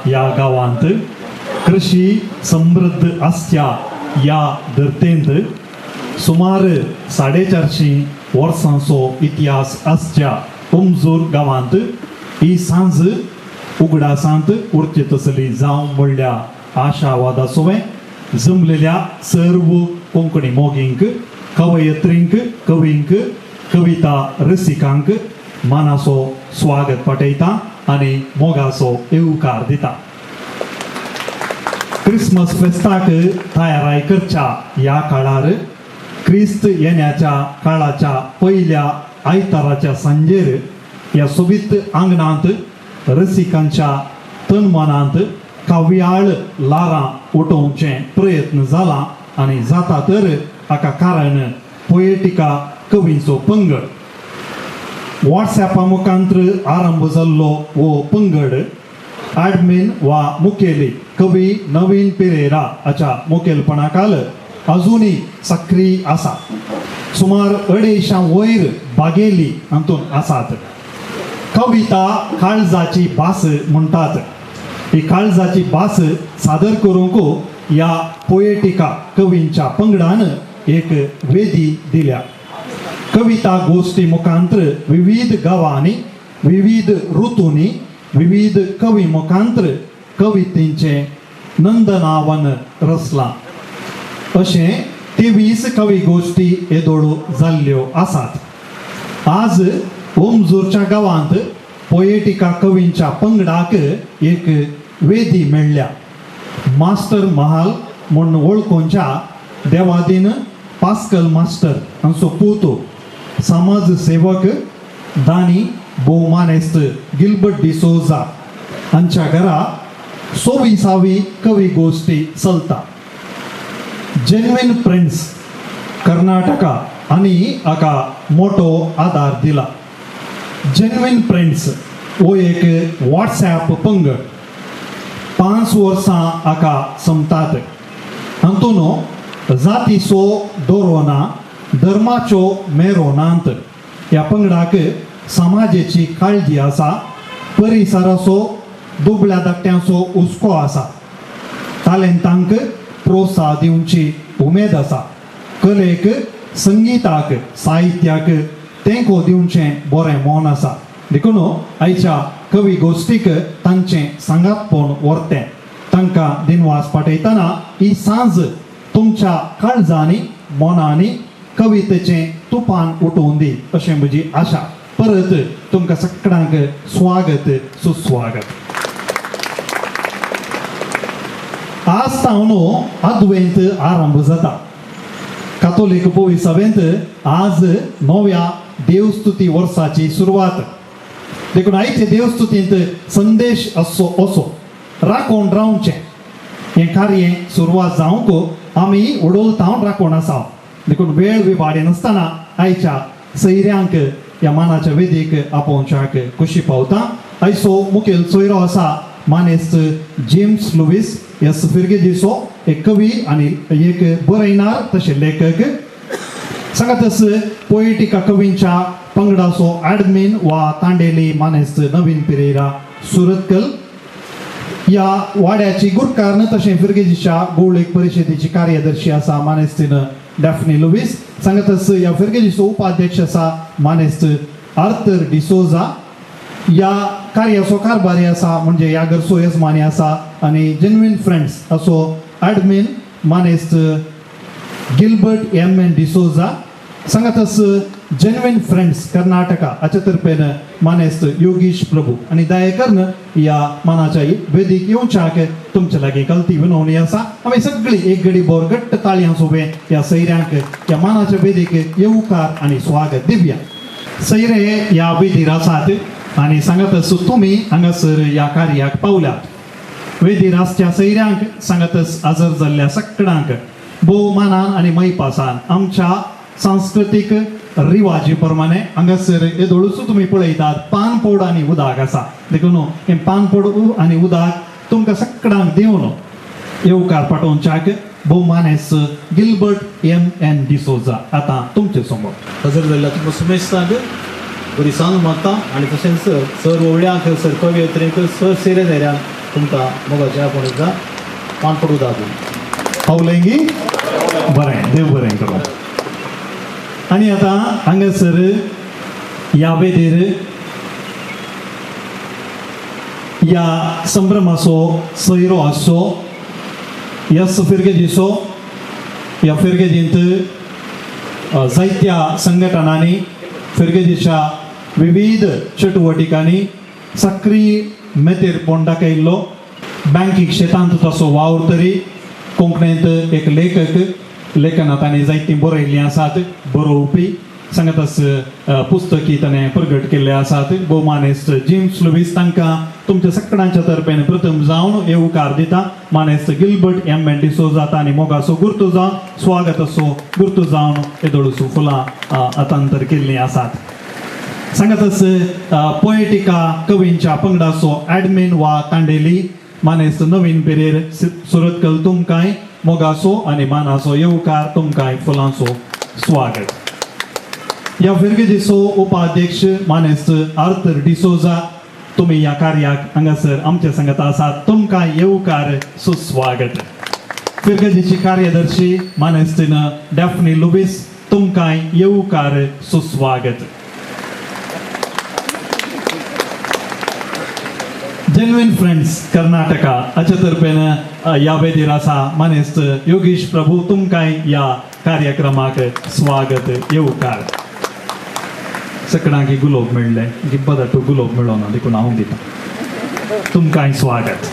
या गावांत कृषी समृद्ध आसच्या या धर्तेंत सुमार 450 वर्सांचो इतिहास आसच्या उमजूर गावांत ही सांज उगडासांत उरचे तसली जावं म्हणल्या आशावादासोवें जमलेल्या सर्व कोंकणी मोगींक कवयत्रींक कवींक कविता रसिकांक मानाचो स्वागत पाठयता आनी मोगाचो येवकार दिता. क्रिसमस फेस्ताक तयाराय करच्या ह्या काळार क्रिस्त येण्याच्या काळाच्या पहिल्या आयताराच्या सांजेर ह्या सोबीत आंगणांत रसिकांच्या तनमनांत काव्याळ लारां उठोवचे प्रयत्न जाला आनी जाता तर हाका कारण पोएटिका कवींचो पंगड. व्हॉट्सॅपा मुखांत्र आरंभ जाल्लो हो पंगड एडमिन वा मुखेली कवी नवीन पेरेरा हाच्या मुखेलपणाखाल अजूनही सक्रिय आसा. सुमार 250 वयर बागेली हातूंत आसात. कविता काळजाची भास म्हणटात. ही काळजाची भास सादर करूंक ह्या पोएटिका कवींच्या पंगडान एक वेदी दिल्या. कविता गोष्टी मुखांत्र विविध गावांनी विविध ऋतूंनी विविध कवी मुखांत्र कवितेंचे नंदनावन रचलां. अशें 23 कवी गोष्टी येदोळू जाल्ल्यो आसात. आज ओमजूरच्या गांवांत पोएटिका कवींच्या पंगडाक एक वेदी मेळ्ळ्या. मास्टर महाल म्हूण वळखोवच्या देवादीन पास्कल मास्टर हांचो पुतो समाज सेवक दानी भोवमानेस्त गिल्बर्ट डिसोजा हांच्या घरा 26वी कवी गोष्टी चलता. जेन्युइन फ्रेंड्स कर्नाटका आनी हाका मोठो आदार दिला. जेन्युइन फ्रेंड्स हो एक व्हॉट्सॲप पंगड 5 वर्सां हाका संपतात. हातूंत जातीचो दोरो ना धर्माच्यो मेरो नांत. ह्या पंगडाक समाजाची काळजी आसा. परिसराचो दुबळ्या धाकट्यांचो हुस्को आसा. तालेंतांक प्रोत्साहन दिवची उमेद आसा. कलेक संगीताक साहित्याक तेंको दिवचें बरें मोन आसा. देखून आयच्या कवी गोष्टीक तांचें सांगातपण व्हरतें. तांकां दिनवास पाठयतना ही सांज तुमच्या काळजांनी मोनांनी कवितेचें तुफान उठोवन दी अशें म्हजी आशा. परत तुमकां सगळ्यांक स्वागत सुस्वागत. आज सावन अद्वेंत आरंभ जाता. कातोलीक बोविसभेंत आज नव्या देवस्तुती वर्साची सुरवात. देखून आयचे देवस्तुतींत संदेश असो राखोवन रावचें हें कार्य सुरवात जावंक आमी उडोलतावन राखोवन आसा. देखून वेळ विभाडे नासतना आयच्या सयऱ्यांक ह्या मानाच्या वेदीक आपोवच्याक खोशी पावता. आयचो मुखेल सोयरो आसा मानेस्त जेम्स लुईस एस फिर्गेजिसो एक कवी आनी एक बरयणार तशें लेखक. सांगातच पोएटिका कवींच्या पंगडाचो एडमिन वा तांडेली मानेस्त नवीन पेरेरा सुरतकल. ह्या वाड्याची गुरकारन तशें फिर्गेजीच्या गोवळीक परिशदेची कार्यदर्शी आसा मानेस्तीन डॅफ्नी लुईस. सांगातच ह्या फिर्गेजीचो उपाध्यक्ष आसा मानेस्त आर्थर डिसोजा. ह्या कार्याचो कारभारी आसा म्हणजे ह्या घरचो येजमानी आसा आनी जेन्युइन फ्रेंड्स असो एडमिन मानेस्त गिल्बर्ट एम डिसोजा. सांगातच जेन्युइन फ्रेंड्स कर्नाटका हाच्या तर्फेन मानेस्त योगीश प्रभू आनी दयेकरन ह्या मानाच्या वेदीक येवच्याक तुमचे लागीं कल्ती विनवणी आसा. आमी सगळी एक घडी भर घट्ट ताळयां सोबे ह्या सयऱ्यांक ह्या मानाच्या वेदीक येवकार आनी स्वागत दिवया. सयरे ह्या वेदीर आसात आनी सांगातच तुमी हांगासर ह्या कार्याक पावल्यात. वेदीर आसच्या सयऱ्यांक सांगातच हजर जाल्ल्या सगळ्यांक भोव मानान आनी मैपासान आमच्या सांस्कृतीक रिवाजी प्रमाणे हांगासर येदोळूच तुमी पळयतात पानपोड आनी उदक आसा. देखून हें पानपोड आनी उदक तुमकां सगळ्यांक दिवन येवकार पाठोवच्याक भोवमानेस गिल्बर्ट एम डिसोजा आतां तुमचे समोर हजर जाल्ल्या तुमकां सुमेस्तांक बरी सांग मागता आनी तशेंच सर व्हडल्यांक सर कवयत्रींक सर सेरेझेऱ्यांक तुमकां मोगाच्या आपण एकदा पान पडू दाबू पावलेंगी बरें देव बरें करूं. आनी आतां हांगासर ह्या वेळेर ह्या संभ्रमाचो सोयरो आसचो. ह्या फिरगेजीचो ह्या फिरगेजींत जायत्या संघटनांनी फिरगेजीच्या विविध चटवटिकांनी सक्रीय मेतेरपण दाखयल्लो. बँकींग क्षेत्रांत तसो वावर तरी कोंकणींत एक लेखनां ताणें जायतीं बरयल्लीं आसात. बरोवपी सांगतास पुस्तकी ताणें प्रगट केल्ले आसात. भोवमानेस्त जेम्स लुईस तांकां तुमच्या सगळ्यांच्या तर्फेन प्रथम जावन येवकार दिता. मानेस्त गिल्बर्ट एम डिसोजा तांणी मोगाचो गुर्तू जावन स्वागताचो गुर्तू जावन येदोळसो फुलां हस्तांतर केल्लीं आसात. सांगतास पोएटिका कवींच्या पंगडाचो एडमिन वा तांडेली मानेस्त नवीन पिरेर सुरतकल तुमकांय मोगाचो आनी मानाचो येवकार तुमकांय फुलांचो स्वागत. ह्या फिरगेजीचो उपाध्यक्ष मानेस्त आर्थर डिसोजा तुमी ह्या कार्याक हांगासर आमचे सांगत आसात. तुमकांय येवकार सुस्वागत. फिरगेजीची कार्यदर्शी मानेस्तीन डॅफ्नी लुईस तुमकांय येवकार सुस्वागत. जेन्युइन फ्रेंड्स कर्नाटका हाच्या तर्फेन ह्या वेळेर आसा मानेस्त योगेश प्रभू तुमकांय ह्या कार्यक्रमाक स्वागत येवकार. सगळ्यांक गुलाब मेळ्ळे गिब्बदाटू गुलाब मेळो ना देखून हांव दिता तुमकांय स्वागत.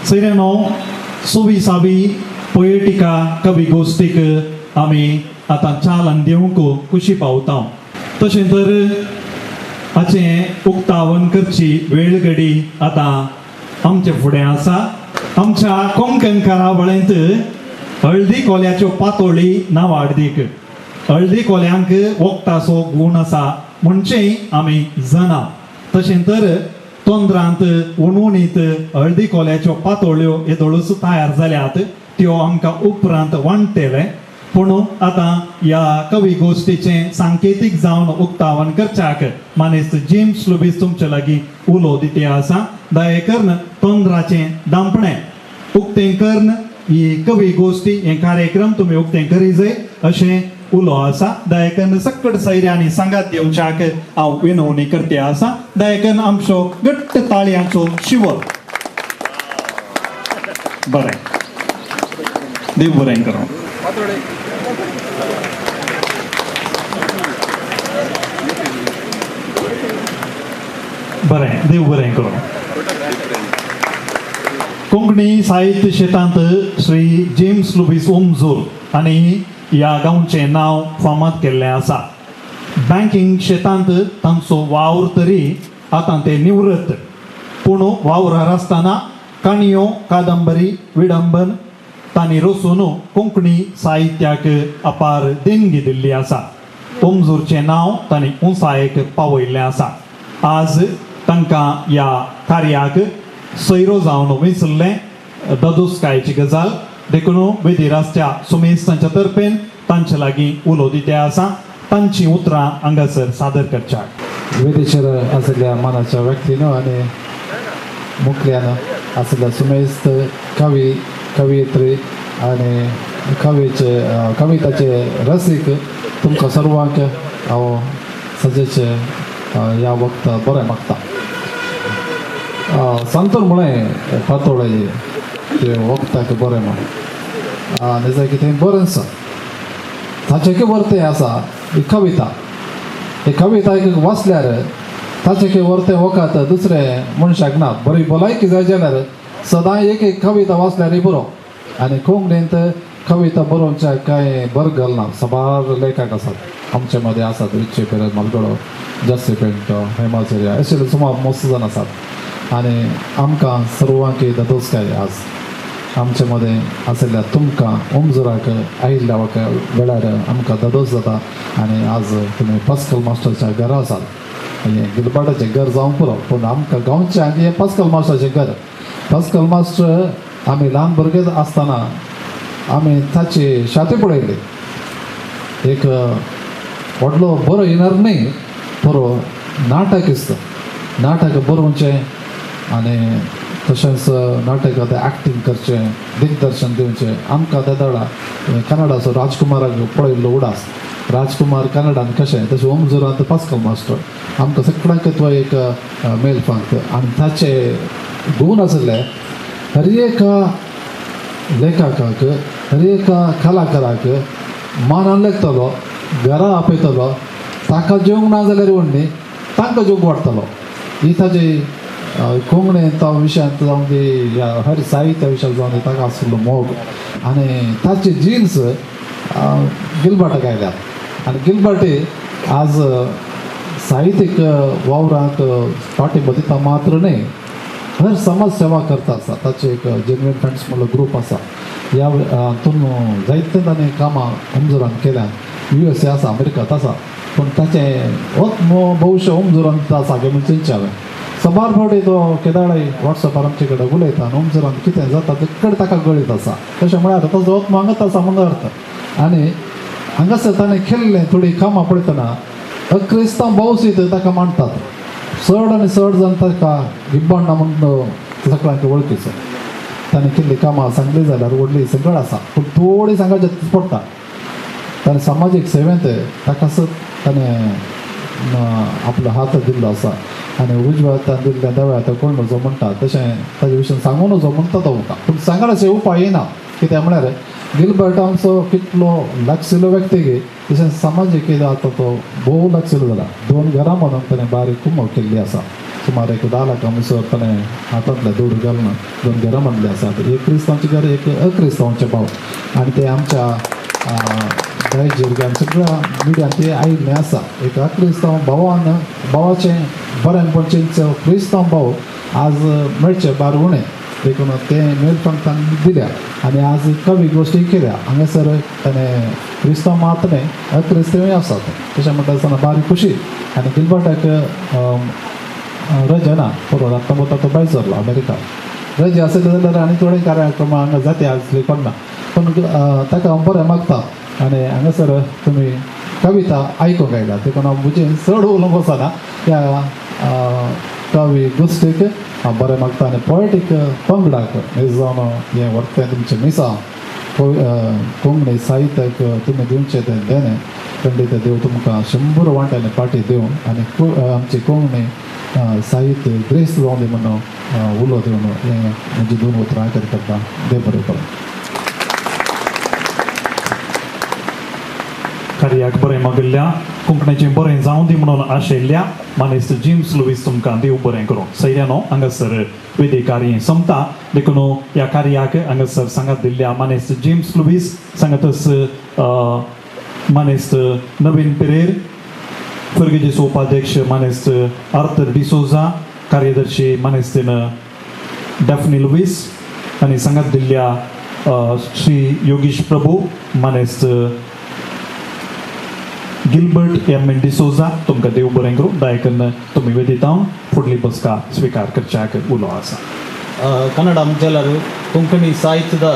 सैऱ्यानो सोविसावी पोएटिका कवी गोश्टीक आमी आतां चालन दिवंक खुशी पावता. तशें तर हाचें उक्तावण करची वेळ घडी आतां आमचे फुडें आसा. आमच्या कोंकण कार्यावळींत हळदी कोल्याच्यो पातोळी नांवाडदीक हळदी कोल्यांक वखदाचो गूण आसा म्हणचें आमी जाणा. तशें तर तोंदरांत उणवणीत हळदी कोल्याच्यो पातोळ्यो येदोळूच तयार जाल्यात. त्यो आमकां उपरांत वांटतले. पूण आतां ह्या कवी गोश्टीचें सांकेतीक जावन उक्तावण करच्याक मानेस्त जेम्स लुईस तुमचे लागीं उलो दिते आसा. दये करून तोंदराचें दांपणें उक्तें करून ही कवी गोश्टी हें कार्यक्रम तुमी उक्तें करी जाय अशें उलो आसा. दये करून सकट सैऱ्यांनी सांगात दिवच्याक हांव विनवणी करते आसा. दये करून आमच्यो घट्ट ताळयांचो शिवर. बरें देव बरें करूं. बरें देव बरें करूं. कोंकणी साहित्य क्षेत्रांत श्री जेम्स लुईस ओमजूर आनी ह्या गांवचें नांव फामाद केल्लें आसा. बँकींग क्षेत्रांत तांचो वावर तरी आतां ते निवृत्त. पूण वावरार आसतना काणयो कादंबरी विडंबन तांणी रचून कोंकणी साहित्याक अपार देणगी दिल्ली आसा. ओमजूरचें नांव तांणी उंचायेक पावयल्लें आसा. आज तांकां ह्या कार्याक सोयरो जावन विसरलें ददोसकायेची गजाल देखून वेदिरासच्या सुमेस्तांच्या तर्फेन तांचे लागीं उलो दिते आसा. तांची उतरां हांगासर सादर करच्याक. वेदेचेर आशिल्ल्या मानाच्या व्यक्तीनं आनी मुखल्यान आशिल्ल्या सुमेस्त कवी कवयित्री आनी कविताचे रसीक तुमकां सर्वांक हांव सजेचे ह्या वक्ता बरें मागता. सांगतोर म्हळें पातोळी ते वखदाक बरें म्हण आनी जाय कितें बरें आसा ताचें वर्तें आसा ही कविता. ही कविता वाचल्यार ताचें वर्तें वखद दुसरें मनशाक ना. बरी भलायकी जाय जाल्यार सदां एक कविता वाचल्यार बरो. आनी कोंकणींत कविता बरोवच्या कांय बरगल ना. सबार लेखक आसात आमचे मदें आसात. विच्चे पेरेल मलगडो जस्सी पेंटो हेमाचर्या अशे सुमार मस्त जाण आसात. आनी आमकां सर्वांक ददोसकाय आज आमचे मदें आशिल्ल्या तुमकां ओमजूराक आयिल्ल्या वेळार आमकां ददोस जाता. आनी आज तुमी पास्कल मास्टरच्या घरा आसात. हें गिलबाटाचें घर जावं पुरो पूण आमकां गांवचें आनी हें पास्कल मास्टराचें घर. पास्कल मास्टर आमी ल्हान भुरगे आसतना आमी ताची शाती पळयली. एक व्हडलो बरो येणार न्ही बरो नाटक दिसता. नाटक बरोवचें आनी तशेंच नाटकांत एक्टींग करचें दिग्दर्शन दिवचें आमकां त्या दडा कन्नडाचो राजकुमाराक पळयल्लो उडास राजकुमार कन्नडान कशें तशें ओमजुरांत पास्कल मास्टर आमकां सगळ्यांक तो एक मेल फांक आनी ताचे गुण आसले हर एक लेखकाक हर एक कलाकाराक मानान लेखतलो घरा आपयतलो ताका जेवंक ना जाल्यार व्हडली तांकां जेवंक वाडटलो ही ताजी कोंकणी तो विशयांत जावं ती हर साहित्या विशयांत जावं ती ताका आशिल्लो मोग आनी ताचे जिन्स गिलबर्टाक आयल्यात आनी गिलबर्टी आज साहित्यीक वावरांत पाठिंबो दिता मात्र न्ही हर समाज सेवा करता आसा ताचे एक जेन्युइन फ्रेंड्स म्हणलो ग्रूप आसा ह्या हातून जायते ताणें कामां ओमजुरान केल्यात USA आसा अमेरिकांत आसा पूण ताचें होच भविश्य ओमजुरांत आसा गे म्हूण चिंतचें हांवें सबार फावटी तो केदाळे वॉट्सॅपार आमचे कडेन उलयता आनी ओमजुरान कितें जाता ते कडेन ताका गळीत आसा तशें म्हळ्यार ताजो होच मागत आसा म्हणून अर्थ आनी हांगासर ताणें केल्लें थोडीं कामां पळयतना अक्रिस्तांव भौशीत ताका मांडटात चड आनी चड जावन ताका गिब्बण्णा म्हणून सगळ्यांक वळखीचो ताणें केल्लीं कामां सांगली जाल्यार व्हडली सगळ आसा पूण थोडी सांगायची पडटा ताणें सामाजीक सेवेंत ताकाच ताणें आपलो हात दिल्लो आसा आनी उजव्या हातान दिल्ल्या देव्या हातान कोण जो म्हणटा तशें ताजे विशीं सांगून नजो म्हणटा तो म्हाका पूण सांगण्याचे उपाय येना कित्याक म्हळ्यार गिलबर्ट आमचो कितलो लागशिल्लो व्यक्ती गे तशें समाजीक कितें आतां तो भोव लागशिल्लो जाला 2 घरां बांदून ताणें बारीक कुंभ केल्ली आसा सुमार एक 10 लाखां म्हणसर ताणें हातांतले दौड घालून 2 घरां बांदलीं आसा एक क्रिस्तांवचें घर एक अक्रिस्तांवांचे भाव आनी ते आमच्या जाय जिरग्यान सगळ्या मिडियान ते आयिल्लें आसा एक अक्रिस्तांव भावाचें बरेंपणचें क्रिस्तांव भाव आज मेळचे बार उणें देखून ते मेलफांक तांणी दिल्या आनी आज कवी गोश्टी केल्या हांगासर ताणें क्रिस्तांव मात न्ही अक्रिस्तांवूय आसात तशें म्हणटा आसतना बारी खुशी आनी गिलबर्टाक रजा ना बरोबर आतां तो भायर सरलो अमेरिका रजा आसले जाल्यार आनी थोडे कार्यक्रमां हांगा जाते आसली कोन्ना पूण ताका हांव बरें मागता आनी हांगासर तुमी कविता आयकूंक आयल्या देखून हांव म्हजें चड उलोवंक वचना त्या कवी गोश्टीक हांव बरें मागता आनी पोयटीक पंगडाक जावन हें व्हरतें तुमचें मिसां कोंकणी साहित्याक तुमी दिवचें तें देणें खंडीत देव तुमकां 100 वांट्यांनी पाटी दिवन आनी आमची कोंकणी साहित्य ग्रेस्त जावन दी म्हणून उलो दिवन हें म्हजी 2 उतरां करता देव बरें करूं कार्याक बरें मागिल्ल्या कोंकणीचें बरें जावं दी म्हणून आशेल्ल्या मानेस्त जेम्स लुईस तुमकां देव बरें करूं सैऱ्यानो हांगासर वेदी कार्य संपता देखून ह्या कार्याक हांगासर सांगात दिल्ल्या मानेस्त जेम्स लुईस सांगातच मानेस्त नवीन पेरेर फर्गेजीस उपाध्यक्ष मानेस्त आर्थर डिसोजा कार्यदर्शी मानेस्तीन डॅफ्नी लुईस आनी सांगात दिल्ल्या श्री योगीश प्रभू मानेस्त गिलबर्ट एम डिसोजा तुमकां देव बरें करूं दयेन तुमी वेदितावन फुडली बसका स्विकार करच्याक उलो आसा ಕನ್ನಡ ಮುಖ್ಯಲರು ಕೊಂಕಣಿ ಸಾಹಿತ್ಯದ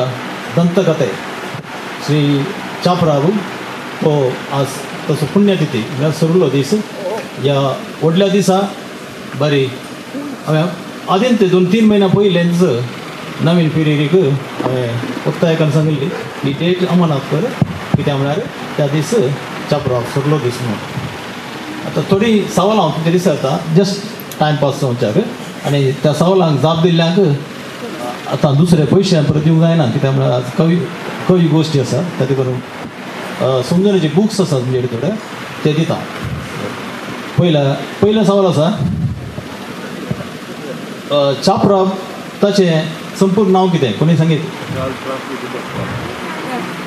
ದಂತಕಥೆ ಶ್ರೀ ಚಾಪರಾವು तो आज तसो पुण्यतिथी ह्या सगळो दीस ह्या व्हडल्या दिसा बरी हांवें आदीं ते 2-3 म्हयन्या पयलेंच नवीन पिरियडीक हांवें उक्तायकान सांगिल्ली ही डेट अमनात कर कित्याक म्हळ्यार त्या दीस चापराव सगळो दीस म्हणून आतां थोडी सवालां हांव तुमच्या दिसता जस्ट टायमपास जावच्याक आनी त्या सवालांक जाप दिल्ल्यांक आतां दुसरे पयशे परत दिवंक जायना कित्याक म्हळ्यार आज कवी गोश्टी आसा ताका करून समजण्याचे बुक्स आसात तुमचे कडेन थोडे ते दिता पयलें सवाल आसा चापराव ताचें संपूर्ण नांव कितें कोणी सांगीत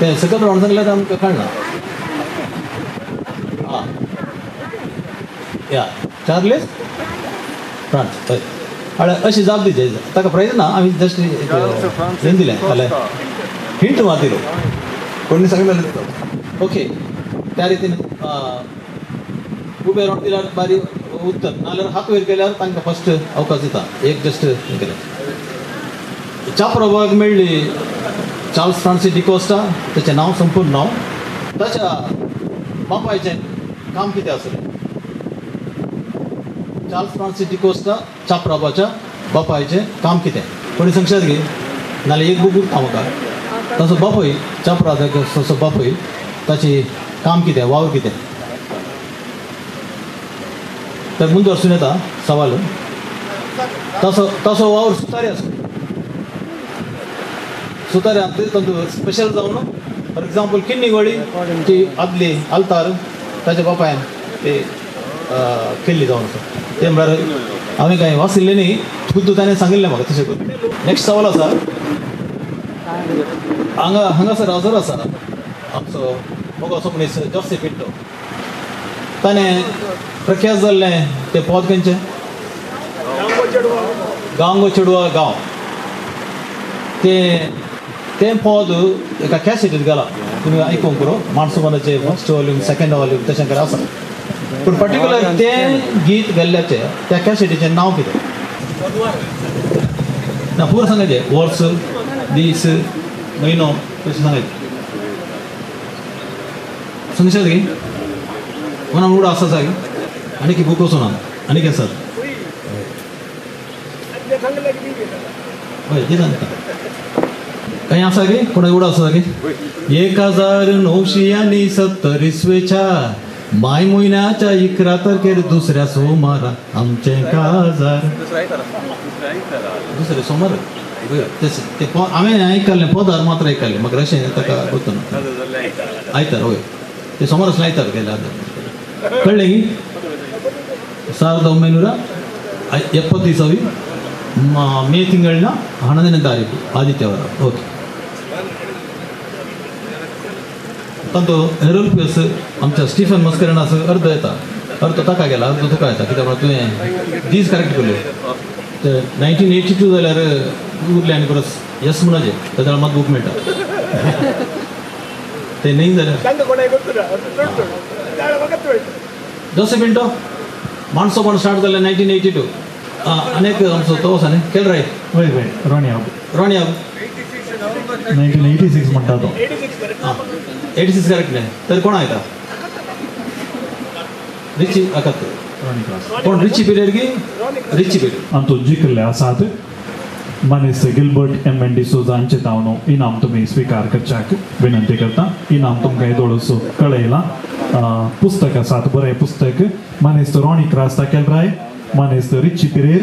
तें सकल प्रमाण सांगल्यार आमकां कळना या चार्लेस फ्रांस हय अशी जाप दिवचे ताका प्रायज ना आमी जस्ट हें दिलें जाल्यार हिंट मारतिलो कोणी सांगलें ओके त्या रितीन उबे रावन दिल्यार बारी उत्तर नाल्यार हात वयर केल्यार तांकां फस्ट अवकाश दिता एक जस्ट हें केलें चापरावाक मेळ्ळी चार्ल्स फ्रांसीस डिकोस्टा ताचें नांव संपूर्ण नांव ताच्या बापायचें काम कितें आसलें चार्ल्स फ्रांसीस डिकोस्टा चापराबाच्या बापायचें काम कितें कोणी सांगशात गे नाल्यार एक बूक उरता म्हाका ताचो बापूय चापराबाचो बापूय ताची काम कितें वावर कितें तर ಮುಂದೆ ವರ್ಷ येता सवाल तसो वावर सुतारी आसा सुताऱ्यांत तातूंत स्पेशल जावन फॉर एग्जाम्पल किन्नी गोळी ती आदली आल्तार ताच्या बापायन ते केल्ली जावन आसा ते म्हळ्यार हांवें कांय वाचिल्लें न्ही खुद्द ताणें सांगिल्लें म्हाका तशें करून नेक्स्ट सवाल आसा हांगासर हजर आसा आमचो मोगो असो मनीस जोसेफ पिंटो ताणें प्रख्यात जाल्लें तें पद खंयचें गांव चेडवा गांव तें पद एका कॅसेटींत गेलां तुमी आयकूंक पुरो माणसोबानाचें फर्स्ट वॉल्यूम सेकंड वॉल्यूम तशें कितें आसा पूण पर्टिक्युलर तें गीत गेल्ल्याचें त्या कॅसेटीचें नांव कितें ना पुरो सांगायचें वर्स दीस म्हयनो तशें सांगायचें सांगशात गे कोणा उडो आसा जाय आनी बूक वचून आनीक आसात हय ते सांगता काही आसा गे कोणा उडो आसा गे 1970 माय म्हयन्याच्या 11 तारखेर दुसऱ्या सोमारा आमचें काजार दुसरे सोमार ते हांवें आयकल्लें पदार मात्र आयकल्लें म्हाका रशें ताका करतना आयतार हय ते सोमार आसलें आयतार गेले कळ्ळें गी 1970 ಮೇ ತಿಂಗಳಿನ 11ನೇ ತಾರೀಕು ಆದಿತ್ಯವಾರ ಓಕೆ तांतो हेरोल्ड प्लेस आमच्या स्टीफन मस्करनाचो अर्थ येता अर्थ ताका गेला अर्थ तुका येता कित्याक म्हळ्यार तुवें दीस करेक्ट केल्ले ते 1982 जाल्यार उरले आनी परस यस म्हणाचे तेन्ना मात बूक मेळटा ते न्ही जाल्यार जोसेफ पिंटो माणसो पण स्टार्ट जाल्ले 1982 अनेक आमचो तो आसा न्ही केल राय वय वय रोणी आबू 1986 म्हणटा तो 86 करेक्ट न्ही तर कोण येता रिची आकात रोणी क्लास कोण रिची पिरियड की रिची पिरियड आणि तो जिंकले आसात मनीस गिल्बर्ट एम डिसोजा हांचे तावनो इनाम तुमी स्वीकार करच्याक विनंती करता इनाम तुमकां थोडोसो कळयला पुस्तक आसात बरें पुस्तक मनीस रोणी क्रास दाखयलराय मनीस रिची पिरेर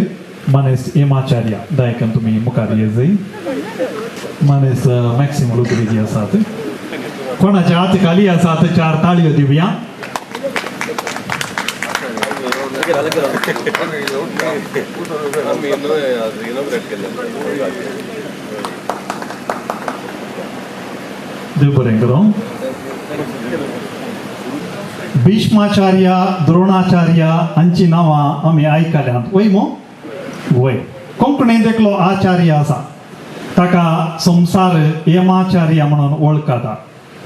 मनीस एमाचार्या दायकन तुमी मुखार ये जाय मनीस मॅक्सिम रोद्रिगी आसात कोणाच्या हात खाली आसात 4 ताळयो दिवया देव बरें करूं भीष्माचार्य द्रोणाचार्य हांची नांवां आमी आयकल्यांत वय मो वय कोंकणींत एकलो आचार्य आसा ताका संवसार एमाचार्य म्हणून वळखता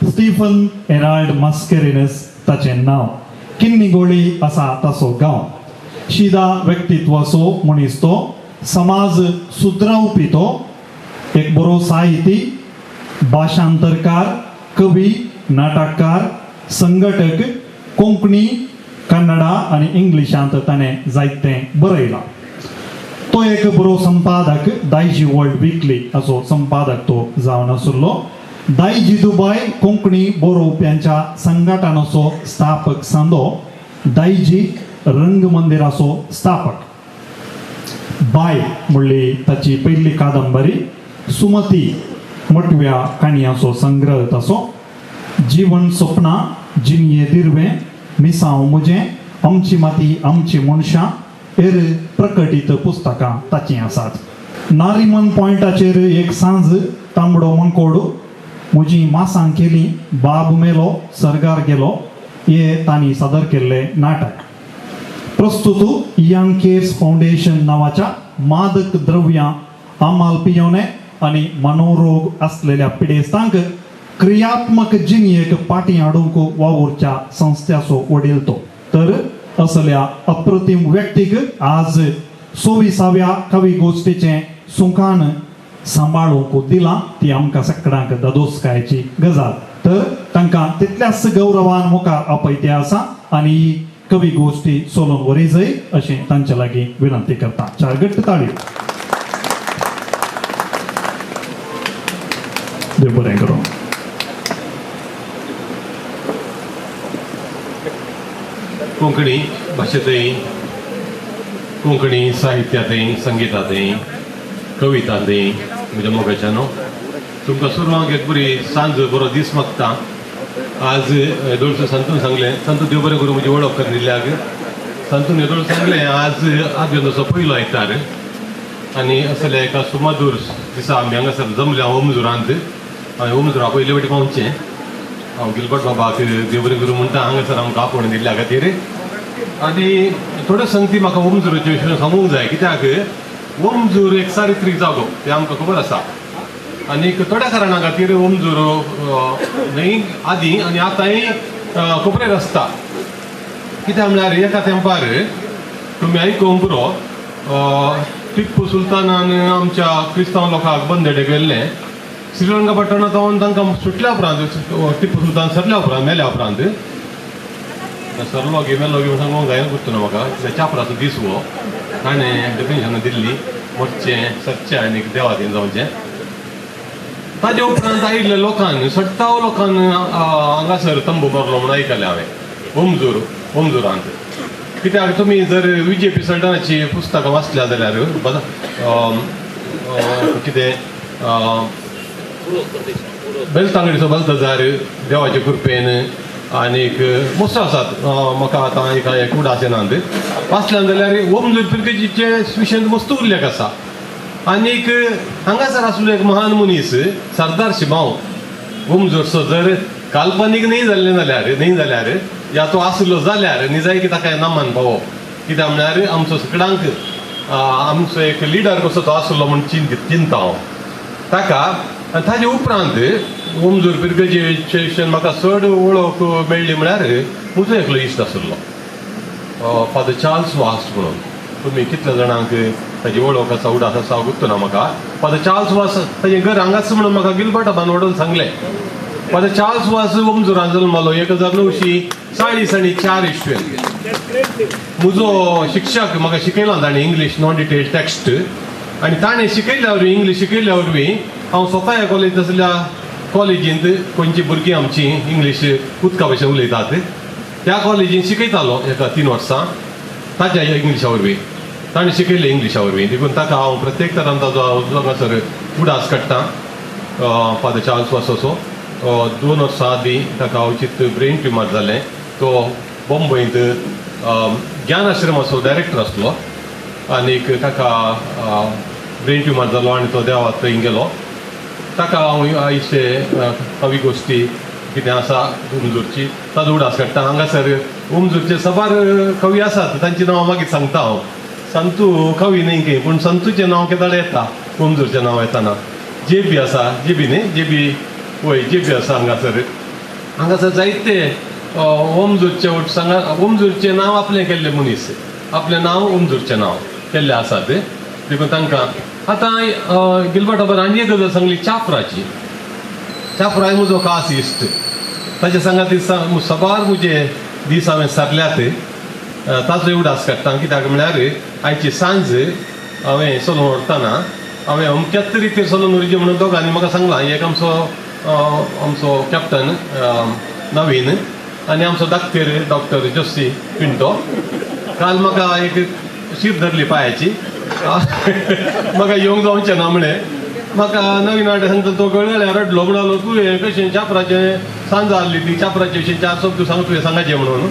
स्टीफन एराल्ड मस्केरिनस ताचें नांव किन्निगोळी आसा ताचो गांव शिदा व्यक्तित्व असो मनीस तो समाज सुदरावपी तो एक बरो साहिती भाषांतरकार कवी नाटककार संघटक कोंकणी कन्नडा आनी इंग्लिशांत ताणें जायतें बरयलां तो एक बरो संपादक दायजी वर्ल्ड वीकली असो संपादक तो जावन आसलो दायजी दुबाय कोंकणी बरोवप्यांच्या संघटनाचो स्थापक सांदो दायजी रंगमंदिराचो स्थापक बाय म्हणली ताची पयली कादंबरी सुमती मटव्या काणयांचो संग्रह ताचो जीवन स्वप्नां जिनये दिर्वे मिसांव म्हजें आमची माती आमची मनशां एर प्रकटीत पुस्तकां ताची आसात नारिमन पॉयंटाचेर एक सांज तांबडो मंकोड म्हजी मासां केली बाब मेलो सरगार गेलो हे तांणी सादर केल्ले नाटक प्रस्तुत यंग केर्स फाउंडेशन नावाच्या मादक द्रव्यां आमाल पियोने आनी मनोरोग असलेल्या पिडेस्तांक क्रियात्मक जिणयेक फाटीं हाडूंक वावुरच्या संस्थाचो वडील तो तर असल्या अप्रतिम व्यक्तीक आज 26व्या कवी गोष्टीचें सुखान सांबाळूंक दिलां ती आमकां सगळ्यांक दादोसकायची गजाल तर तांकां तितल्याच गौरवान मुखार आपयते आसा आनी कवी गोष्टी सोलोन वरी जाय अशें तांचे लागीं विनंती करता. 4 घट्ट ताळयो. देव बरें करूं. कोंकणी भाशेंतय कोंकणी साहित्यातय संगीतातय कवितांतय म्हज्या मोगाच्यानो तुमकां सुरवांक एक बरी सांज बरो दीस मागता. आज येदोळचो संतून सांगलें, संतू देव बरें करूं म्हजी वळख करून दिल्याक. संतून येदोळ सांगलें आज आदलो पयलो आयतार आनी असले एका सुमधूर दिसा आमी हांगासर जमले. हांव ओमजुरांत, हांवें ओमजुरा पयले फावटी पावचें. हांव गिलबट बाबाक देव बरें करूं म्हणटा हांगासर आमकां आपोवण दिल्ल्या खातीर. आनी थोड्यो संगती म्हाका ओमजुराचे विशयी सांगूंक जाय, कित्याक ओमजूर एक चारित्रीक जागो तें आमकां खबर आसा. आनीक थोड्या कारणां खातीर ओमजूर न्हय आदीं आनी आतांय कोपरेर आसता. कित्याक म्हळ्यार एका तेंपार तुमी आयकूंक पुरो टिप्पू सुलतानान आमच्या क्रिस्तांव लोकांक बंदडे केल्ले. श्रीरंगपट्टणांत तांकां सुटल्या उपरांत टिप्पू सुलतान सरल्या उपरांत मेल्या उपरांत सरलो गे मेलो गे सांगूंक जायना पडटलो म्हाका. चापराचो दीस हो ताणें डेफिनेशनां दिल्ली मरचें सच्चें आनीक देवादीन जावचें. ताजे उपरांत आयिल्ल्या लोकांन 57 लोकांन हांगासर तंबू मारलो म्हूण आयकलें हांवें ओमजुरांत. कित्याक तुमी जर विजेपी सल्टनाची पुस्तकां वाचल्या जाल्यार कितें बेलतांगडीचो बल्तजार देवाचे कृपेन आनीक मस्त आसात. म्हाका आतां एक उदासीनांत वाचल्यान जाल्यार ओमजूर पिर्गेजीचे विशयान मस्त उल्लेख आसा. आनीक हांगासर आसलो एक महान मनीस सरदार शिमाव ओमजूरचो जर काल्पनीक न्ही जाल्यार या तो आसलो जाल्यार निजाय की ताका नामान पावप. कित्याक म्हळ्यार आमचो सगळ्यांक आमचो एक लिडर कसो तो आसलो म्हूण चिंता हांव ताका. ताजे उपरांत ओमजूर पिर्गेजीचे विशयान म्हाका चड वळख मेळ्ळी म्हळ्यार म्हजो एकलो इश्ट आसलो फादर चार्ल्स वास म्हणून. तुमी कितल्या जाणांक ताजी वळख आसा उडास आसा गुर्तना म्हाका. फादर चार्ल्स वास ताजें घर हांगाच म्हणून म्हाका गिलबटाबान ओडून सांगलें. फादर चार्ल्स वास ओमजुरान जल्मलो 1940 आनी 4 इस्वेन. म्हजो शिक्षक म्हाका शिकयलो ताणें इंग्लीश नॉन डिटेल्ड टेक्स्ट. आनी ताणें शिकयल्या वरवीं इंग्लीश शिकयल्या वरवीं हांव स्वता ह्या कॉलेजींत आसल्या कॉलेजींत खंयची भुरगीं आमची इंग्लीश उदका भशेन उलयतात त्या कॉलेजींत शिकयतालो एका 3 वर्सां ताच्या इंग्लिशा वरवीं. ताणें शिकयलें इंग्लिशा वरवीं. देखून ताका हांव प्रत्येक तरान ताजो हांगासर उडास काडटां. फादर चार्ल्स वासोचो 2 वर्सां आदीं ताका अवचित ब्रेन ट्युमर जालें. तो बॉम्बेंत ज्ञानाश्रमाचो डायरेक्टर आसलो आनीक ताका ब्रेन ट्युमर जालो आनी तो देवाक थंय गेलो. ताका हांव आयचे कवी गोश्टी कितें आसा ओमजूरची ताजो उडास काडटा. हांगासर ओमजूरचे सबार कवी आसात तांची नांवां मागीर सांगता हांव. संतू कवी न्ही की पूण संतूचें नांव केदाळे येता ओमजूरचें नांव येताना. जेबी आसा जेबी न्ही जेबी वय जेबी आसा हांगासर जायते ओमजूरचे ओमजूरचें नांव आपलें केल्लें मनीस आपलें नांव ओमजूरचें नांव केल्लें आसात. देखून तांकां आतां गिलबटाबान आनी एक गजाल सांगली चापराची. चापराय म्हजो खास इश्ट. ताचे सांगाती सबार म्हजे दीस हांवें सरल्यात ताजो उडास काडटा. कित्याक म्हळ्यार आयची सांज हांवें सोलोन व्हरतना हांवें अमक्याच तरेचेर सोलोन व्हरचें म्हणून दोगांनी म्हाका सांगलां. एक आमचो कॅप्टन नवीन आनी आमचो धाकटेर डॉक्टर जोशी पिंटो. काल म्हाका एक शीर धरली पांयाची म्हाका येवंक जावचें ना म्हणें. म्हाका नवीन वाटे सांगता तो गळगळ्या रडलो म्हणलो तुवें कशें चापराचें सांज आसली ती चापराचे विशयी 4 शब्द सांग तुवें सांगाचें म्हणून.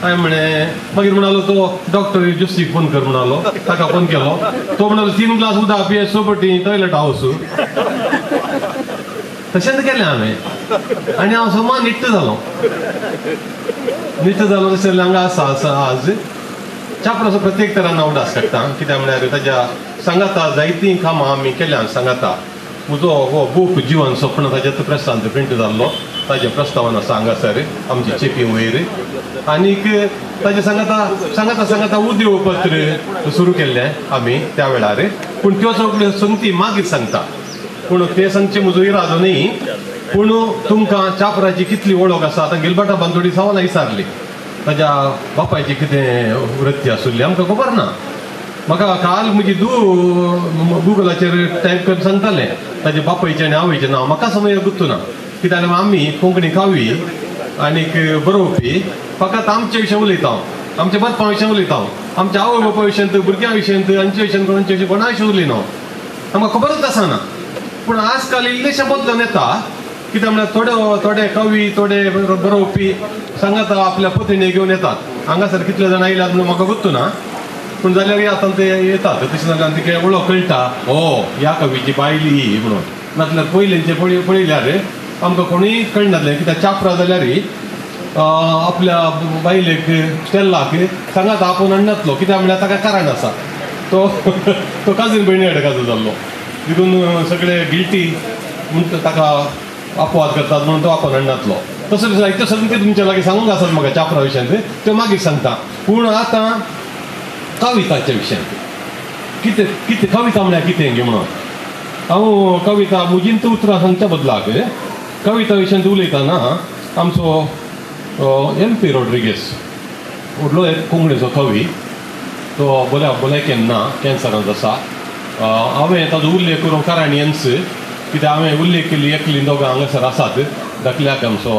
हांवें म्हणें मागीर म्हणालो तो डॉक्टर जोशीक फोन कर म्हणालो. ताका फोन केलो. तो म्हणालो 3 ग्लास उदक पिये सोबटी टॉयलेट हावस. तशेंच केलें हांवें आनी हांव समा निट्ट जालो तशें हांगा आसा आज चापराचो प्रत्येक तरान हांव उडास काडटा. कित्याक म्हळ्यार ताज्या सांगाता जायतीं कामां आमी केल्यात सांगाता. म्हजो हो बूक जीवन स्वप्न ताच्या प्रेसांत प्रिंट जाल्लो ताजें प्रस्तावना आसा हांगासर आमची चेपी वयर. आनीक ताजें सांगाता उद्योग पत्र सुरू केल्लें आमी त्या वेळार. पूण त्यो सगळ्यो संगती मागीर सांगता. पूण ते सांगचे म्हजो इरादो न्ही. पूण तुमकां चापराची कितली वळख आसा आतां गिलबटाबान थोडी सवालां विचारली. ताज्या बापायची कितें वृत्ती आसुल्ली आमकां खबर ना. म्हाका काल म्हजी गुगलाचेर टायप करून सांगतालें ताजे बापायचें आनी आवयचें नांव. म्हाका समज गुर्तुना, कित्याक लागून आमी कोंकणी कावी आनीक बरोवपी फकत आमचे विशयी उलयता, आमच्या बापाय विशयी उलयता, आमच्या आवय बापा विशयंत, भुरग्यां विशयंत, हांचे विशयंत, कोणाचे विशयी कोणा विशयी उलयना, आमकां खबरच आसना. पूण आज काल इल्लेशें बदलून येता, कित्याक म्हळ्यार थोडे कवी, थोडे बरोवपी सांगात आपल्या पत्नी घेवन येतात. हांगासर कितले जाण आयल्यात म्हणून म्हाका गुर्तुना, पूण जाल्यार आतां ते येतात. तशें जाल्यार तिका वळख कळटा, ह्या कवीची बायली ही म्हणून. नाजाल्यार पयलींचे पळयल्यार आमकां कोणूय कळनासलें, कित्याक चापरा जाल्यार आपल्या बायलेक स्टेल्लाक सांगात आपूण हाडनातलो, कित्याक म्हळ्यार ताका कारण आसा. तो काजीन भयणी कडेन काजू जाल्लो, देखून सगळे गिल्टी म्हणटा ताका अपवाद करतात म्हणून तो आपूण हाडनातलो. तसो जायत्यो संगती तुमच्या लागीं सांगूंक आसात म्हाका चापरा विशयांत, त्यो मागीर सांगता. पूण आतां कविताच्या विशयांत कितें कविता म्हळ्यार कितें गे म्हणून हांव कविता मुजिंत उतरां सांगच्या बदलाक कविता विशयांत उलयतना आमचो MP रॉड्रिगेज व्हडलो एक कोंकणीचो कवी, तो भलायकेन ना, कॅन्सरांत आसा. हांवें ताजो उल्लेख करूं काराणियन्स, कित्याक हांवें उल्लेख केल्ली एकली दोगां हांगासर आसात. धाकल्याक आमचो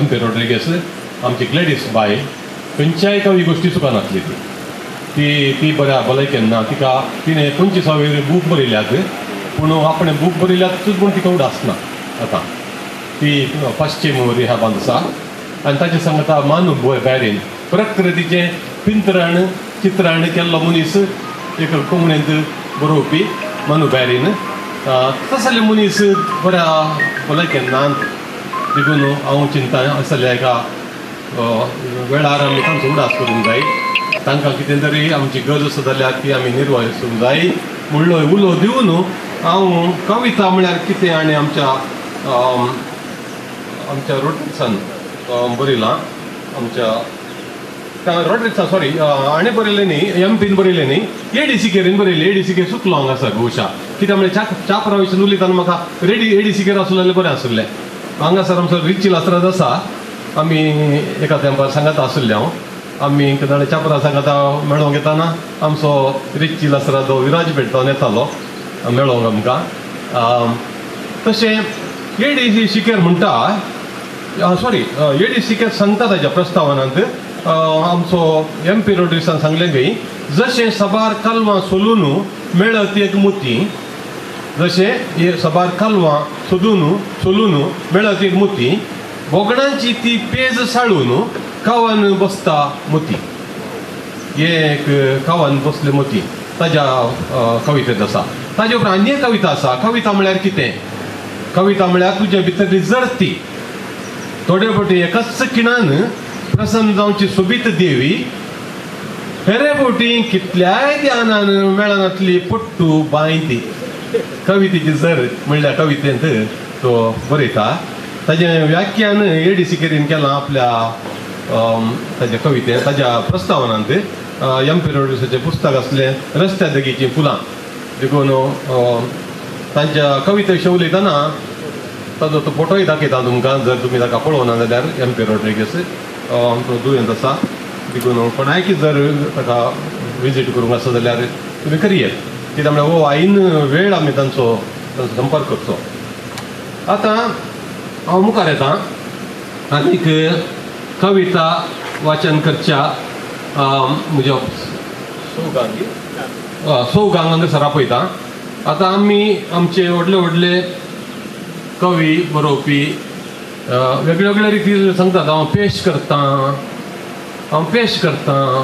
MP रॉड्रिगेज, आमची ग्लॅडीस बाय, खंयच्याय कवी गोश्टी चुकनासली ती बऱ्या भलायकेन ना. तिणें 25 बूक बरयल्यात, पूण आपणें बूक बरयल्यातूच पूण तिका उडासना. आतां ती पश्चिम रिहाबांत आसा आनी ताचे सांगता मानू बॅरीन, प्रकृतीचें चित्रण केल्लो मनीस, एक कोंकणींत बरोवपी मानू बॅरीन. तसले मनीस बऱ्या भलायकेन नात, देखून हांव चिंता आसलें एका वेळार आमी तांचो उडास करूंक जाय. तांकां कितें तरी आमची गरज आसा जाल्यार ती आमी निर्वाह करूंक जाय. म्हणलो उलो दिवन हांव कविता म्हळ्यार कितें आनी आमच्या रॉड्रिक्सान बरयलां, आमच्या रॉड्रिक्सान सॉरी आनी बरयलें न्ही, MPन बरयलें न्ही, ADCकेरीन बरयलें. ADCके चुकलो हांगासर भोवशा, कित्याक म्हळ्यार चापरा विशयान उलयतना म्हाका ADCकेर आसलें जाल्यार बरें आसलें. हांगासर आमचो रिची लासराज आसा, आमी एका तेंपार सांगात आसले. आमी नाजाल्यार चापरा सांगाता मेळोंक येताना आमचो रिची लासराज विराज भेटोन येतालो मेळोंक आमकां. तशें ADCकेर म्हणटा, ADCकेर सांगता ताच्या प्रस्तावनांत आमचो MP रॉड्रिगेसान सांगलें की जशें सबार कालवां सोलून मेळत एक मोती, जशें सबार कालवां सोलून मेळत एक मोती, बोगणांची ती पेज साळून कावान बसता मोती. हे एक कावान बसले मोती ताज्या कवितेंत आसा. ताजे उपरांत आनी एक कविता आसा. कविता म्हळ्यार कितें? कविता म्हळ्यार तुजे भितरली जरती. थोडे फावटी एकाच खिणान प्रसन्न जावची सोबीत देवी, हेरे फावटी कितल्याय ध्यानान मेळनातली पट्टू बांयती. कवितेची जर म्हणल्यार कवितेंत तो बरयता. ताजें व्याख्यान ADCकेरीन केलां आपल्या ताज्या कवितेंत, ताज्या प्रस्तावनांत. MP रॉड्रिगेसाचें पुस्तक आसलें रस्त्या देगेचीं फुलां, देखून तांच्या कविते विशीं उलयतना ताजो तो फोटोय दाखयता तुमकां, जर तुमी ताका पळोवना जाल्यार. MP रॉड्रिगेज आमचो दुयेंत आसा, देखून कोणायकी जर ताका विजीट करूंक आसा जाल्यार तुमी करियेत, कित्याक म्हळ्यार आईन वेळ आमी तांचो संपर्क करचो. आतां हांव मुखार येतां आनीक कविता वाचन करच्या म्हज्या सौगांक हांगासर आपयता. आतां आमी आमचे व्हडले कवी बरोवपी वेगळ्या वेगळ्या रितीन सांगतात. हांव पेश करतां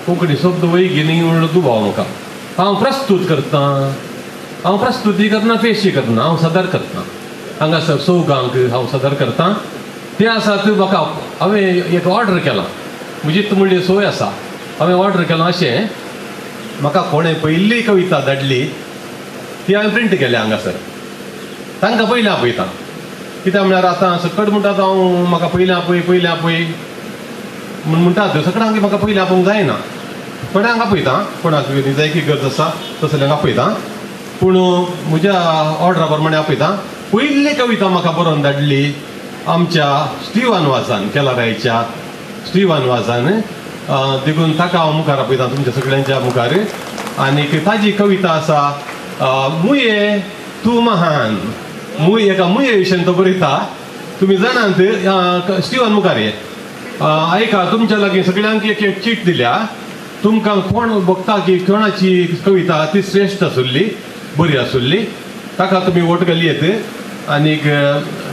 कोंकणी शब्द वैगिनी म्हणून दुबाव म्हाका. हांव प्रस्तूत करतां, हांव प्रस्तुती करना, पेशी करना, हांव सादर करतां. हांगासर सौगांक हांव सादर करतां. ते आसात म्हाका, हांवें एक ऑर्डर केलां, म्हजी म्हणली सोय आसा. हांवें ऑर्डर केलां अशें, म्हाका कोणें पयली कविता धाडली ती हांवें प्रिंट केल्या हांगासर, तांकां पयलें आपयतां. कित्याक म्हळ्यार आतां सकट म्हणटात हांव म्हाका पयलें आपय म्हूण म्हणटात, सकडांक म्हाका पयलें आपोवंक जायना. थोड्यांक आपयतां, कोणाक जायकी गरज आसा तसल्यांक आपयतां, पूण म्हज्या ऑर्डरा प्रमाणे आपयतां. पयली कविता म्हाका बरोवन धाडली आमच्या स्टीवन वाझान, केलारायच्या श्रीवान वाजान देखून ताका हांव मुखार आपयतां तुमच्या सगळ्यांच्या मुखार. आनीक ताजी कविता आसा मुये तूं महान. एका मुये विशयान तो बरयता. तुम्ही जाणात श्रीवान मुखार ये ऐका, तुमच्या लागीं सगळ्यांक एक एक चीट दिल्या. तुमकां कोण बघता की कोणाची कविता ती श्रेष्ठ आसुल्ली, बरी आसुल्ली, ताका तुमी वोट घालयेत. आनीक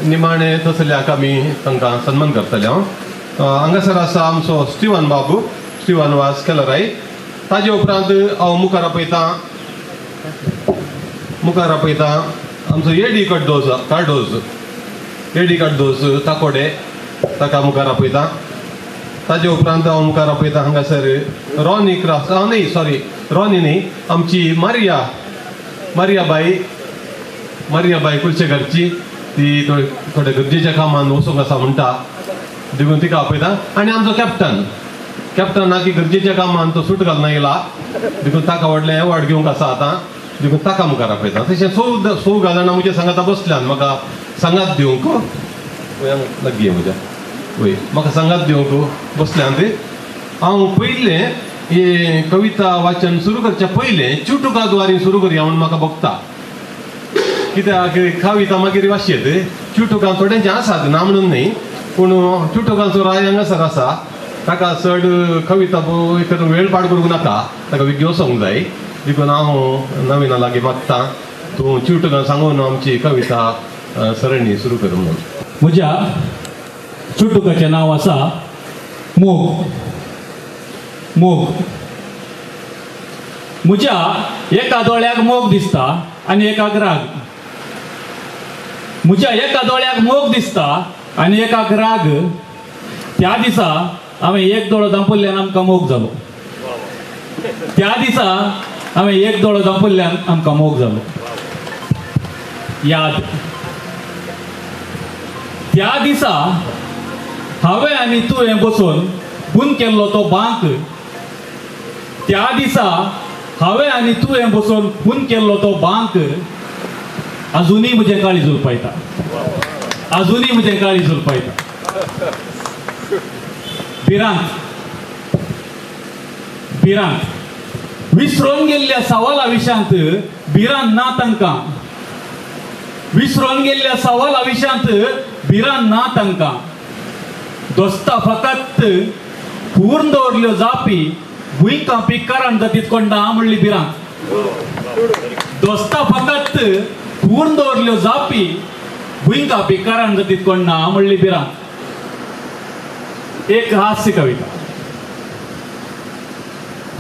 निमाणे तसल्याक आमी तांकां सन्मान करतले. हांगासर आसा आमचो श्रीवान बाबू, श्रीवान वास केलराय. ताजे उपरांत हांव मुखार आपयतां आमचो एडी कार्दोज ताकोडे, ताका मुखार आपयतां. ताजे उपरांत हांव मुखार आपयतां हांगासर रॉनी न्ही, आमची मारिया बाई कुलशेकरची. ती थोड्या गरजेच्या कामान वचूंक आसा म्हणटा, देखून तिका आपयता. आनी आमचो कॅप्टन ना की गरजेच्या कामान तो सूट घालना येयला, देखून ताका व्हडलें एवॉर्ड घेवंक आसा आतां, देखून ताका मुखार आपयता. तशें सौ जाणां म्हज्या सांगाता बसल्यान म्हाका सांगात दिवंक लागी म्हज्या म्हाका सांगात दिवंक बसल्यान. हांव पयलें हे कविता वाचन सुरू करच्या पयलें चुटुकाद्वारे सुरू करया म्हणून म्हाका बघता. कित्याक कविता मागीर वाचयेत. चुटुकां थोड्यांचे आसात, ना म्हणून न्ही, पूण चुटुकांचो राय हांगासर आसा. ताका चड कविता वेळ पाड करूंक नाका, ताका घेवंक जाय. देखून हांव नवीना लागीं मागतां तूं चुटुकां सांगून आमची कविता सरणी सुरू कर म्हणून. म्हज्या चुटुकाचें नांव आसा मोग. म्हज्या एका दोळ्याक मोग दिसता आनी एकाक राग. म्हज्या एका दोळ्याक मोग दिसता आनी एकाक राग. त्या दिसा हांवें एक दोळो दांपल्ल्यान आमकां मोग जालो. त्या दिसा हांवें एक दोळो दांपल्ल्यान आमकां मोग जालो. याद. त्या दिसा हांवें आनी तुवें बसून बून केल्लो तो बांक. त्या दिसा हांवें आनी तुवें बसून बून केल्लो तो बांक अजुनूय म्हजें काळीज उलपायता. अजुनूय म्हजें काळीज उलपायता. भिरांत विसरून गेल्ल्या सवाला विशांत भिरांत ना तांकां. विसरून गेल्ल्या सवाला विशांत भिरांत ना तांकां. दोस्ता फकत पूर्ण दवरल्यो जापी भुंयकां पिकारान जातीत कोंडा म्हणली भिरांत. दोस्ता फकत पूर्ण दवरल्यो जापी भुंयकां पिकारान जातीत कोंडा म्हणली भिरांत. एक हास्य कविता.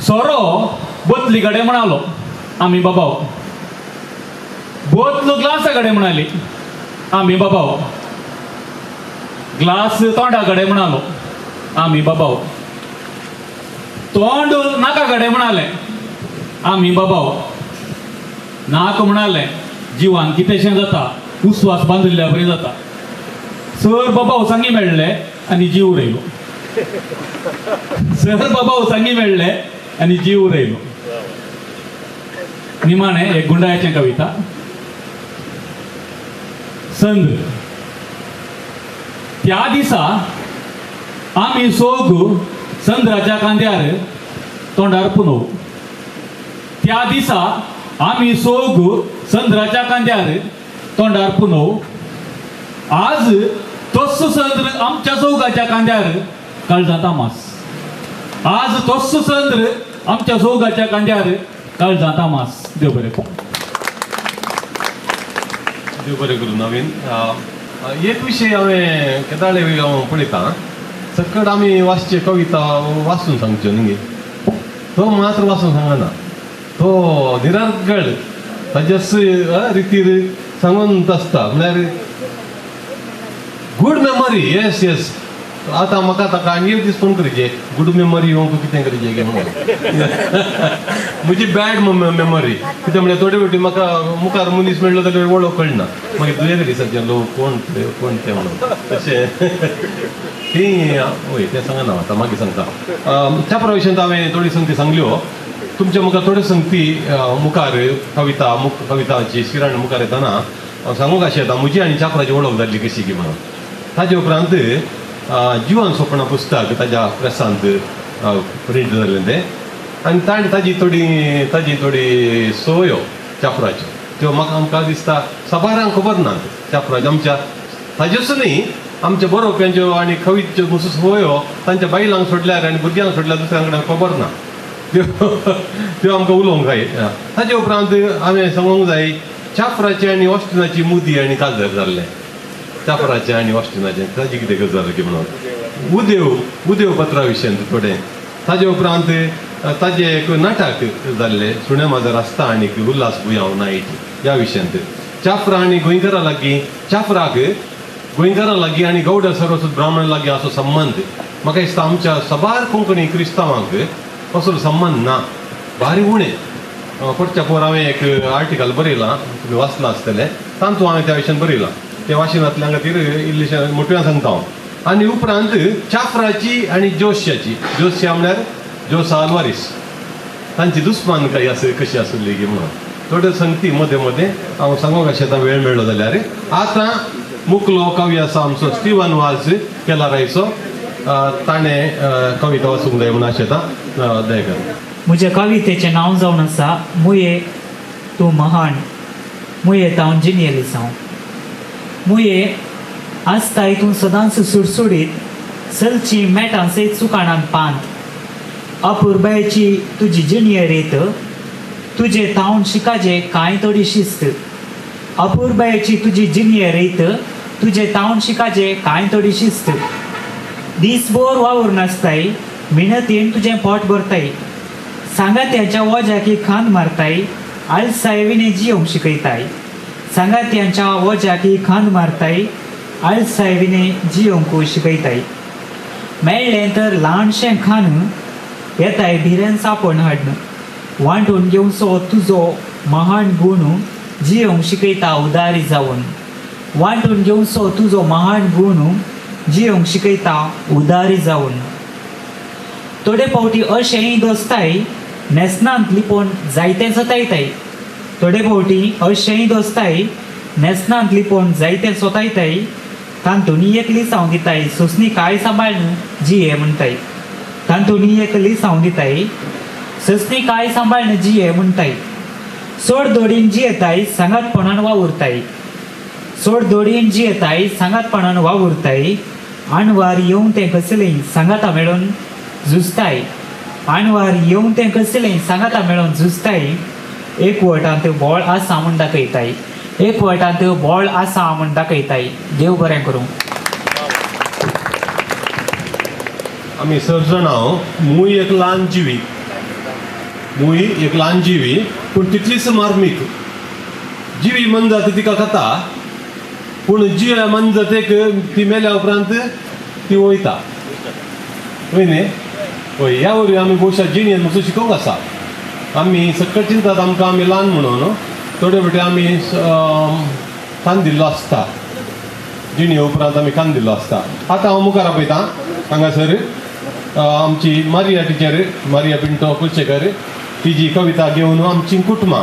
सोरो बतली कडेन म्हणालो, आमी बाबाव. बोतल ग्लासा कडेन म्हणाली, आमी बाबाव. ग्लास तोंडा कडेन म्हणालो, आमी बाबाव. तोंड नाका कडेन म्हणालें, आमी बाबाव. नाक म्हणालें, जिवान कितेंशें जाता, उस्वास बांदिल्ल्या बरी जाता. सर बाबाव सांगी मेळ्ळे आनी जीव उरयलो. सर बाबाव सांगी मेळ्ळे आनी जीव उरयलो. निमाणें एक गुंडाळ्याचें कविता. संद. त्या दिसा आमी सोग संद्राच्या कांद्यार तोंडार पुनव. त्या दिसा आमी सोग संद्राच्या कांद्यार तोंडार पुनव. आज तोच संद्र आमच्या सोगाच्या कांद्यार काळजां तामास. आज तोच संद्र आमच्या सोगाच्या कांद्यार काळजां तामास. देव बरें करूं. देव बरें करूं. नवीन एक विशय हांवें केदाळे हांव पळयतां. सकट आमी वाचचे कविता वाचून सांगच्यो न्ही, तो मात्र वाचून सांगना. तो निरागळ ताच्याच रितीर सांगून आसता. म्हळ्यार गुड मेमरी. येस आतां म्हाका ताका आनी एक दीस फोन करचे, गुड मेमरी येवंक कितें करचें गे म्हणून. म्हजी बॅड मेमरी. कितें म्हळ्यार थोडे फावटी म्हाका मुखार मनीस मेळ्ळो जाल्यार वळख कळना, मागीर दुसरे दिसाचे लोक कोण ते म्हणून तशें ती वय तें सांगना. आतां मागीर सांगता. त्या विशयांत हांवें थोडी संगती सांगल्यो. तुमच्या मुखार थोड्यो संगती मुखार कविताची शिराण मुखार येताना हांव सांगूंक अशें येता म्हजी आनी चापराची वळख जाल्ली कशी की म्हणून. ताजे उपरांत जिवन स्वप्न पुस्तक ताज्या प्रेसांत प्रिंट जाल्लें तें आनी ताणें ताजी थोडी सोयो चापराच्यो त्यो म्हाका आमकां दिसता सबारांक खबर ना चापराच्यो आमच्या ताज्योच न्ही आमच्या बरोवप्यांच्यो आनी कविच्यो मसूस सोयो तांच्या बायलांक सोडल्यार आनी भुरग्यांक सोडल्यार दुसऱ्यां कडेन खबर ना त्यो आमकां उलोवंक जाय ताजे उपरांत हांवें सांगूंक जाय चापराचें आनी ऑस्टिनाची मुदी आनी काजर जाल्लें चापराचें आनी ऑस्टिनाचें ताजी कितें गजाल की म्हणून उदेव पत्रा विशयी थोडें ताजे उपरांत ताजें एक नाटक जाल्लें सुणें माजर आसता आनीक उल्हास बुयांव नायट ह्या विशयांत चापरा आनी गोंयकारां लागीं चापराक गोंयकारां लागीं आनी गौड सरस्वत ब्राह्मण लागीं असो संबंद म्हाका दिसता आमच्या सबार कोंकणी क्रिस्तांवांक असो संबंद ना भारी उणें परच्या पोर हांवें एक आर्टिकल बरयलां तुमी वाचलां आसतलें तांतू हांवें त्या विशयान बरयलां तें वाशिनांतल्या खातीर इल्लेशें मोठ्यान सांगता हांव आनी उपरांत चापराची आनी जोश्याची जोश्या म्हळ्यार जोसा आल्वारीस तांची दुस्मानकाय कशी आसली की म्हणून थोड्यो संगती मदें मदें हांव सांगूंक अशें आतां वेळ मेळ्ळो जाल्यार आतां मुखलो कवी आसा आमचो स्टीवन वाज केलारायचो ताणें कविता वाचूंक जाय म्हणून आशेता दयकर म्हज्या कवितेचें नांव जावन आसा मुये तूं महान मुये तांव जिनियलिसांव मुये आसता हितून सदांच सुडसुडीत सलची मेटां सयत सुकाणान पांत अपुरबायची तुजी जिनियर येत तुजे तावन शिकाजे कांय तोडी शिस्त अपुरबायची तुजी जिनियर येत तुजे तावन शिकाजे कांय तोडी शिस्त दिसभर वावर नासताय मिणतीन तुजें पोट भरताय सांगात्यांच्या वज्याकी खांद मारताय आळसाय विने जियोंक शिकयताय सांगात्यांच्या वज्याकी खांद मारताय आळसाय विने जियोंक शिकयताय मेळ्ळें तर ल्हानशें खान येताय भिरेन सापण हाडन वांटून घेवचो तुजो महान गुण जियोंक शिकयता उदारी जावन वांटून घेवचो तुजो महान गुण जियोंक शिकयता उदारी जावन थोडे फावटी अशेंय दोस्ताय नेसनांत लिपोवन जायते जतायताय थोडे फावटी अशेंय दोस्ताय नेसनांत लिपोवन जायते सोतायताय तांतूनी एक लिसांव दिताय सोसणी काय सांबाळन जिये म्हणटाय तांतूनी एक लिसांव दिताय सोसणी काय सांबाळन जिये म्हणटाय सोड दोडीन जियेताय सांगातपणान वावुरताय सोड दोडीन जियेताय सांगातपणान वावुरताय आणवार येवन तें कसलें सांगाता मेळोन झुजताय आणवार येवन तें कसलें सांगाता मेळोन झुजताय एकवटांत बोळ आसा म्हूण दाखयताय एकवटांत बोळ आसा म्हूण दाखयताय देव बरें करूं आमी सर्जण हांव मूय एक ल्हान जिवी पूण तितलीच मार्मीक जिवी मन जाता तिका खाता पूण जी मन जातेक ती मेल्या उपरांत ती वयता वय न्ही हय ह्या वरवीं आमी भोवशा जिणेन मातसो शिकोवंक आसा आमी सकयल चिंतात आमकां आमी ल्हान म्हणून थोडे फावटी आमी कान दिल्लो आसता जिणे उपरांत आमी कान दिल्लो आसता आतां हांव मुखार आपयतां हांगासर आमची Maria teacher Maria Pinto Kulshekar तिजी कविता घेवन आमची कुटुंबां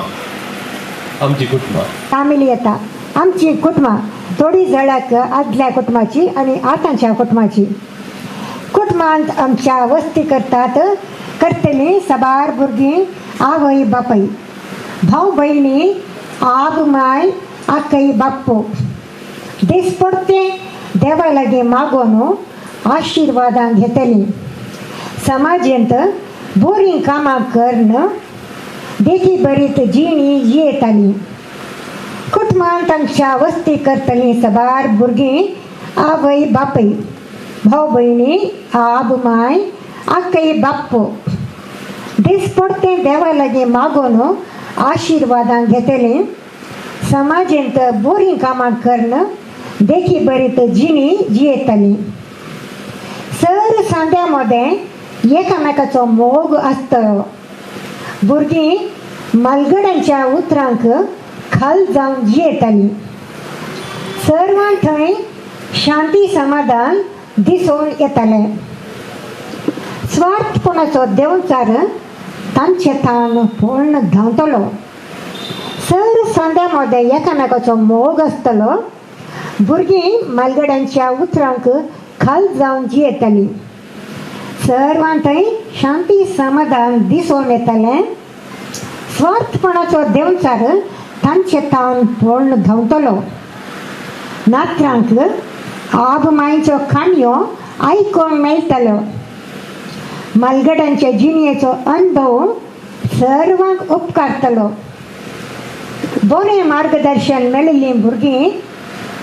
फॅमिली येता आमची कुटुंबां थोडी जळाक आदल्या कुटुंबाची आनी आतांच्या कुटुंबाची कुटुंबांत आमच्या वस्ती करतली सबार भुरगीं आवय बापाय भाव भयणी आब माय आकय बाप्पो दिसपडते देवा लागीं मागोन आशिर्वादां घेतली समाजेंत बोरी कामां करन देखी बरीत जिणी जियेताली कुटुंबांत आमच्या वस्ती करतली सबार भुरगीं आवय बापाय भाव भयणी आब माय आकय बाप्पो दिसपडते देवा लागीं मागोन आशिर्वादां घेतली समाजेंत बोरी कामां करन देखी बरीत जिणी जियेताली सर सांद्या मदें एकामेकाचो मोग आसतलो भुरगीं मालगड्यांच्या उतरांक खाल जावन जियेताली सर्वां थंय शांती समाधान दिसून येतालें स्वार्थपणाचो देंवचार तांचे थान पूर्ण धांवतलो सर सांद्या मदें एकामेकाचो मोग आसतलो भुरगीं मालगड्यांच्या उतरांक खल जावन जियेतली. सर्वां थंय शांती समाधान दिसून येतलें. स्वार्थपणाचो देंवचार तांचे तावन पळोवन धांवतलो. नातरांक आबमायेच्यो काणयो आयकोंक मेळटल्यो. मलगड्यांचे जिणेचो अनुभव सर्वांक उपकारतलो. बरें मार्गदर्शन मेळिल्लीं भुरगीं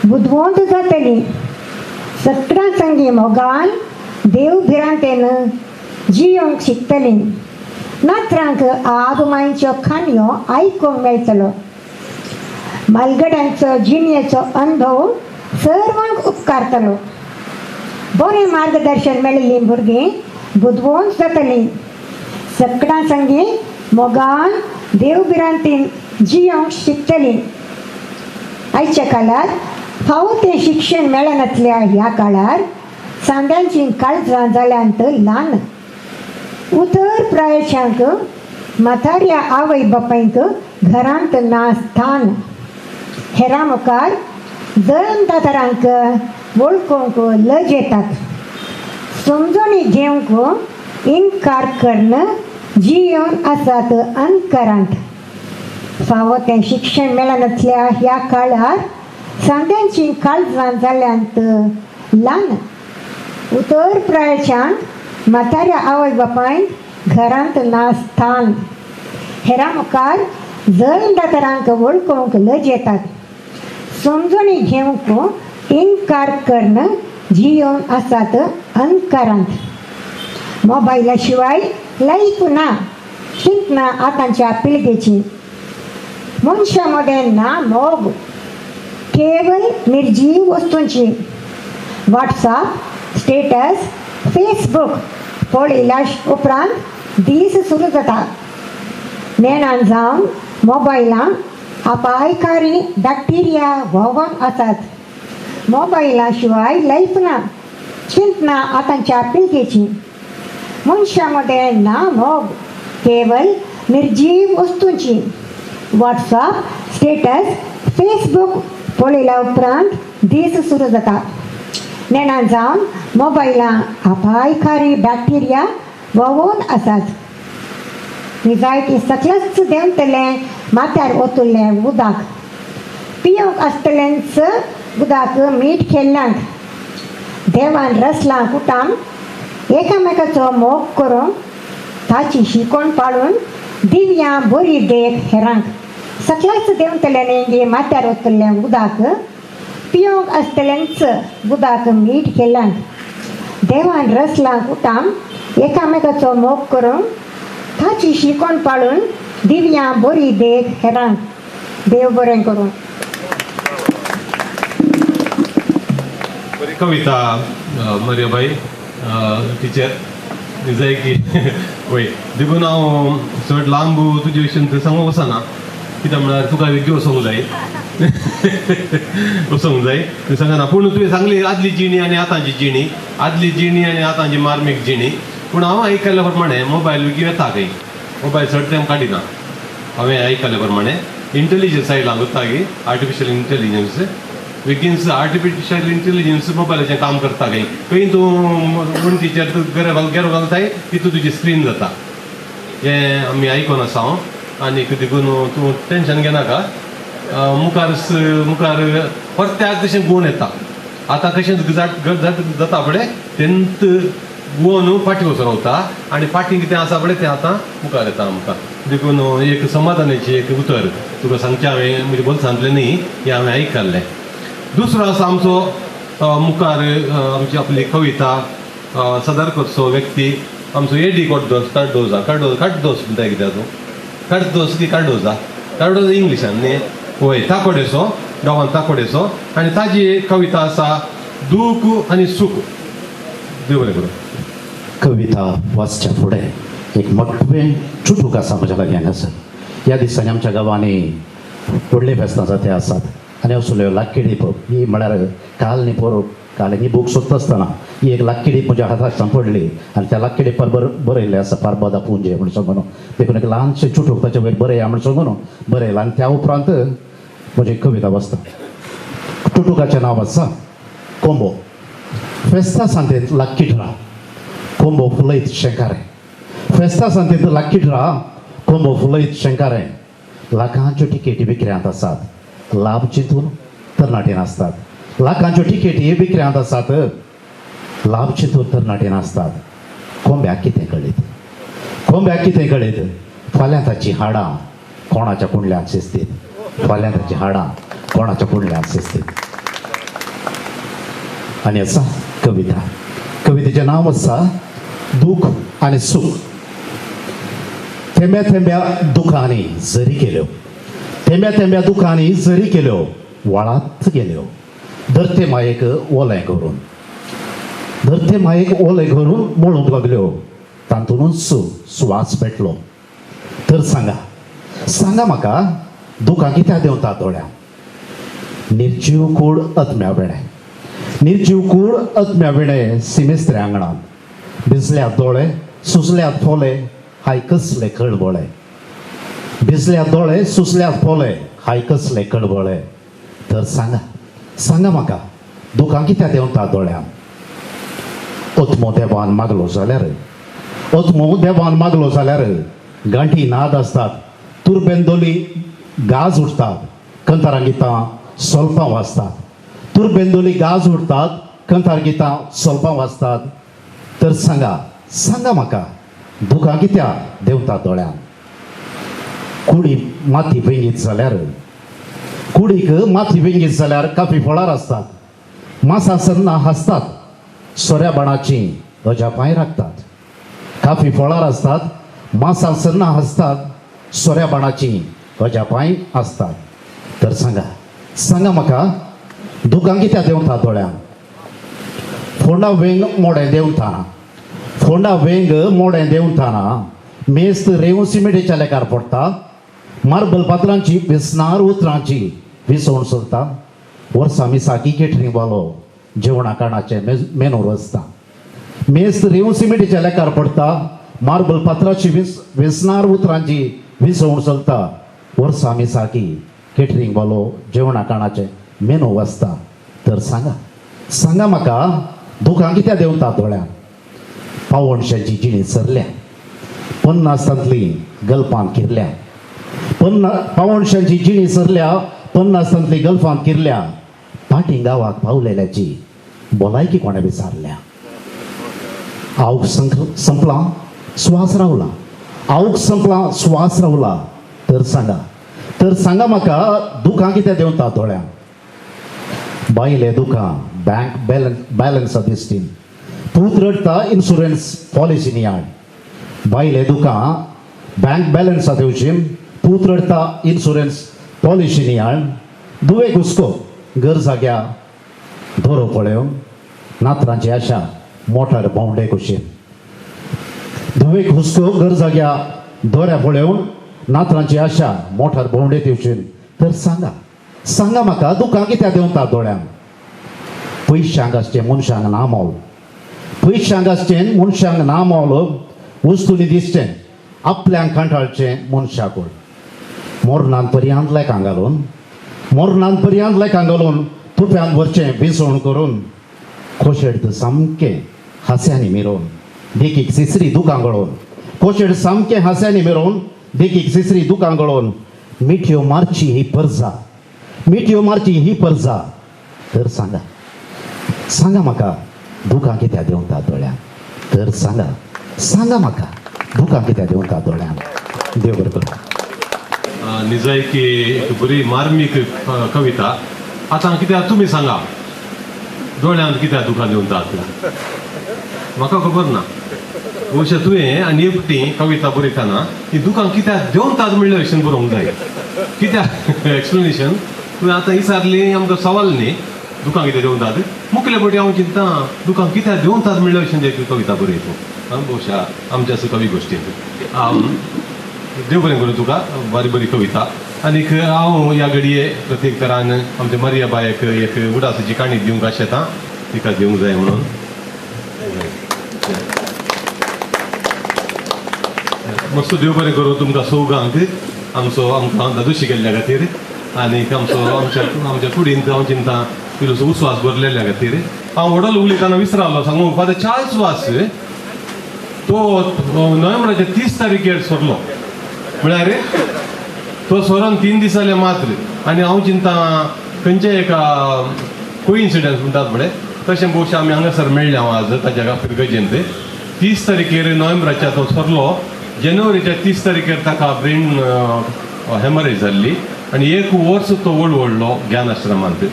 बुदवंत जातलीं. सत्रां संगी मोगान देव भिरांतेन जियोंक शिकतलीं. नातरांक आबमायेच्यो काणयो आयकोंक मेळटलो. मलगड्यांचो जिणेचो अनुभव सर्वांक उपकारतलो. बरें मार्गदर्शन मेळिल्लीं भुरगीं बुदवंत जातलीं. सत्रां संगी मोगान देव भिरांतीन जियोंक शिकतलीं. आयच्या काळार फावो तें शिक्षण मेळनासल्या ह्या काळार सांद्यांचीं काळजां जाल्यांत ल्हान. उतर प्रायशांक म्हाताऱ्या आवय बापायंक घरांत ना स्थान. हेरां मुखार जळमदारांक वळखूंक लज येतात. समजणी घेवंक इन्कार कर्ण जियोन आसात अंतरांत. फावो तें शिक्षण मेळनासल्या ह्या काळार सांद्यांचीं काळजां जाल्यांत ल्हान. उतर प्रायशांक म्हाताऱ्या आवय बापायंक घरांत ना स्थान. हेरां मुखार जळमदारांक वळखूंक लज येतात. समजणी घेवंक इन्कार कर्ण जियोन आसात अंतरांत. मोबायला शिवाय लायफ ना. चिंतना आतांच्या पिळगेची. मनशा मदें ना मोग. केवळ निर्जीव वस्तूंची. व्हॉट्सअप स्टेटस फेसबुक पळयल्या उपरांत दीस सुरू जाता. नेणान जावन मोबायलां अपायकारी बॅक्टेरिया व्हांवून आसात. मोबायला शिवाय लायफ ना. चिंतना आतांच्या पिळगेची. मनशा मदें ना मोग. केवळ निर्जीव वस्तूंची. व्हॉट्सअप स्टेटस फेसबुक पळयल्या उपरांत दीस सुरू जाता. नेणान जावन मोबायलां अपायकारी बॅक्टेरिया व्हांवून आसात. जायती सकलच देंवतलें माथ्यार ओतुल्लें उदक. पियोंक आसतलेंच उदक मीठ खेळ्ळ्यांक. देवान रचलां कुटाम एकामेकाचो मोग करूंक ताची शिकोण पाळून दिव्यां बरी देख हेरांक. सकलच देंवतलें नेंगे माथ्यार ओतुल्लें उदक. पियोंक आसतलेंच उदक मीठ खेळ्ळ्यांक. देवान रचलां कुटाम एकामेकाचो मोग करूंक ताची शिकोण पाळून दिव्यां बरी देख हेरांक. देव बरें करूं. बरी कविता मरियाबाई टिचर. जाय की वय देखून हांव चड लांब तुजे विशीं सांगूंक वचना. कित्याक म्हळ्यार तुका वचोंक जाय वचोंक जाय तें सांगना. पूण तुवें सांगली आदली जिणी आनी आतांची जिणी. आदली जिणी आनी आतांची मार्मीक जिणी. पूण हांव आयकल्ल्या प्रमाणे मोबायल विकी येता खंय. मोबायल चड टायम काडिना. हांवें आयकल्ल्या प्रमाणे इंटेलिजन्स आयला गुत्तागी. आर्टिफिशियल इंटेलिजन्स बेगीनच आर्टिफिशियल इंटेलिजन्स मोबायलाचें काम करता खंय. खंय तूं म्हण टिचर तूं गेरो घालताय तितू तुजी स्क्रीन जाता. हें आमी आयकोन आसा हांव. आनीक देखून तूं टेन्शन घेनाका. मुखार मुखार परत्याक तशें गुण येता. आतां कशें जाता पळय तेंत गुण फाटीं वचून रावता आनी फाटीं कितें आसा पळय तें आतां मुखार येता आमकां. देखून एक समाधानाचें एक उतर तुका सांगचें हांवें म्हज्या बोल्सांतलें न्ही हें हांवें आयकल्लें. दुसरो आसा आमचो मुखार आमची आपली कविता सादर करचो व्यक्ती आमचो एडी कार्डोस. कार्डोस म्हणटाय कित्याक तूं कार्डोस की कार्डोजा. कार्डोजा इंग्लिशान न्ही. वय ताकोडेचो गांवांत ताकोडेचो. आनी ताजी एक कविता आसा दूख आनी सूख. देव बरें करूं. कविता वाचच्या फुडें एक मोठें चुटूक आसा म्हज्या लागीं आसा. ह्या दिसांनी आमच्या गांवांनी व्हडले फेस्तां जाते आसात. आनी असल्यो लांकिडी ही म्हळ्यार काल न्ही परोव काल ही बूक सोदता आसतना ही एक लांकिडी म्हज्या हातांत पडली आनी त्या लांकिडेर बरयल्लें आसा पारबोदा पुंजे म्हण सांगून. देखून एक ल्हानशें चुटूक ताचे वयर बरया म्हण सांगून बरयलां. आनी त्या उपरांत म्हजी कविता वाचता. चुटुकाचें नांव आसा कोंबो. फेस्ता सांगतेत लाक्कीठरा कोंबो फुलयत शेंकारे फेस्ता सांगतेत लाक्कीठरा कोंबो फुलयत शेंकारे लाखांच्यो टिकेटी विक्र्यांत आसात लाभ चिंतून तरणाटीन आसतात लाखांच्यो टिकेटी विक्र्यांत आसात लाभ चिंतून तरणाटीन आसतात कोंब्याक कितें कळीत कोंब्याक कितें कळीत फाल्यां ताची हाडां कोणाच्या कुंडल्यांत शिस्तीत फाल्यां ताची हाडां कोणाच्या कुंडल्यांत शिस्तीत आनी आसा कविता कवितेचें नांव आसा दूख आनी सूख थेंब्या थेंब्या दुखांनी झरी केल्यो थेंब्या थेंब्या दुखांनी झरी केल्यो वळात गेल्यो धरते मायेक ओलें करून धरते मायेक ओलें करून मळूंक लागल्यो तातूंतच सुवास पेटलो तर सांगा म्हाका दुखां कित्याक देंवता दोळ्याक निर्जीव कूड अतम्या वेळें निर्जीव कूड अतम्या वेळें सिमेस्त्र्या आंगणांत भिजल्यात दोळे सुजल्यात फोले हाय कसले कळबोळे भिजल्यात दोळे सुजल्यात फोले हाय कसले कळबोळे तर सांगा म्हाका दुखां कित्याक देंवता दोळ्याक ओतमो देवान मागलो जाल्यार गांठी नाद आसतात तुरबेंदोली गाज उठतात कंतारां गितां सोलपां वाजतात तुरबेंदोली गाज उठतात कंतार गितां सोलपां वाजतात तर सांगा म्हाका दुखां कित्याक देंवता दोळ्यान कुडी माती वेंगीत जाल्यार कुडीक माती वेंगीत जाल्यार काफी फळार आसतात मासा सन्नां हांसतात सोऱ्या बाणाची अजापांय राखतात काफी फळार आसतात मासा सन्नां हांसतात सोऱ्या बाणाची अजापांय आसतात तर सांगा म्हाका दुखां कित्याक देंवता दोळ्यान फोंडा वेंग मोडें देंवताना मेस्त रेंव सिमेंटीच्या लेकार पडटा मार्बल पात्रांची विसनार उतरांची विसवण सरता वर्सां मिसाकी केटरिंग वालो जेवणा कारणाचे मेनू रचता मेस्त रेंव सिमेंटीच्या लेकार पडटा मार्बल पात्रांची विसनार उतरांची विसवण चलता वर्सां मिसाकी केटरिंग वालो जेवणा कारणाचे मेनू वाचता तर सांगा म्हाका दुखां कित्याक देंवता दोळ्यान पावणशांची जिणी सरल्या 50 गल्पांत किरल्या पावणशांची जिणी सरल्या 50 गल्फांत किरल्या पाटी गांवाक पावलेल्याची भलायकी कोणे विचारल्या आवक संपला स्वास रावला तर सांगा म्हाका दुखां कित्याक देंवता दोळ्यान बायले दुखां बँक बॅलन्सा दिश्टीन पूत रडता इन्शुरन्स पॉलिसीनी आड बायले दुखां बँक बॅलन्सा दिवचीन पूत रडता इन्शुरन्स पॉलिसीनी आड दुवे घुस्को घर जाग्या दोरो पळयोन नातरांची आशा मोटार भोंवडे कुशीन दुवे घुस्को घर जाग्या दोऱ्या पळयोन नातरांची आशा मोटार भोंवडे दिवचीन तर सांगा म्हाका दुखां कित्याक देंवता दोळ्यान पयशांक आसचें मनशांक नामोल वस्तूंनी दिसचें आपल्यांक कंटाळचें मनशाक मोरनांत पर्यांत लेकां घालून तुप्यांत व्हरचें भिसवण करून खोशेड सामकें हास्यांनी मिरोवन देखीक सिसरी दुखां गळोवन खोशेड सामकें हास्यांनी मिरोवन देखीक सिसरी दुखां गळोवन मिठ्यो मारची ही परजा तर सांगा म्हाका दुखां कित्याक देंवता दोळ्यान तर सांगा म्हाका दुखां कित्याक देंवता दोळ्यान देव बरें करूं निजायकी एक बरी मार्मीक कविता आतां कित्याक तुमी सांगा दोळ्यांत कित्याक दुखां देंवतात म्हाका खबर ना अशें तुवें आनी एकटी कविता बरयतना ही दुखां कित्याक देंवतात म्हणलें अशें बरोवंक जाय कित्याक एक्सप्लेनेशन तुवें आतां विचारली आमकां सवाल न्ही दुखां कित्याक देंवतात मुखेल्या फावटी हांव चिंतता दुखां कित्याक देंवतात म्हणलें अशें एक कविता बरयता भोवशा आमच्या कवी गोश्टींत देव बरें करूं तुका बरी कविता आनीक हांव ह्या घडये प्रत्येक तरान आमच्या मारिया बायक एक उडासाची काणी दिवंक अशें येता तिका दिवंक जाय म्हणून मस्त देव बरें करूं तुमकां सौगांक आमकां धादोशी केल्ल्या खातीर आनीक आमच्या कुडींत हांव चिंता इल्लोसो उस्वास भरलेल्या खातीर हांव वडोल उलयतना विसरालो सांगूंक फादर चार्ल्स वास तो नोव्हेंबराच्या 30 तारखेर सरलो म्हळ्यार तो सोरोन 3 दीस जाले मात्र आनी हांव चिंता खंयचे एका कोइन्सिडन्स म्हणटात म्हणे तशें भोवशें आमी हांगासर मेळ्ळे हांव आज ताच्या खातीर गजेंत 30 तारखेर नोव्हेंबराच्या तो सरलो जानेवारीच्या 30 तारखेर ताका ब्रेन हेमरेज जाल्ली आनी 1 वर्स तो वळलो ज्ञान आश्रमांत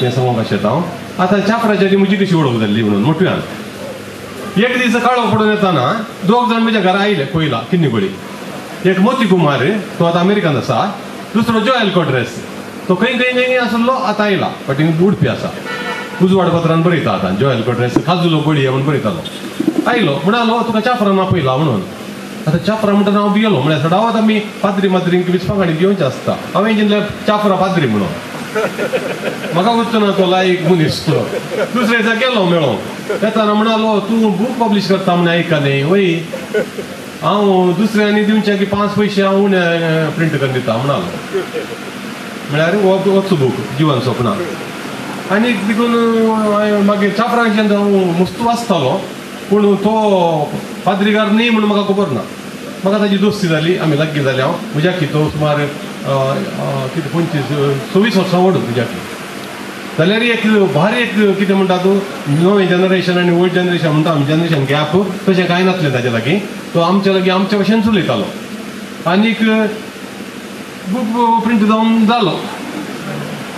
तें सांगूंक शेता हांव आतां चाफराच्याची म्हजी कशी वळख जाल्ली म्हणून मोठ्यान एक दीस काळो पडून येताना 2 जाण म्हज्या घरा आयले पयला किन्नीपडी एक मोती कुमार तो आतां अमेरिकान आसा दुसरो जोएल कोड्रेस तो खंय खंय खंय आसलो आतां आयला फाटीं उडपी आसा उजवाड पत्रान बरयता आतां जोएल कोड्रेस खाजुलो बळी म्हणून बरयतालो आयलो म्हणालो तुका चाफरान आपयला म्हणून आतां चाफरा म्हणटा हांव गेलो म्हळ्यार सदांच आमी पाद्री माद्रींक विस्पागाडी दिवचे आसता हांवें चिंतलें चाफरा पाद्री म्हणून म्हाका वचना तो लायक मनीस तो दुसरे दिसा गेलो मेळोंक येताना म्हणालो तूं बूक पब्लीश करता म्हणे आयकले वय हांव दुसऱ्यांनी दिवचे की 5 पयशे हांव प्रिंट करून दिता म्हणालो म्हळ्यार वच बूक जिवन स्वप्ना आनी देखून मागीर चाफरांच्यान हांव मस्त वाचतालो पूण तो पाद्रीगार न्ही म्हणून म्हाका खबर ना म्हाका ताची दोस्ती जाली आमी लागीं जाले हांव म्हज्या तो सुमार कितें 25-26 वर्सां व्हड तुज्या जाल्यार एक भारी एक कितें म्हणटा तूं नवें जनरेशन आनी ओल्ड जनरेशन म्हणटा आमी जनरेशन गॅप तशें कांय नासलें ताचे लागीं तो आमच्या लागीं आमच्या भशेनच उलयतालो आनीक बूक प्रिंट जावन जालो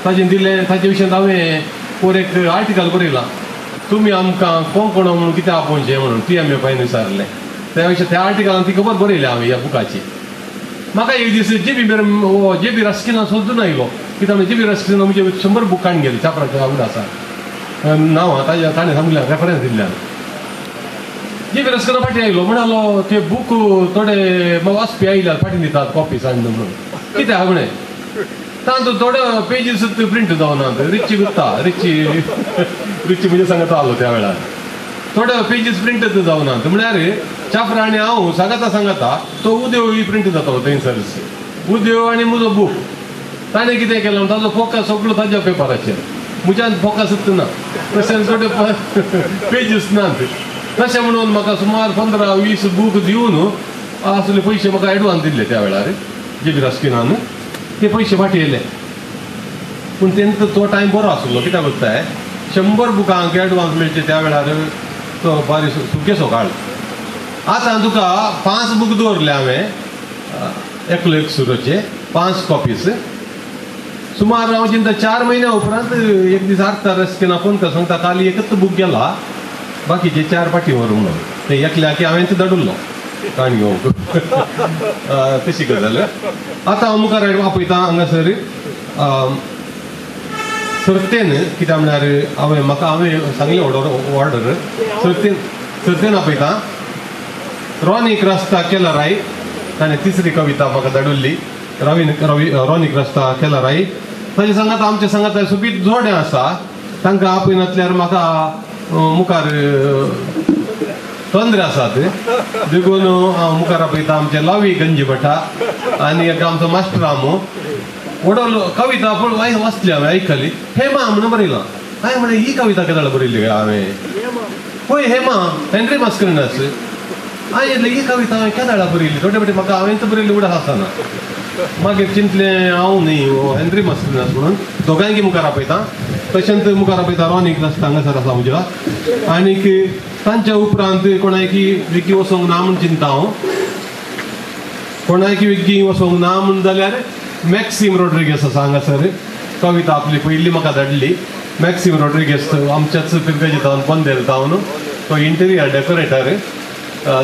ताजें दिलें ताचे विशयान हांवें पोर एक आर्टिकल बरयलां तुमी आमकां कोण म्हणून कितें आपोवचें म्हणून TMFI विचारलें त्या विशयान त्या आर्टिकलान ती खबर बरयल्या हांवें ह्या बुकाची म्हाका एक दीस JB रस्किनान सोदून आयलो कित्याक JB रस्किनान म्हणजे 100 बूक काडून गेले चापराच्या आवड आसा नांव ताणें सांगल्यार रेफरन्स दिल्ल्यान JB रस्किना फाटीं आयलो म्हणालो ते बूक थोडे वाचपी आयल्यात फाटीं दितात कॉपी सांग म्हणून कितें हा म्हणे तातूंत थोडे पेजीस प्रिंट जावनात रिची गुत्ता रिची म्हणजे सांगता आलो त्या वेळार थोडे पेजीस प्रिंट जावनात म्हळ्यार चाफरा आनी हांव सांगता तो उद्यो प्रिंट जातालो थंयसर उद्यो आनी म्हजो बूक ताणें कितें केलें ताजो फोकस सगळो ताज्या पेपराचेर म्हज्यान फोकसच ना तशें थोडे पेजीस नात तशें म्हणून म्हाका सुमार 15-20 बूक दिवन असले पयशे म्हाका एडवान्स दिल्ले त्या वेळार JB रस्किनान ते पयशे फाटीं येयले पूण तेंचो तो टायम बरो आसलो कित्याक कोत्ताय 100 बुकांक एडवान्स मेळचे त्या वेळार तो बारी सुकेसो काळ आतां तुका 5 बूक दवरले हांवें एकलो एक सुरोचे 5 कॉपीज सुमार हांव चिंता 4 म्हयन्या उपरांत एक दीस आर्ता रस्किना फोन कर सांगता काली एकच बूक गेला बाकीचे 4 फाटीं व्हर म्हणून ते एकल्या की हांवें ते धाडुल्लो काण घेवंक तशी गजाल आतां हांव मुखार आपयता हांगासर सर्तेन कित्याक म्हळ्यार हांवें सांगलें ऑर्डर सर्तेन आपयता रॉनिक रस्ता केलाराय ताणें 3री कविता म्हाका धाडुल्ली रॉनिक रस्ता केलाराय ताचे सांगात आमचे सांगात सोबीत जोडे आसा तांकां आपयनातल्यार म्हाका मुखार तंद्रे आसात देखून हांव मुखार आपयता आमचे लावी गंजी भटा आनी एक आमचो मास्टर आमो व्हडलो कविता पूण वाचली हांवें आयकली हेमा म्हणून बरयलां हांवें म्हळें ही कविता केदाळ बरयली हांवें पळय हेमा हेनरी मास्करिनास हांवें ही कविता हांवें केदाळा बरयली थोडे फावटी म्हाका हांवें बरयली उडत आसतना मागीर चिंतलें हांव न्ही हेनरी मास्करिनास म्हणून दोगांयकी मुखार आपयता तशेंच मुखार आपयता रॉनिक रस्ता हांगासर आसा म्हज्या आनीक तांच्या उपरांत कोणायकी विकी वचोंक ना म्हूण चिंता हांव कोणायकी विकी वचोंक ना म्हूण जाल्यार मॅक्सीम रॉड्रिगेस आसा हांगासर कविता आपली पयली म्हाका धाडली मॅक्सीम रॉड्रिगेस आमच्याच पिरगेजेतावन पंदेर जावन तो इंटेरियर डेकोरेटर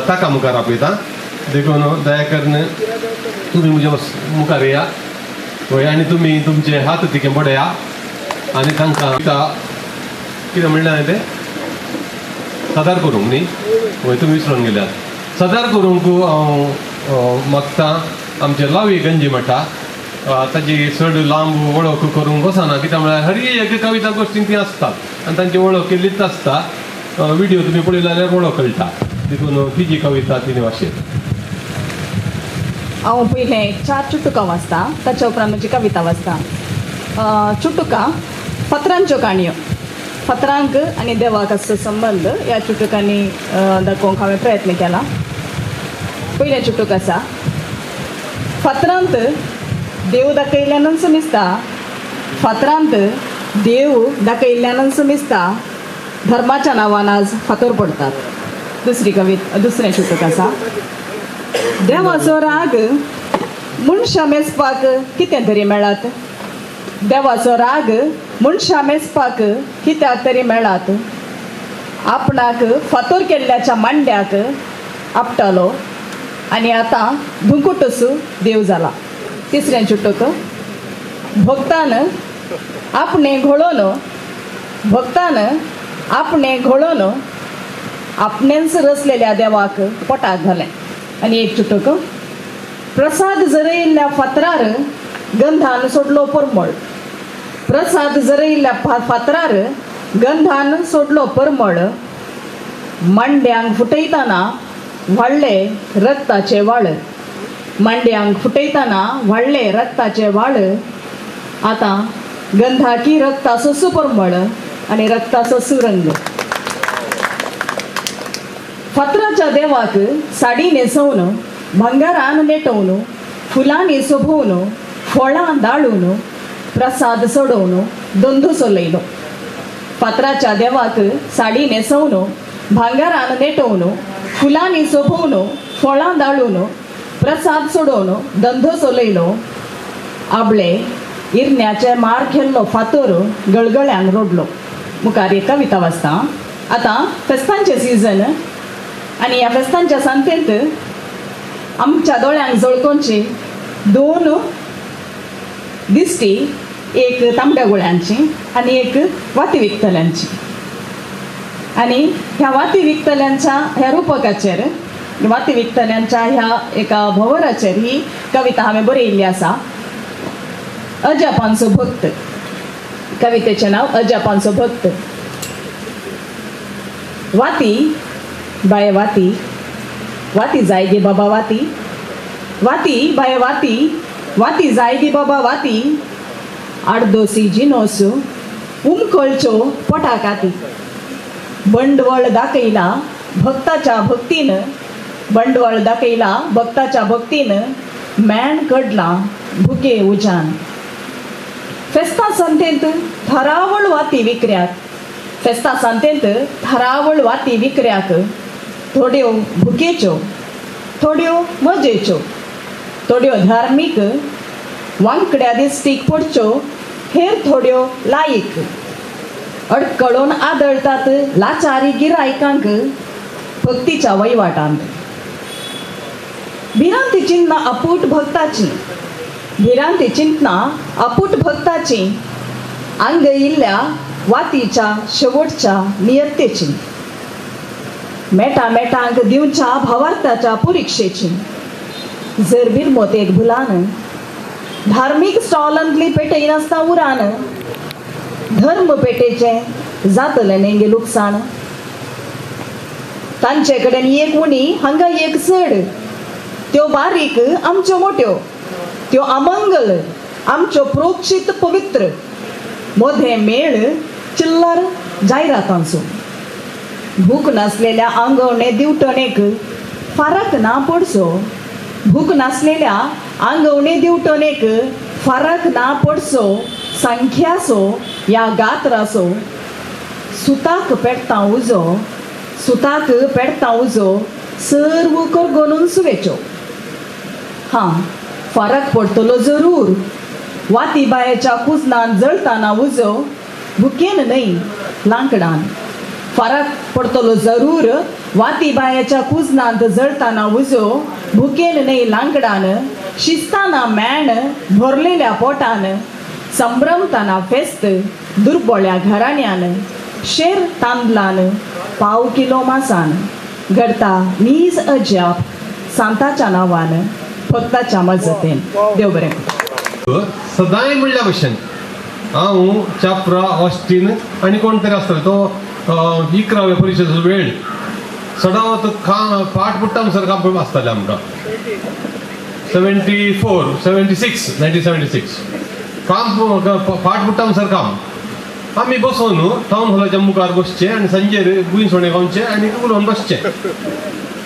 ताका मुखार आपयता देखून दया करून तुमी म्हज्या मुखार येया पळय आनी तुमी तुमचे हात तिके बडया आनी तांकां कितें म्हणलें हांवें तें सादर करूंक न्ही हय तुमी विसरून गेल्यात सादर करूंक हांव मागतां आमचे लावी गंजी मठा ताजी चड लांब वळख करूंक वचना कित्याक म्हळ्यार हर एक कविता गोश्टीन ती आसतात आनी तांची वळख केल्लीच आसता व्हिडिओ तुमी पळयलो जाल्यार वळख कळटा देखून ती जी कविता तिणें वाचयली हांव पयलें 4 चुटुकां वाचता ताच्या उपरांत म्हजी कविता वाचता चुटुका फातरांच्यो काणयो फातरांक आनी देवाक आसचो संबंद ह्या चुटुकांनी दाखोवंक हांवें प्रयत्न केला. पयलें चुटूक आसा, फातरांत देव दाखयल्यानच दिसता, फातरांत देव दाखयल्यानच दिसता धर्माच्या नांवान आज फातर पडतात. दुसरें चुटूक आसा, देवाचो राग मनशां मेजपाक कितें तरी मेळत. देवाचो राग मनशां मेजपाक कित्याक तरी मेळत. आपणाक फातर केल्ल्याच्या मांड्याक आपटालो आनी आतां धुंकुटूच देव जाला. तिसरें चुटूक, भक्तान आपणें घोळोवन आपणेंच रचलेल्या देवाक पोटाक घालें. आनी एक चुटूक, प्रसाद जरयिल्ल्या फातरार गंधान सोडलो परमळ. प्रसाद जरयिल्ल्या फातरार गंधान सोडलो परमळ. मांड्यांक फुटयतना व्हाडले रक्ताचे वाळ. मांड्यांक फुटयतना व्हाडले रक्ताचे वाळ. आतां गंधाकी रक्ताचो सुपरमळ आनी रक्ताचो सुरंग. फातराच्या देवाक साडी न्हेसोवन, भांगारान नेटोवन, फुलांनी सोबोवन, फळां दाळून, प्रसाद चडोवन दोंदू चलयलो. फातराच्या देवाक साडी न्हेसोवन, भांगारान नेटोवन, फुलांनी सोबोवन, फळां दाळून, प्रसाद चडोवन धंदो चलयलो. आबळे इरण्याचे मार खेल्लो फातर गळगळ्यांक रोडलो. मुखार एक कविता वाचता. आतां फेस्तांचें सिजन आनी ह्या फेस्तांच्या सांतेंत आमच्या दोळ्यांक जळकोवची 2 दिश्टी, एक तांबड्या गुळ्यांची आनी एक वाती विकतल्यांची. आनी ह्या वाती विकतल्यांच्या ह्या रुपकाचेर, वाती विकतल्यांच्या ह्या एका भंवराचेर ही कविता हांवें बरयिल्ली आसा. अजापांचो भक्त. कवितेचें नांव अजापांचो भक्त. वाती बाय वाती, वाती जाय गे बाबा वाती. वाती बाय वाती, वाती जाय गे बाबा वाती. आडदोसी जिनोस उमकळच्यो पोटाकाती. बंडवळ दाखयला भक्ताच्या भक्तीन, बंडवळ दाखयला भक्ताच्या भक्तीन, मॅण कडला भुके उजान. फेस्ता संतेंत थरावळ वाती विकऱ्याक, फेस्ता संतेंत थरावळ वाती विकऱ्याक थोड्यो भुकेच्यो, थोड्यो मजेच्यो, थोड्यो धार्मीक वांकड्या दिश्टीक पडच्यो, हेर थोड्यो लायक. अडकळून आदळटात लाचारी गिरायकांक भक्तीच्या वयवाटांत. भिरांती चिंतना अपूट भक्ताची, भिरांती चिंतना अपूट भक्ताची, अंग इल्ल्या वातीच्या शेवटच्या नियत्तेची. मेटांक दिवच्या भावार्थाच्या पुरिक्षेची. जर बिरमोतेक भुलान धार्मीक स्टॉलांतली पेटय नासता उरान, धर्म पेटेचें जातलें नेंगे लुकसाण. तांचे कडेन एक उणी हांगा एक चड, त्यो बारीक आमच्यो मोठ्यो, त्यो अमंगल आमच्यो प्रोक्षीत पवित्र. मोधे मेळ चिल्लर जायरातांचो. भूक नासलेल्या आंगवणे दिवटणेक फरक ना पडचो. भूक नासलेल्या आंगवणे दिवटणेक फरक ना पडचो. संख्याचो या गात्राचो सुताक पेटता उजो, सुताक पेटता उजो सर्व करगोनून सुवेच्यो. हां, फरक पडटलो जरूर. वाती बायेच्या कुजनान जळताना उजो, भुकेन न्हय लांकडान. फरक पडटलो जरूर. वाती बायेच्या कुजनांत जळताना उजो, भुकेन न्हय लांकडान. शिस्ताना मॅण भरलेल्या पोटान, संभ्रमताना फेस्त दुर्बळ्या घराण्यान. शेर तांदलान पाव किलो मासान, घडता मीज अजाप सांताच्या नांवान, भक्ताच्या मजतेन. देव बरें. सदांय म्हणल्या भशेन हांव चाप्रा ऑस्टीन आनी कोण तरी आसतलो तो 11व्या परिशदेचो वेळ सदांच पाठ पुट्टांसर काम आसतालें आमकां. 1976 काम पाठ पुट्टांसर काम आमी बसून टावन हॉलाच्या मुखार बसचे आनी सांजेर गुंय सोणे गावचे आनी उलोवन बसचे.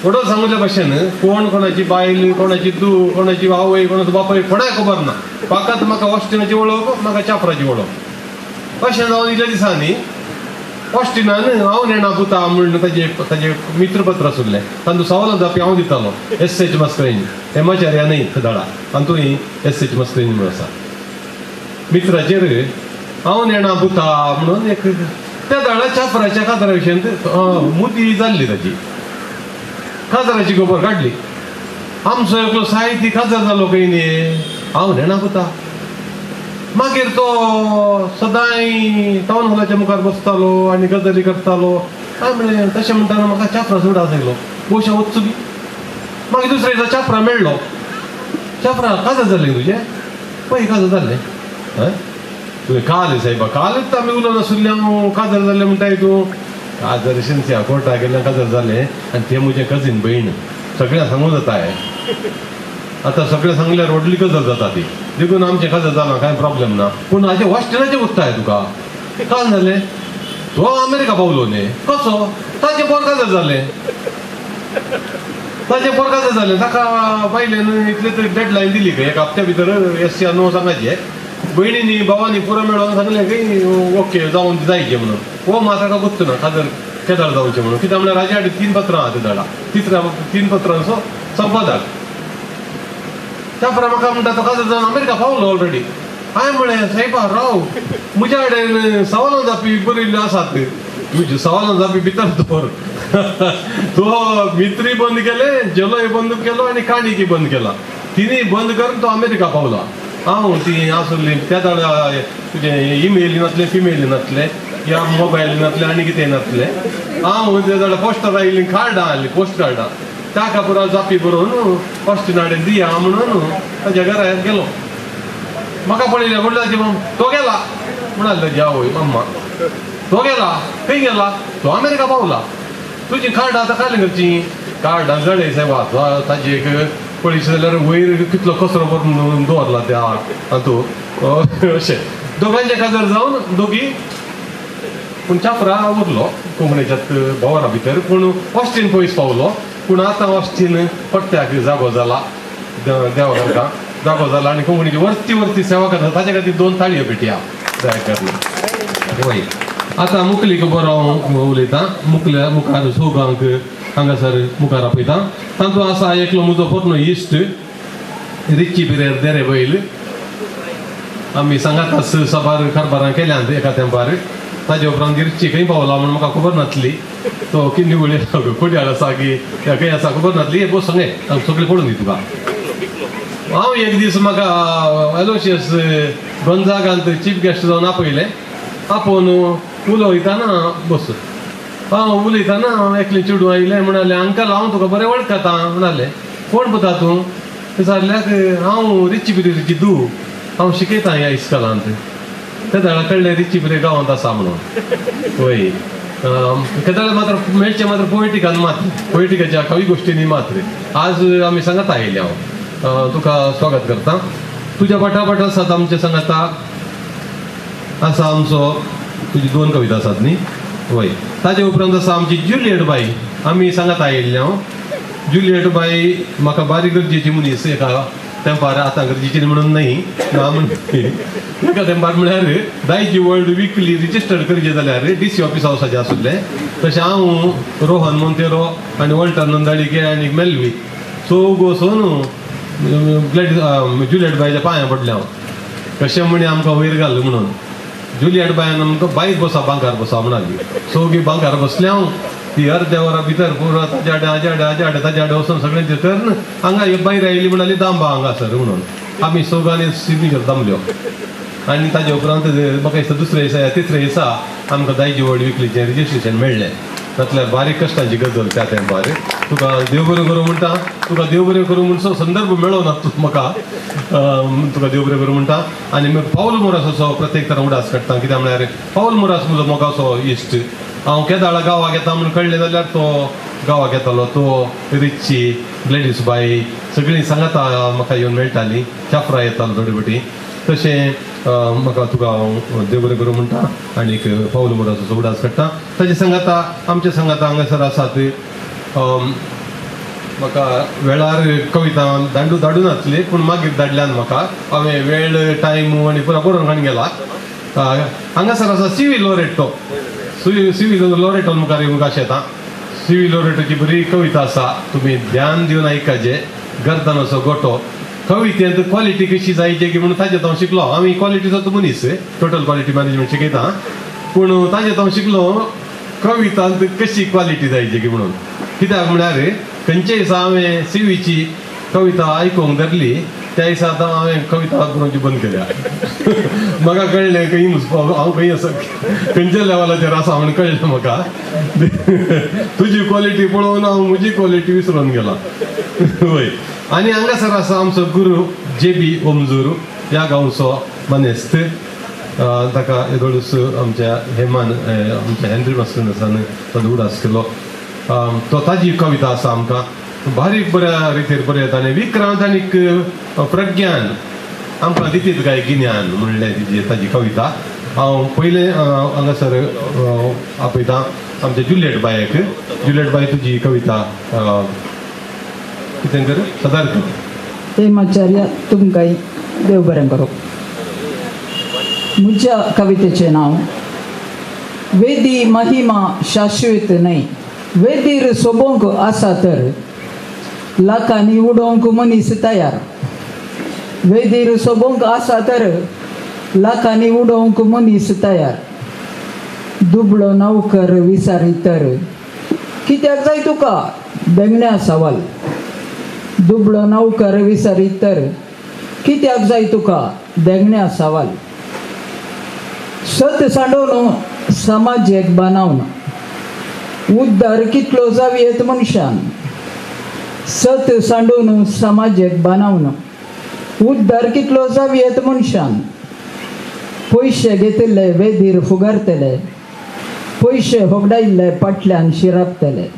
थोडं सांगितल्या भाशेन कोण कोणाची बायल, कोणाची धूव, कोणाची आवय, कोणाचो बापाय कोणाय खबर ना. फकत म्हाका ऑस्टिनाची वळख, म्हाका चापराची वळख. अशें जावन इतल्या दिसांनी ऑस्टिनान हांव नेणा पुता म्हणून ताजें मित्रपत्र आसुल्लें. तातूंत सवालां जापी हांव दितालो. एस.एच. मस्करेंनी हेमाचार्या न्हय धडा, तातूंय एस.एच. मस्करेंनी म्हणून आसा. मित्राचेर हांव नेणा पुता म्हणून एक त्या धडा चापराच्या कातरा विशयी मुदी जाल्ली ताची. काजराची खबर काडली. आमचो एकलो साहित्य काजार जालो खंय न्ही, हांव नेणा पुता. मागीर तो सदांय टावन हॉलाच्या मुखार बसतालो आनी गजाली करतालो. हांवें म्हणलें तशें म्हणटाना म्हाका चापरा सोड आसलो, पोशा वचचो बी. मागीर दुसऱ्या दिसा चापरा मेळ्ळो. चापरा काजार जालें तुजें? पळय काजार जाल्लें. हय तुवें काल सायबा कालच आमी उलोवन आसुल्ले, हांव काजार जाल्लें म्हणटाय तूं. काजार शिंच्या कोर्टाक गेल्लें काजार जालें आनी तें म्हजें कजीन भयण. सगळ्यांक सांगूं जाता हें. आतां सगळें सांगल्यार व्हडली गजाल जाता ती. देखून आमचें काजार जालां कांय प्रॉब्लेम ना. पूण हाजें हॉस्टेलाचें उत्ताय तुका काल जालें. तो अमेरिका पावलो न्ही. कसो? ताजें पोर काजार जालें. ताजें पोर काजार जालें. ताका बायलेन इतले तरी डेडलायन दिली खंय एक हप्त्या भितर एस नो सांगायचें. भयणींनी भावांनी पुरो मेळोन सांगलें की ओके जावन जायचें म्हणून. हो मात ताका गुत्त ना काजार केदार जावचें म्हणून. कित्याक म्हळ्यार राजा हाडे 3 पत्रां आहा ते धाडा. 3 पत्रांचो संपादक. चापरा म्हाका म्हणटा तो काजार जावन अमेरिका पावलो ऑलरेडी. हांवें म्हळें सायबा राव, म्हज्या कडेन सवालां जापी बरयल्ल्यो आसात. तुज्यो सवालां जापी भितर दवर. तो मित्रूय बंद केले, जेलोय बंद केलो आनी काणीकय बंद केला. तिनूय बंद करून तो अमेरिका पावला. हांव ती आसुल्ली त्या धाडा तुजें इमेल नासलें, फिमेल नासलें, या मोबायल नासलें आनी कितें नासलें. हांव त्या धाडा पोस्टार आयिल्लीं कार्डां आहलीं, पोस्ट कार्डां. ताका पुरो जापी बरोवन ऑस्टिनाडे दिया म्हणून ताज्या घरार गेलो. म्हाका पळयलें म्हणल्यार तो गेला म्हणाले ताजी आवय मम्मा. तो गेला खंय गेला? तो अमेरिका पावला. तुजी कार्डां आतां काडली करची. कार्डां जडय सायबा ताजी एक पळयशी जाल्यार वयर कितलो कचरो भरून दवरला त्या हातूंत. अशें दोगांचे काजार जावन दोगी. पूण चापरा उरलो कोंकणीच्याच भोवरा भितर. पूण ऑस्टीन पयस पावलो. पूण आतां ऑस्टीन पट्ट्याक जागो जाला, देवा कारका जागो जाला आनी कोंकणीची वर्ती सेवा करता. ताचे खातीर 2 ताळयो पेटया जाय करना. वय आतां मुखली खबर हांव उलयतां. मुखल्या मुखार सोगांक हांगासर मुखार आपयतां. तातूंत आसा एकलो म्हजो पोरनो इश्ट रिची पिरेर देरे बैल. आमी सांगात सभार कारबारां केल्यांत एका तेंपार. ताजे उपरांत रिची खंय पावला म्हूण म्हाका खबर नासली. तो किन्नी उडे कोड्याळ आसा की खंय आसा खबर नासली. हे बस सांगे सगळें पळोवन दी तुका. हांव एक दीस म्हाका एलोशियस गंजागांत चीफ गेस्ट जावन आपयलें. आपोवन उलयताना बस हांव उलयताना एकलें चेडूं आयलें. म्हणालें अंकल हांव तुका बरें वळखता. म्हणालें कोण पुता तूं? विचारल्याक हांव रिची पिरेची धूव. हांव शिकयतां ह्या इस्कॉलांत. त्या धाडा कळ्ळें रिची पिरे गांवांत आसा म्हणून. वय केदार मात्र मेळचें मात्र पोयटिकान मात्र पोयटिकाच्या कवी गोश्टींनी मात्र. आज आमी सांगात आयले. हांव तुका स्वागत करतां. तुज्या फाटाफाट आसात आमचे सांगाता. आसा आमचो तुजी 2 कविता आसात न्ही. वय ताजे उपरांत आसा आमची जुलियट बाई. आमी सांगात आयिल्ले. हांव जुलियट बाई म्हाका बारीक गरजेची मनीस एका तेंपार. आतां गरजेची म्हणून न्हय ना म्हणून एका तेंपार म्हळ्यार दायजी वर्ल्ड विकली रिजिस्टर्ड करचें जाल्यार DC ऑफिस हावसाचें आसुल्लें. तशें हांव रोहन मोंतेरो आनी वॉल्टर नंदाळीके आनी मेल्वी चौग वचून जुलियट बायच्या पांयां पडलें हांव. कशें म्हणे आमकां वयर घाल म्हणून. जुलियट बायन आमकां बायक बसा बांकार बसा म्हणाली. सगळीं बांकार बसले. हांव ती अर्द्या वरा भितर पुरो ताज्या ताज्या वचून सगळ्यांचे टर्न. हांगा एक बायर आयली म्हणाली दांबा हांगासर म्हणून. आमी सगळ्यांनी सिग्नेचर दामल्यो. आनी ताजे उपरांत म्हाका दिसता दुसऱ्या दिसा तिसऱ्या दिसा आमकां दायजी वर्ल्ड विकलीचें रिजिस्ट्रेशन मेळ्ळें. म्हटल्यार बारीक कश्टांची गजाल त्या तेंपार. तुका देव बरें करूं म्हणटा. तुका देव बरें करूं म्हणून संदर्भ मेळो ना म्हाका. तुका देव बरें करूं म्हणटा. आनी पावल मोरासाचो प्रत्येक तरां उडास काडटा. कित्याक म्हळ्यार पावल मोरास म्हजो मोगाचो इश्ट. हांव केदाळा गांवाक येता म्हूण कळ्ळें जाल्यार तो गांवाक येतालो. तो रिची ग्लेडीस बाई सगळीं सांगाता म्हाका येवन मेळटालीं. चापरा येतालो थोडी फावटी. तशें म्हाका तुका हांव देव बरें करूं म्हणटा आनीक पावलो मोडाचो उडास काडटा. ताचे सांगाता आमच्या सांगाता हांगासर आसात म्हाका वेळार कविता धाडून नासली पूण मागीर धाडल्यान म्हाका हांवें वेळ टायम आनी पुरा बरोवन हाडून गेला. हांगासर आसा सी.व्ही. लोरेटो. सी.व्ही. लोरेटो मुखार येवंक येता. सी.व्ही. लोरेटोची बरी कविता आसा, तुमी ध्यान दिवन आयकाचे. गर्दनाचो गोठो. कवितेंत क्वॉलिटी कशी जायची की म्हणून ताजेत हांव शिकलो. हांव क्वॉलिटीचो मनीस, टोटल क्वॉलिटी मॅनेजमेंट शिकयता, पूण ताजेत हांव शिकलो कवितांत कशी क्वॉलिटी जायची की म्हणून. कित्याक म्हळ्यार खंयच्या दिसा हांवें सी.व्ही.ची कविता आयकूंक धरली, त्या दिसा आतां हांवें कविता बरोवची बंद केल्या. म्हाका कळ्ळें खंय हांव खंय आसा, खंयच्या लेवलाचेर आसा म्हणून कळ्ळें म्हाका. तुजी क्वॉलिटी पळोवन हांव म्हजी क्वॉलिटी विसरून गेला. वय. आनी हांगासर आसा आमचो गुरू जे.बी. ओमजूर ह्या गांवचो मनेस्त. ताका येदोळूस आमच्या आमच्या हेनरी मास्टरान ताचो उडास केलो. तो ताजी कविता आसा आमकां भारी बऱ्या रितीर बरयता. आनी विक्रांत आनीक प्रज्ञान आमकां दितीत काय गिन्यान म्हणलें ताजी कविता. हांव पयलें हांगासर आपयतां आमच्या जुलियट बायक. जुलियट बाय तुजी कविता कितें कर सादर कर. हेमाचार्य तुमकां देव बरें करूं. म्हज्या कवितेचें नांव वेदी महिमा शाश्वत न्हय. वेदीर सोबोंक आसा तर लाखांनी उडोवंक मनीस तयार. वेदीर सोबोंक आसा तर लाखांनी उडोवंक मनीस तयार. दुबळो नौकर विचारी तर कित्याक जाय तुका बेगण्या सवाल. दुबळो नौकर विचारी तर कित्याक जाय तुका बेगण्या सवाल. सत सांडोवन समाजेक बांदावन उद्धार कितलो जावयेत मनशान. सत सांडून समाजेक बांदावन उद्धार कितलो जावयेत मनशान. पयशे घेतिल्ले वेदीर फुगारतले. पयशे होगडायिल्ले फाटल्यान शिरापतले.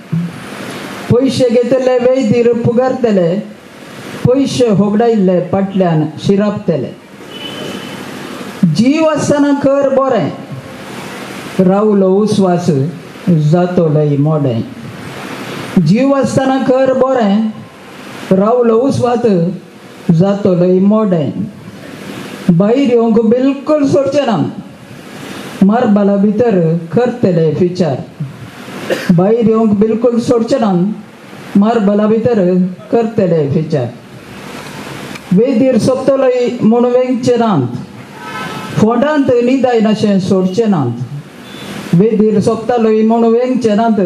पयशे घेतिल्ले वेदीर फुगारतले. पयशे होगडायिल्ले फाटल्यान शिरापतले. जीव आसतना कर बरें. रावलो उस्वास जातोलय मोडें. जीव आसतना कर बरें. रावलो उस्वास जातोलय मोडें. भायर येवंक बिलकुल सोडचें ना. मारबाला भितर करतले विचार. भायर येवंक बिलकुल सोडचें ना. मारबाला भितर करतले विचार. वेदीर सोंपतलोय म्हूण वेंगचें नात. फोंडांत न्हिदाय नाशें सोडचें नात. वेदीर सोंपतलोय म्हूण वेंगचें नात.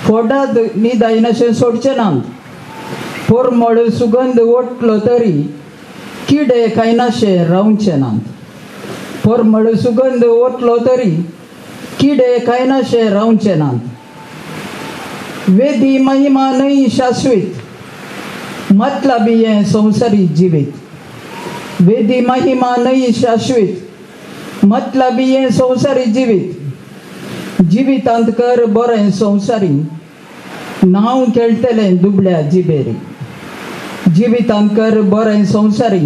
फोंडांत न्हिदाय नाशें सोडचें नात. पोरमळ सुगंध ओटलो तरी किडे कांय नाशें रावचें नात. पोरमळ सुगंध ओटलो तरी किडे कांय नाशें रावचें नात. वेदी महिमा न्हय शाश्वत मतलबी हें संवसारी जिवीत. वेदी महिमा न्हय शाश्वत मतलबी हें संवसारी जिवीत. जिवितांत कर बरें संवसारी नांव खेळटलें दुबळ्या जिबेरी. जिवितांत कर बरें संवसारी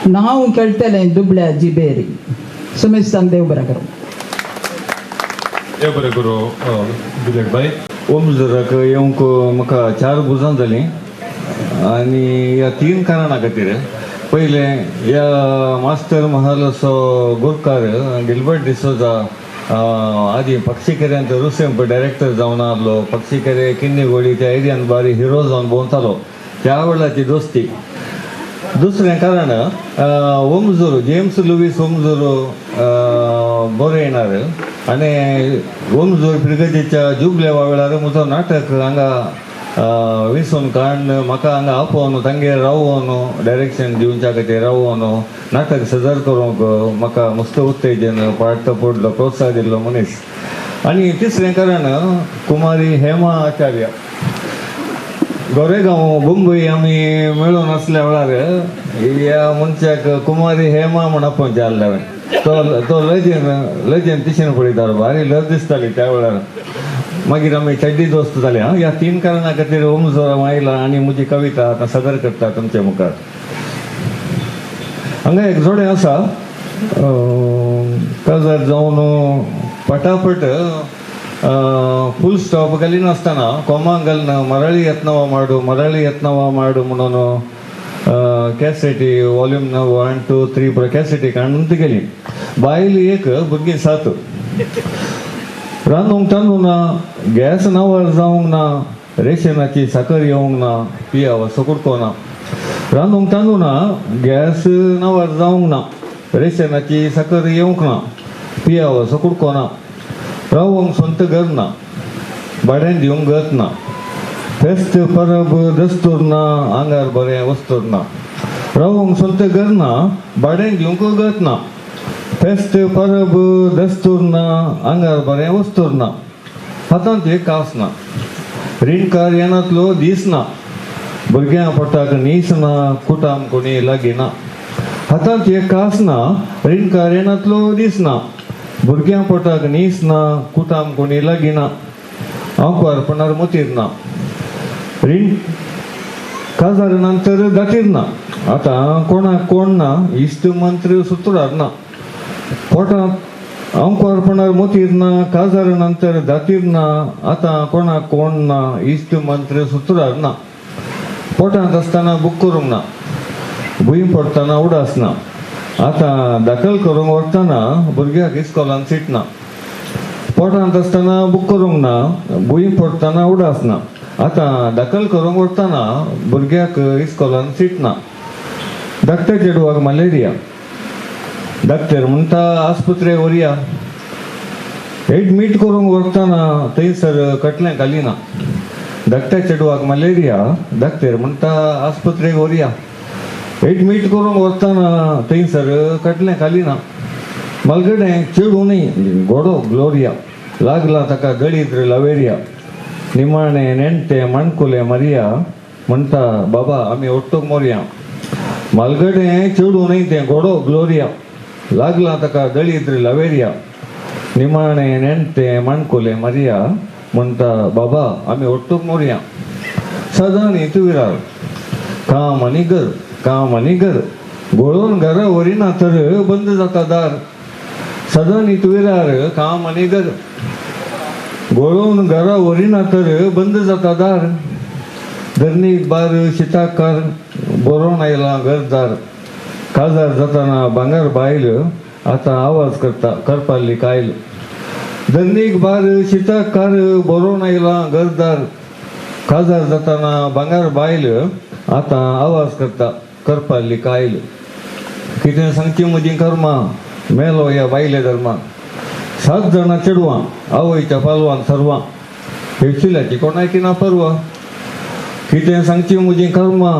नांव खेळटलें दुबळ्या जिबेरी. समेस्तांक देव बरें करूं. देव बरें करूं जुलियट बाय. ओमजूराक येवंक म्हाका 4 वर्सां जालीं आनी ह्या 3 कारणां खातीर. पयलें ह्या मास्टर महालाचो गुरकार गिल्बर्ट डिसोजा आदी पक्षीकेऱ्यांत रुसेंप डायरेक्टर जावन आहलो. पक्षीकेरे किन्नेगोडी त्या एरियान बारी हिरो जावन भोंवतालो. त्या वेळाची दोस्ती. दुसरें कारण ओमजूर जेम्स लुईस ओमजूर बरयणार. आनी ओमजूर ब्रिगेडीच्या जुबले वेळार म्हजो नाटक हांगा विसोन काडून म्हाका हांगा आपोवन तांगेर रावोवन डायरेक्शन दिवच्या खातीर रावोवन नाटक सादर करूंक म्हाका मस्त उत्तेजन पाडटो पडलो, प्रोत्साह दिल्लो मनीस. आनी तिसरें कारण कुमारी हेमा आचार्य. गोरेगांव मुंबय आमी मेळून आसल्या वेळार ह्या मनशाक कुमारी हेमा म्हूण आपोवचें आहलें हांवें. तो लजेन तिशेन पळयतालो. भारी लज दिसताली त्या वेळार. मागीर आमी चड्डी दोस्त जाले. ह्या 3 कारणां खातीर ओमजूर आयला आनी म्हजी कविता आतां सादर करता तुमचे मुखार. हांगा एक जोडें आसा काजार जावन पटापट फुल स्टॉप घाली नासतना कॉमा घालना मराठी यत्नवा माಡು म्हणून कॅसेटी वॉल्यूम 1, 2, 3 पुरो कॅसेटी काडून ती गेली बायली एक भुरगीं 7 रांदूंक तांदूळ ना गॅस नावार जावंक ना रेशनाची साखर येवंक ना पियाव सकुडको ना रांदूंक तांदूळ ना गॅस नावार जावंक ना रेशनाची साखर येवंक ना पियाव सकुडको ना रावंक सोंत घर ना भाड्यान दिवंक गत ना फेस्त परब दस्तूर ना आंगार बरें वस्तूर ना रावंक सोंत घर ना भाड्यान दिवंक गत ना फेस्त परब दस्तूर ना आंगार बरें वस्तूर ना हातांत एक कास ना रिणकार येनातलो दीस ना भुरग्यां पोटाक नीस ना कुटाम कोणी लागीना हातांत एक कास ना रिणकार येनातलो दीस ना भुरग्यां पोटाक नीस ना कुटाम कोणी लागीना हांव अर्पणार मोतीर ना रीण काजार नंतर दाटीर ना आतां कोणाक कोण ना इश्ट मंत्र सुतुरार ना पोटांत हांव अर्पणार मोतीर ना काजार नंतर दाटीर ना आतां कोणाक कोण ना इश्ट मंत्र सुतुरार ना पोटांत आसतना बूक करूंक ना भुंय पडटना उडास ना आतां दाखल करूंक वतना भुरग्याक इस्कॉलान सीट ना पोटांत आसतना बूक करूंक ना भुंय पडटना उडास ना आतां दाखल करूंक वतना भुरग्याक इस्कॉलान सीट ना धाकट्या चेडवाक मलेरिया डॉक्टर म्हणटा आस्पत्रेक व्हरया एडमीट करूंक वतना थंयसर कटलें घालिना धाकट्या चेडवाक मलेरिया डॉक्टर म्हणटा आस्पत्रेक व्हरया एडमीट करूंक वतना थंयसर कटलें घालिना मलगडें चेडूनय गोडो ग्लोरिया लागला ताका दळिद्र लवेरिया निमाणें नेणटें माणकुलें मरिया म्हणटा बाबा आमी ओट्टूक मोरया मलगडें चेडूनय तें गोडो ग्लोरिया लागला ताका दळिद्र लवेरिया निमाणें नेणटें माणकुलें मरिया म्हणटा बाबा आमी ओट्टूक मोरया सदां न्हिदविरार काम आनी घर गोळोवन घरा व्हरिना तर बंद जाता दार सदां न्हिदविरार काम आनी घर गोळोवन घरा व्हरिना तर बंद जाता दार धरणीक बार शिताकार बरोवन आयला घरदार काजार जाताना भांगर बायल आतां आवाज करपाली कायल धरणीक बार शिताकार बरोवन आयला घरदार काजार जाताना भांगर बायल आतां आवाज करपाली कायल कितें सांगची म्हजी कर्मा मेलो ह्या बायले धर्मा 7 जाणां चेडवां आवयच्या पालवान सर्वां हेवशिल्याची कोणाकी ना परवा कितें सांगची म्हजी कर्मा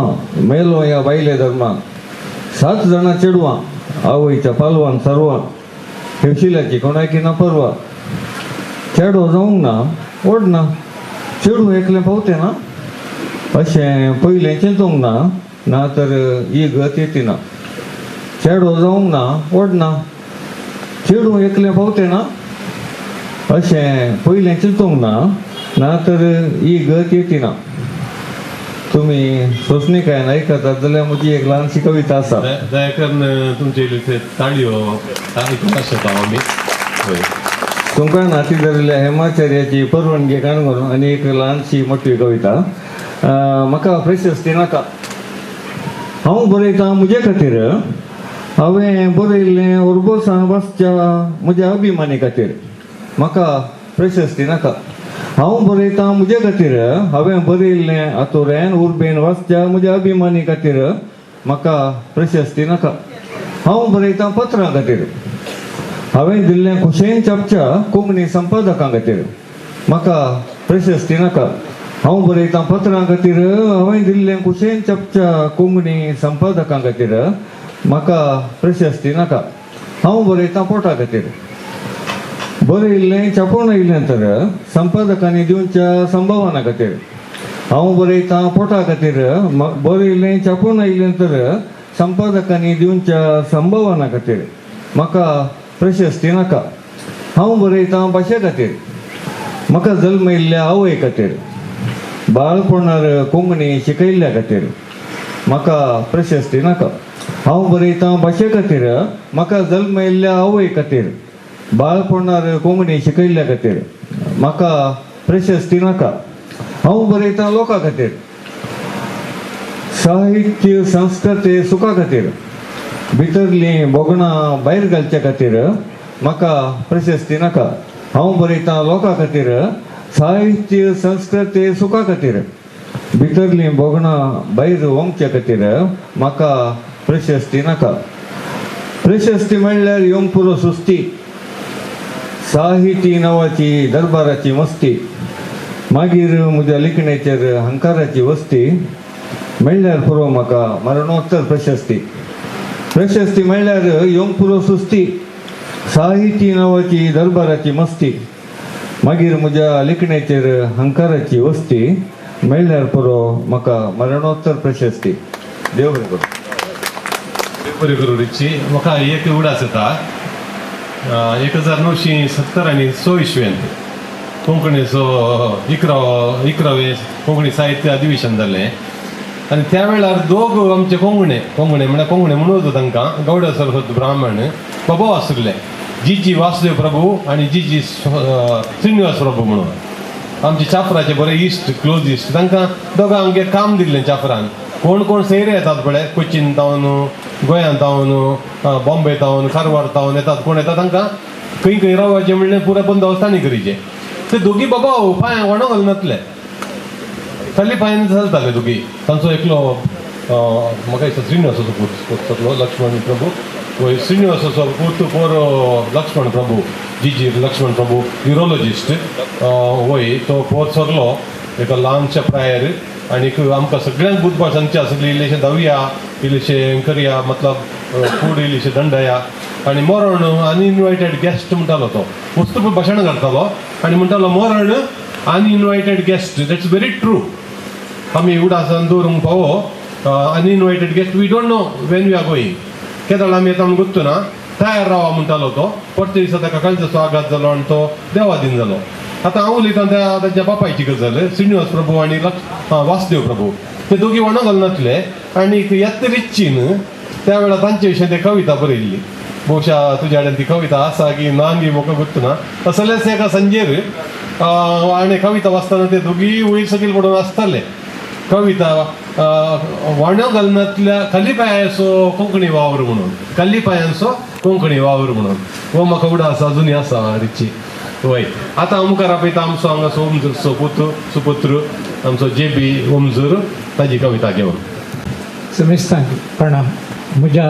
मेलो ह्या बायले धर्मा 7 जाणां चेडवां आवयच्या पालवान सर्वां हेवशिल्याची कोणाकी ना परवा चेडो जावंक ना ओडना चेडू एकलें पावतें ना अशें पयलें चिंतूंक ना तर ही गत येतिना चेडो जावंक ना ओडना चेडू एकलें पावतें ना अशें पयलें चिंतूंक ना तर ही गत येतिना तुमी सोंसणीकायेन आयकतात जाल्यार म्हजी एक ल्हानशी कविता आसा दया करून तुमचे इथे ताळयो आयकूंक शकता आमी तुमकां नाती धरल्या हेमाचार्याची परवानगी काणून आनी एक ल्हानशी मोठी कविता म्हाका प्रशस्ती नाका हांव बरयतां म्हजे खातीर हांवें बरयल्लें ओर्बोसान वाचच्या म्हज्या अभिमानी खातीर म्हाका प्रशस्ती नाका हांव बरयतां म्हजे खातीर हांवें बरयल्लें आतुरेन उर्बेन वाचच्या म्हज्या अभिमानी खातीर म्हाका प्रशस्ती नाका हांव बरयतां पत्रां खातीर हांवें दिल्लें खुशेन छापच्या कोंकणी संपादकां खातीर म्हाका प्रशस्ती नाका हांव बरयतां पत्रां खातीर हांवें दिल्लें खुशेन छापच्या कोंकणी संपादकां खातीर म्हाका प्रशस्ती नाका हांव बरयतां पोटा खातीर बरयल्लें छापून आयिल्लें तर संपादकांनी दिवच्या संभावना खातीर हांव बरयतां पोटा खातीर बरयल्लें छापून आयिल्लें तर संपादकांनी दिवच्या संभावना खातीर म्हाका प्रशस्ती नाका हांव बरयतां भाशे खातीर म्हाका जल्मयल्ल्या आवय खातीर बाळपणार कोंकणी शिकयल्ल्या खातीर म्हाका प्रशस्ती नाका हांव बरयतां भाशे खातीर, म्हाका जल्म येयल्ल्या आवय खातीर, बाळपणार कोंकणी शिकयल्ल्या खातीर, म्हाका प्रशस्ती नाका. हांव बरयतां लोकां खातीर, साहित्य संस्कृती सुखा खातीर, भितरलीं बोगणां भायर घालच्या खातीर म्हाका प्रशस्ती नाका. हांव बरयतां लोकां खातीर, साहित्य संस्कृती सुखा खातीर, भितरलीं बोगणां भायर वोंगच्या खातीर म्हाका प्रशस्ती नाका. प्रशस्ती म्हणल्यार येवंक पुरो सुस्ती, साहिती नांवाची दरबाराची मस्ती, मागीर म्हज्या लिखणेचेर हंकाराची वस्ती, म्हणल्यार पुरो म्हाका मरणोत्तर प्रशस्ती. प्रशस्ती म्हणल्यार येवंक पुरो सुस्ती, साहिती नांवाची दरबाराची मस्ती, मागीर म्हज्या लिखणेचेर हंकाराची वस्ती, म्हणल्यार पुरो म्हाका मरणोत्तर प्रशस्ती. देव बरें करूं. देव बरें करूं रिची. म्हाका एक उडास येता. 1970 आनी 6 इसवेंत कोंकणीचो 11वें कोंकणी साहित्य अधिवेशन जालें. आनी त्या वेळार दोग आमचे कोंकणे म्हळ्यार कोंकणे म्हणून तांकां गौड सरस्वत ब्राह्मण बाबा आसले, जी वासुदेव प्रभू आनी जी श्रीनिवास प्रभू म्हणून. आमचे चाफराचे बरे इश्ट, क्लोज इश्ट. तांकां दोगां आमगे काम दिल्लें चाफरान. कोण कोण सैरे येतात पळय, कोचीन तावन, गोंयांत तावन, बॉम्बे तावन, कारवार तावन येतात. कोण येतात तांकां खंय रावपाचें म्हणलें पुरो बंदोबस्त तांणी करीचे. ते दोगी बाबा पांयां वणो घालून नासले, खाली पांयान चलताले दोगी. तांचो एकलो म्हाका दिसता श्रीनिवासाचो पूत लक्ष्मण प्रभू, श्रीनिवासाचो पूत पोर लक्ष्मण प्रभू, जी लक्ष्मण प्रभू युरोलॉजिस्ट वय. तो पोर सरलो एका ल्हानशा प्रायर. आनीक आमकां सगळ्यांक बुधवार सांजचे आसली, इल्लेशें धावया, इल्लेशें करया, मतलब फूड इल्लेशें दंडया. आनी मरण अनइन्वायटेड गेस्ट म्हणटालो तो. वस्तू भाशण घालतालो आनी म्हणटालो मरण uninvited guest. That's very true. आमी उडासान दवरूंक फावो uninvited guest. We don't know when we are going. केदळ आमी येता म्हणून गुत्तू ना. तयार रावा म्हणटालो तो. परते दिसा ताका कांयचो आघात जालो आनी तो देवादीन जालो. आतां हांव उलयतां ताच्या बापायची गजाल. श्रीनिवास प्रभू आनी वासुदेव प्रभू ते दोगी वणो घालून नासले. आनी येत रिच्चीन त्या वेळार तांचे विशयी ते कविता बरयल्ली. बहुशा तुज्या कडेन ती कविता आसा की ना गी म्हाका गुर्तू ना. असलेच एका संजेर आनी कविता वाचतना ते दोगी वयर सकयल पडून आसताले. कविता वणो घालनातल्या खाली पांयांचो कोंकणी वावर म्हणून, खाली पांयांचो कोंकणी वावर म्हणून. हो म्हाका उडास अजुनूय आसा रिची. वय आतां हांव मुखार आपयता आमचो हांगासो ओमजूरचो सुपुत्र आमचो JB ओमजूर, ताजी कविता घेवन. समेस्तांक प्रणाम. म्हज्या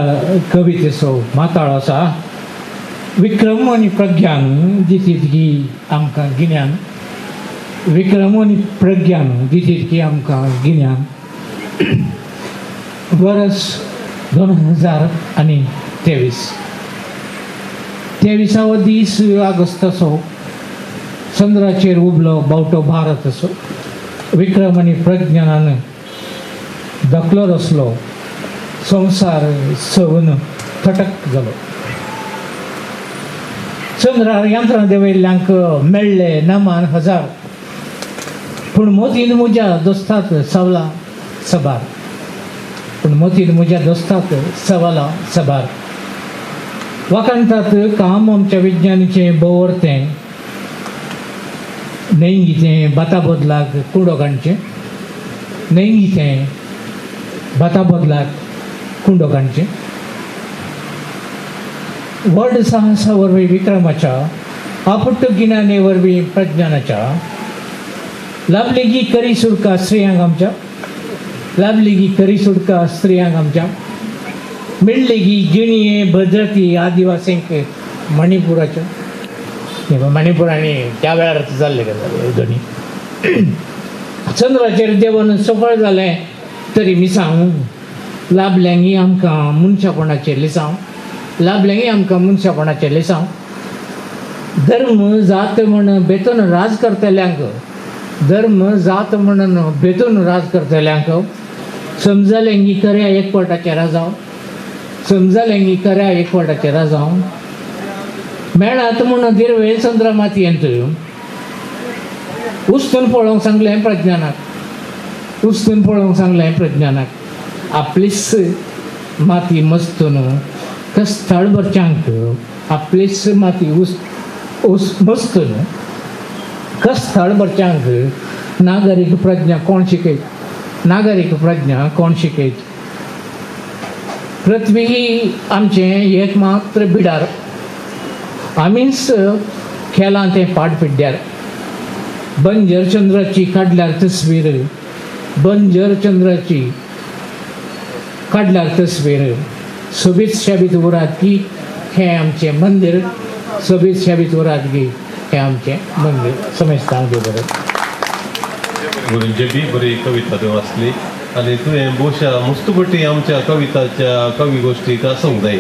कवितेचो माताळ आसा. विक्रम आनी प्रज्ञान दितीत की आमकां गिन्यान, विक्रम आनी प्रज्ञान दितीत की आमकां गिन्यान. वर्स 2023. 23वा दीस ऑगस्टाचो. चंद्राचेर उबलो बावटो भारत असो. विक्रम आनी प्रज्ञानान धाकलो रचलो. संवसार सवन थटक जालो. चंद्रार यंत्रां देंवयल्ल्यांक मेळ्ळे नामान हजार, पूण मोतीन म्हज्या दोस्ताक सवला सबार, पूण मोतीन म्हज्या दोस्ताक सवला सबार. वाकाणटात काम आमच्या विज्ञानाचें बोवरतें, नेंगीतें बाता बदलाक कुंडो काणचें, नेंगीतें बाता बदलाक कुंडो काणचें. व्हड साहसा वरवीं विक्रमाच्या, आपुट्ट गिन्याने वरवीं प्रज्ञानाच्या, लाभली गी करी सुडका स्त्रियांक आमच्या, लाभली गी करी सुडका स्त्रियांक आमच्या. मेळ्ळी गी जिणये भद्रती आदिवासींक मणिपुराच्या. मणिपुरांनी त्या वेळार जाल्ले गजाली दोनी. चंद्राचेर देवून सफळ जालें तरी मिसांव, लाभल्यांगी आमकां मनशापणाचें लिसांव, लाभल्यांगी आमकां मनशापणाचें लिसांव. धर्म जात म्हण बेतून राज करतल्यांक, धर्म जात म्हणून बेतून राज करतल्यांक, समजल्यांगी खऱ्या एकवटाचें राजांव, समजल्यांगी खऱ्या एकवटाचें राजांव. मेळात म्हूण दिरवे चंद्र मातयेंत, उस्तून पळोवंक सांगलें प्रज्ञानाक, उस्तून पळोवंक सांगलें प्रज्ञानाक. आपलीच माती मस्त न्हू कस स्थळ भरच्यांक आपलेच माती ऊस मस्त न्हू कस स्थळ भरच्यांक नागरिक प्रज्ञा कोण शिकयत नागरिक प्रज्ञा कोण शिकयत पृथ्वी ही आमचें एक मात्र बिडार आमीच खेळां तें पाट पिड्ड्यार बंजर चंद्राची काडल्यार तस्वीर बंजर चंद्राची काडल्यार तस्वीर सोबीत शाबीत उरात की हें आमचें मंदिर सोबीत शाबीत उरात की हें आमचें मंदिर समजतांक देव बरें गुरूंचे बी बरी कविता तुवें वाचली आनी तुवें भोवशा मस्तुपटी आमच्या कविताच्या कवी गोश्टीक आसूंक जाय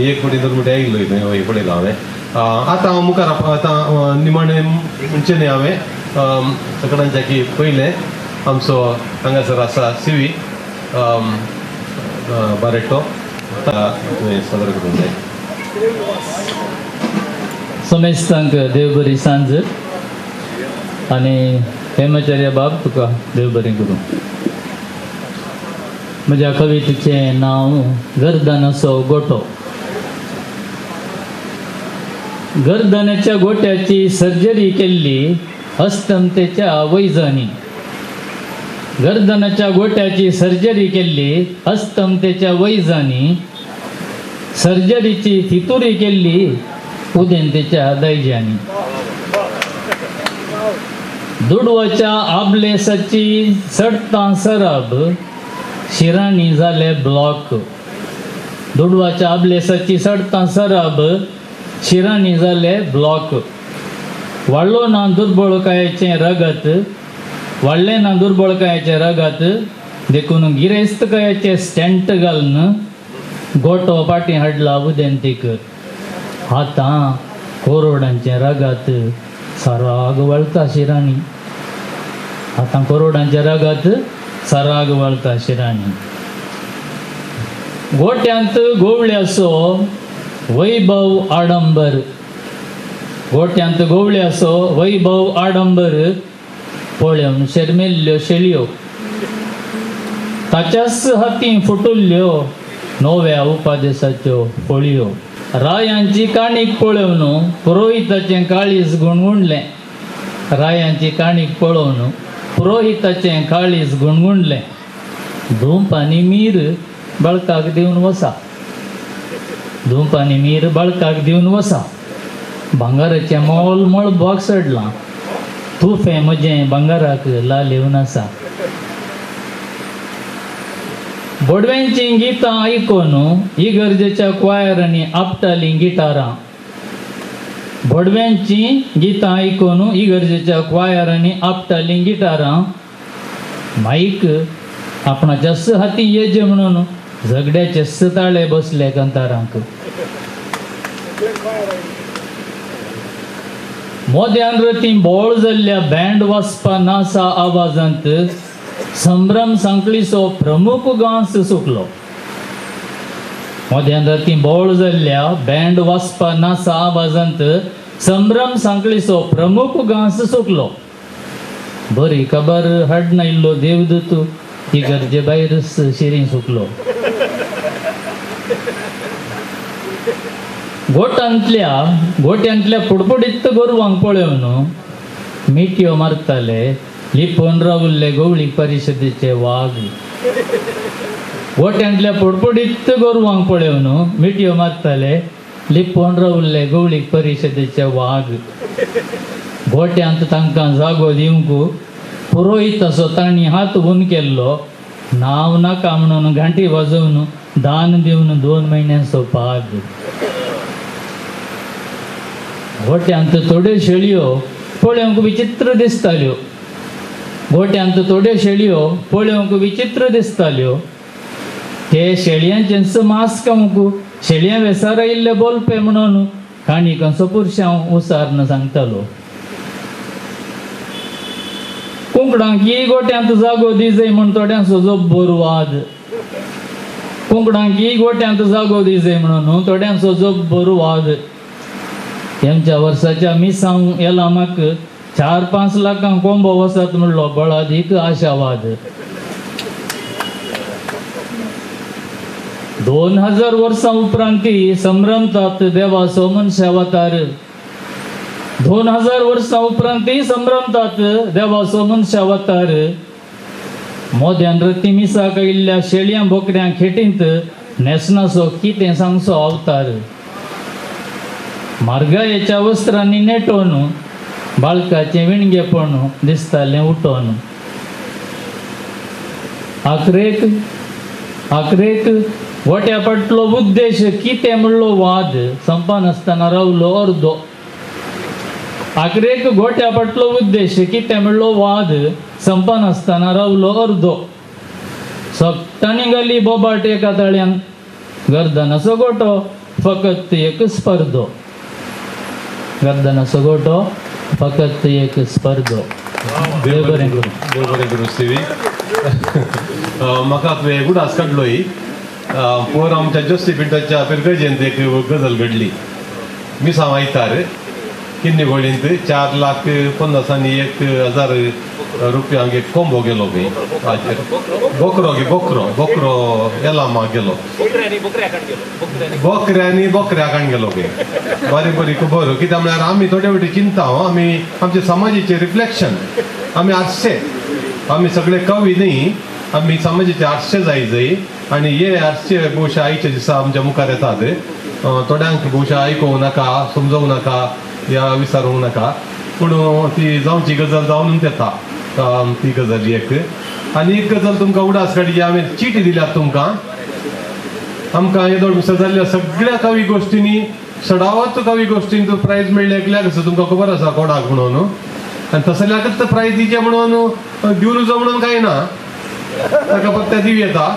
एक फावटी दोन फावटी आयिल्लो तुवें पळयलो हांवें आतां हांव मुखार आतां निमाणें म्हणचें न्ही हांवें सगळ्यांच्या की पयलें आमचो हांगासर आसा सिवी बारेटो तुवें सादर करूंक जाय समेस्तांक देव बरी सांज आनी हेमाचार्य बाब तुका देव बरें करूं म्हज्या कवितेचें नांव गर्दनाचो गोठो गर्दनाच्या गोट्याची सर्जरी केल्ली अस्तंतेच्या वैजनी गर्दनाच्या गोट्याची सर्जरी केल्ली अस्तंतेच्या वैजनी सर्जरीची थितुरी केल्ली उदेंतेच्या दैज्यांनी दुडवाच्या आबलेसाची सडतां सरब शिराणी जाले ब्लॉक दुडवाच्या आबलेसाची सडतां सरब शिराणी जाले ब्लॉक वाडलो ना दुर्बळकायेचें रगत वाडलें ना दुर्बळकायेचें रगत देखून गिरेस्तकायेचें स्टँट घालून गोठो फाटी हाडला उदेंतीक हातां कोरोडांचें रगत सराग वळता शिराणी हातां कोरोडांच्या रगत सराग वळता शिराणी गोट्यांत गोवळ्याचो वैभव आडंबर गोट्यांत गोवळ्याचो वैभव आडंबर पळोवन शर्मेल्ल्यो शेळयो ताच्याच हातीं फुटुल्ल्यो नव्या उपादेशाच्यो फळयो रायांची काणीक पळोवन पुरोहिताचें काळीज गुणगुणलें रायांची काणीक पळोवन पुरोहिताचें काळीज गुणगुणलें धूप आनी मीर बळकाक दिवन वसा धूप आनी मीर बळकाक दिवन वसा भांगाराचें मोल मळबाक सडलां तुफें म्हजें भांगाराक लालेवन आसा बोडव्यांचीं गितां आयकून इगर्जेच्या क्वायरांनी आपटालीं गिटारां बोडव्यांचीं गितां आयकून इगर्जेच्या क्वायरांनी आपटालीं गिटारां माईक आपणाच्या हातीं येजे म्हणून झगड्याचे ताळे बसले कांतारांक मोद्यान रतीं बोळ जाल्ल्या बँड वाजपा नासा आवाजांत संभ्रम सांकळीचो प्रमुख गांस सुकलो मोद्यान रतीं बोळ जाल्ल्या बँड वाजपा नासा आवाजांत संभ्रम सांकळीचो प्रमुख गांस सुकलो बरी खबर हाडना इल्लो देवदूत इगर्जे भायरच शिरीं सुकलो गोट्यांतल्या फुडफुडीत गोरवांक पळोवन मिटयो मारताले लिपोवन रावल्ले गवळी परिशदेचे वाघ गोट्यांतल्या फुडफुडीत गोरवांक पळोवन मिटयो मारताले लिपोवन रावल्ले गवळी परिशदेचे वाघ गोट्यांत तांकां जागो दिवंक पुरोहिताचो तांणी हात उन केल्लो नांव नाका म्हणून घंटी वाजोवन दान दिवन 2 म्हयन्यांचो पाग गोट्यांत थोड्यो शेळयो पळोवंक विचित्र दिसताल्यो गोट्यांत थोड्यो शेळयो पळोवंक विचित्र दिसताल्यो ते शेळयांचें मांस खावंक शेळयां वेसार आयिल्ले बोलपे म्हणून काणिकांचो पुरशांव उसारन सांगतालो कुंकडांक ही गोट्यांत जागो दिजय म्हण थोड्यांचो जब्बर वाद कुंकडांक ही गोट्यांत जागो दिजय म्हणून थोड्यांचो जब्बर वाद तेमच्या वर्साच्या मिसांव येलामाक 4-5 लाखांक कोंबो वसत म्हणलो बळादीक आशावाद 2000 वर्सां उपरांती संभ्रमतात देवाचो मनुष्य अवतार. 2000 वर्सां उपरांती संभ्रमतात देवाचो मनुष्य अवतार. मोद्यान रती मिसाक आयिल्ल्या शेळयां बोकड्यांक खेटींत नेसनाचो कितें सांगचो अवतार. मार्गायेच्या वस्त्रांनी नेटोवन बाळकाचें विणगेपण दिसतालें उठोवन. आखरेक गोट्या पडटलो उद्देश कितें म्हणलो वाद संपानासतना रावलो अर्दो. आखरेक गोट्या पडटलो उद्देश कितें म्हणलो वाद संपानासतना रावलो अर्दो. सोगटांनी घाली बोबाट एका ताळ्यान गर्दनाचो गोटो फकत एक स्पर्धो. गर्दनाचो गोटो फकत एक स्पर्धो. देव बरें करूं. देव बरें करूं स्टीवी. म्हाका तुवें उडास काडलोय. पोर आमच्या जोसी पिंटाच्या पिरगजेंत एक गजल घडली. मिसांव आयतार किन्नी गोळींत 4,50,000 रुपयांक एक कोंबो गेलो पळय. बोकरो येलामा गेलो. बोकऱ्यांनी गेलो पळय. बरी खबर. कित्याक म्हळ्यार आमी थोडे फावटी चिंता आमी आमच्या समाजाचें रिफ्लेक्शन. आमी आरशे. आमी सगळे कवी न्ही. आमी समाजाचे आरशे जाय आनी हे आरशे भोवशा आयचे दिसा आमच्या मुखार येतात. थोड्यांक भोवशा आयकूंक नाका, समजूंक नाका या विचारूंक नाका. पूण ती जावची गजाल जावनूच येता ती गजाल एक. आनी एक गजाल तुमकां उडास काडची. हांवें चिटी दिल्यात तुमकां. आमकां येदोळ मिसळ जाल्ल्या सगळ्या कवी गोश्टींनी सडावत कवी गोश्टींक प्रायज मेळ्ळें एकल्याक असो तुमकां खबर आसा कोणाक म्हणून. आनी तसल्याकच प्रायज दिवचे म्हणून दिवन जो म्हणून कांय ना. ताका फक्त दिव येता.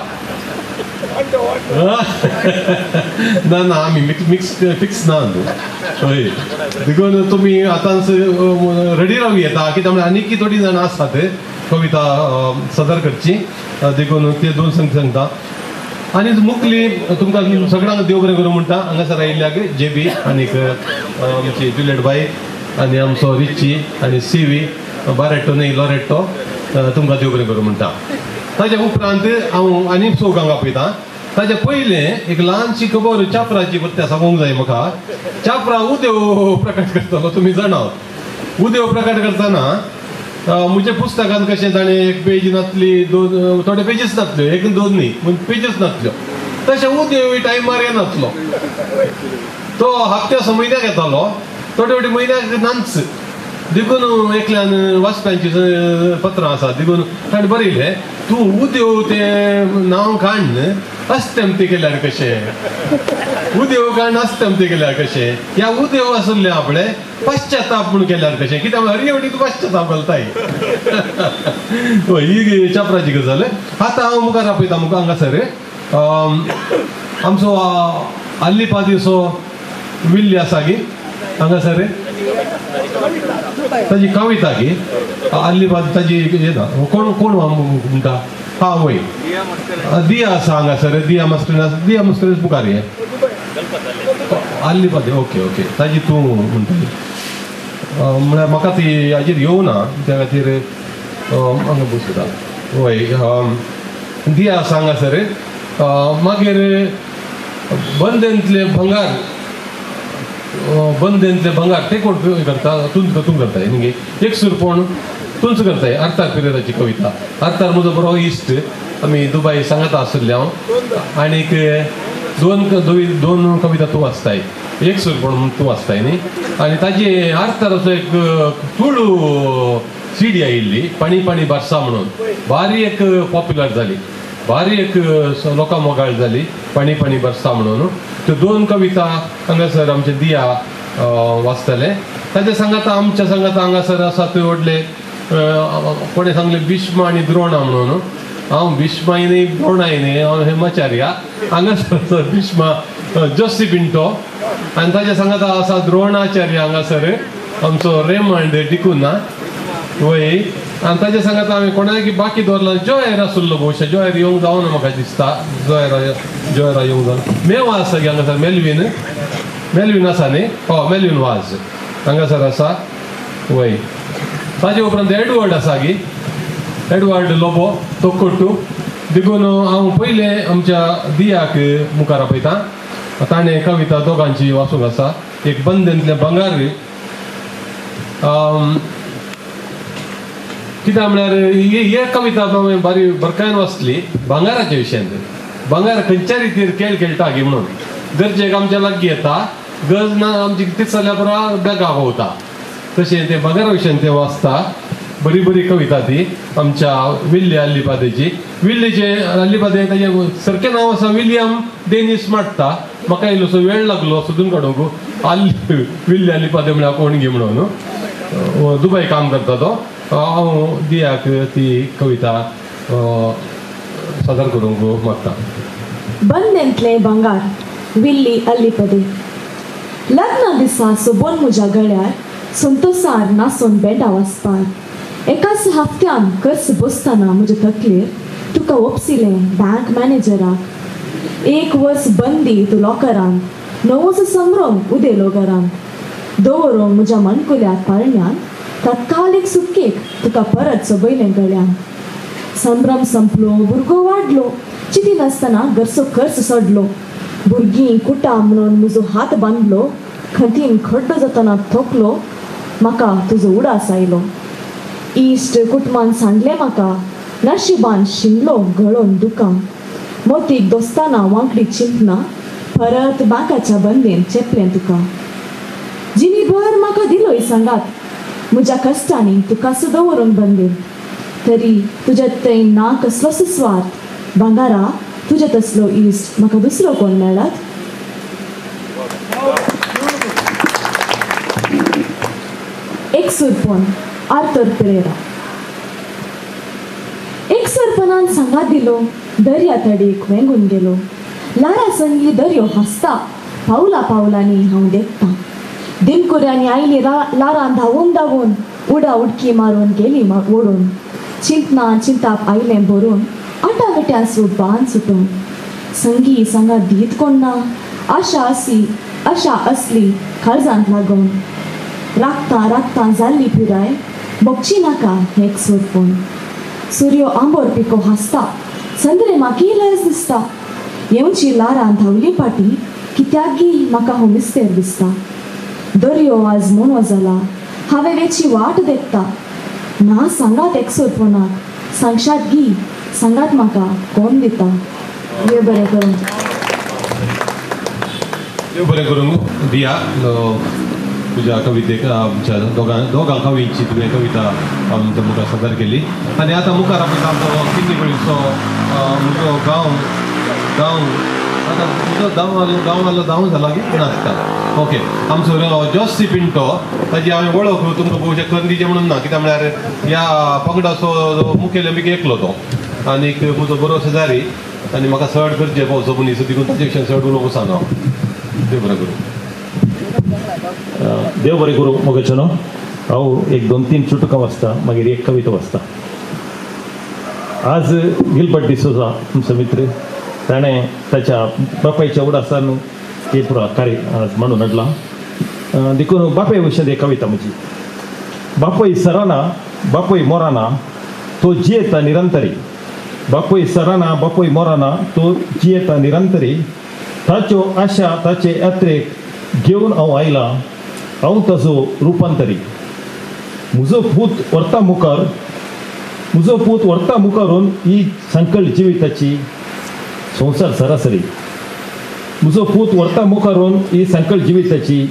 ना आमी फिक्स ना हय. देखून तुमी आतांच रेडी रावूं येता. कित्याक म्हळ्यार आनीक थोडी जाणां आसात कविता सदर करची. देखून ते दोन सांगता. आनी मुखली तुमकां सगळ्यांक देव बरें करूं म्हणटा. हांगासर आयिल्ल्याक जेबी आनीक आमची जुलियट बाई आनी आमचो रिची आनी सीवी बारेटो न्ही लॉरेटो तुमकां देव बरें करूं म्हणटा. ताच्या उपरांत हांव आनी सोगांक आपयतां. ताचे पयलें एक ल्हानशी खबर चापराची परत्या सांगूंक जाय म्हाका. चापरा उदेव प्रकट करतलो. तुमी जाणा उदेव प्रकट करतना म्हज्या पुस्तकांत कशें ताणें एक पेज नासली, दोन थोडे पेजीस नासल्यो, एक दोन न्ही पूण पेजीस नासल्यो. तशें उदेव टायमार येनासलो. तो हप्त्या म्हयन्याक येतालो. थोडे फावटी म्हयन्याक नाच. देखून एकल्यान वाचप्यांची पत्रां आसा. देखून ताणें बरयलें तूं उदेव तें नांव काण अस्तंत केल्यार कशें. उदेव काण अस्तंत केल्यार कशें. ह्या उदेव आसले आपणे पश्चाताप म्हूण केल्यार कशें. कित्याक हर फावटी तूं पश्चाताप घालताय. ही चापराची गजाल. आतां हांव मुखार आपयता मुखार हांगासर आमचो आल्लीपादीचो विल्ली आसा गी हांगासर. ताजी कविता गी आल्लीपाद ताजी येता. कोण म्हणटा हा वय दिया आसा हांगासर. दिया मास्टर मुखार ये आल्लीपाद. ओके ताजी तूं म्हणटा. म्हळ्यार म्हाका ती हाजेर येवना त्या खातीर हांगा बसयता. वय दिया आसा हांगासर. मागीर बंदेंतले भंगार ते कोण करता. तूं करताय न्ही. एक सुरपण तूंच करताय. आर्तार पिरेराची कविता. आर्तार म्हजो बरो इश्ट. आमी दुबय सांगता आसले हांव. आनीक दोन कविता तूं वाचताय. एक सुरपण म्हणून तूं वाचताय न्ही. आनी ताजी आर्ताराचो एक तुळू सीडी आयिल्ली पाणी पाणी बार्सा म्हणून. भारी एक पॉप्युलर जाली. भारी एक लोकां मोगाळ जाली पाणी पाणी बरसा म्हणून. त्यो दोन कविता हांगासर आमचे दिया वाचतले. ताचे सांगाता आमच्या सांगाता हांगासर आसात व्हडले कोणें सांगले भीष्म आनी द्रोणा म्हणून. हांव भीष्माय न्ही द्रोणाय न्ही. हांव हेमाचार्या. हांगासर भीष्मा जोसी पिंटो आनी ताचे सांगाता आसा द्रोणाचार्य हांगासर आमचो रेमंड डिकुना वय. आनी ताचे सांगाता हांवें कोणाक बाकी दवरला जॉयर आसलो भोवशा. जॉयर येवंक जावना म्हाका दिसता. जॉयरा येवंक जावना. मेवा आसा गे हांगासर. मेल्वीन आसा न्ही. मेल्वीन वाज हांगासर आसा वय. ताजे उपरांत एडवर्ड आसा गी. एडवर्ड लोबो तोकोट्टू देखून हांव पयलें आमच्या दियाक मुखार आपयतां. ताणें कविता दोगांची वाचूंक आसा. एक बंदंतलें बंगार, कित्याक म्हळ्यार ही कविता हांवें बरी बरकायन वाचली भांगाराच्या विशयान. भांगार खंयच्या रितीर खेळ खेळटा गी म्हणून. गरजेक आमच्या लागीं येता, गरज ना आमची कितें जाल्या बरोबर बेगा भोंवता. तशें तें भांगारा विशयान तें वाचता. बरी बरी कविता ती आमच्या विल्ले आल्लीपादेची. विल्लेचे आल्लीपादे ताचें सारकें नांव आसा विलियम डेनिस माट्टा. म्हाका इल्लोसो वेळ लागलो सोदून काडूंक विल्ले आल्लीपादे म्हळ्यार कोण गे म्हणून. दुबय काम करता तो. हांव दियाक ती कविता सादर करूंक मागता. बंदेंतले बंगार विल्ली अल्लीपदे. लग्ना दिसा सोबोन म्हज्या गळ्यार संतोसार नाचोन बेंडा वाजपार. एकाच हफ्त्यान कर्ज बसतना म्हज्या तकलेर तुका ओपसिलें बँक मॅनेजराक. 1 वर्स बंदी तूं लॉकरान, नवोचो संभ्रम उदेलो घरान. दवरूंक म्हज्या मनकुल्याक पाळण्यान तत्कालीक सुटकेक तुका परत सोबयलें गळ्यान. संभ्रम संपलो, भुरगो वाडलो, चिती नासतना घरचो खर्च सोडलो. भुरगीं कुटा म्हणून म्हजो हात बांदलो, खंतीन खड्डो जातना थोकलो, म्हाका तुजो उडास आयलो. इश्ट कुटुंबान सांडलें म्हाका, नशिबान शिंडलो गळोन दुकां. मोतीक दोस्ताना वांकडी चिंतना, परत बांकाच्या बंदेन चेपलें तुका. जिणीभर म्हाका दिलोय सांगात, म्हज्या कश्टांनी तुका दवरून बंदेन. तरी तुज्या थंय ना कसलोसो स्वार्थ. भांगारा तुजे तसलो इश्ट म्हाका दुसरो कोण मेळ्ळात. एक सुरपण आर्थर पेरेरा. एक सरपणान सांगात दिलो, दर्या तडीक वेंगून गेलो. लारा संगी दर्यो हसता, पावला पावलांनी हांव देखता. दिनकुऱ्यांनी आयली लारान धांवून धांवून, उडा उडकी मारून गेली ओडून. चिंतना चिंताप आयलें भरून, आटामिट्या सूट बान सुटून. संगी सांगात दीत कोण ना, आशा असली काळजांत लागून. राखता राखता जाल्ली पिराय, बगची नाका हेक सोडपून. सूर्यो आंबोर पिको हासता, चंद्रे म्हाकी लज दिसता. येवची लारां धांवली पाटी, कित्याक गी म्हाका हो मिस्तेर दिसता. दर्यो आज मोनो जाला, हांवें वेची वाट देखता. ना सांगात एक सोडपणाक, सांगशात गी सांगात म्हाका कोण दिता. देव बरें करूं. देव बरें करूं दिया. तुज्या कवितेक आमच्या दोगां कवींची तुवें कविता आमच्या मुखार सादर केली. आनी आतां मुखार आपयता आमचो किन्नीपळीचो म्हजो गांव आतां तुजो गांवालो जावं जाला की पूण आसता. ओके, आमचो जॉसी पिंटो, ताजी हांवें वळख तुमकां पळोवचें कंदीचें म्हणून ना, कित्याक म्हळ्यार ह्या पंगडाचो मुखेल आमी एकलो तो. आनीक म्हजो बरो शेजारी, आनी म्हाका चड करचें पावचो मनीस, देखून ताजे विशयान चड उलोवंक वचना हांव. देव बरें करूं. देव बरें करूं मोगेचनो. हांव 1-2-3 चुटकां वाचता, मागीर एक कविता वाचता. आज गिलबर्ट डिसोजा आमचो मित्र, ताणें ताच्या बापायच्या उडासान हे पुरा कार्य आज म्हणून हाडला. देखून बापाय विशयान एक कविता म्हजी. बापय सराना बापय मोराना, तो जियेता निरंतरी. बापय सराना बापय मोराना, तो जियेता निरंतरी. ताच्यो आशा ताचे यात्रेक घेवन हांव आयला, हांव ताजो रुपांतरी. म्हजो पूत व्हरता मुखारून ही संकळ जिविताची संसार सरासरी. म्हजो पूत व्हरता मुखारून ही संकळ जिविताची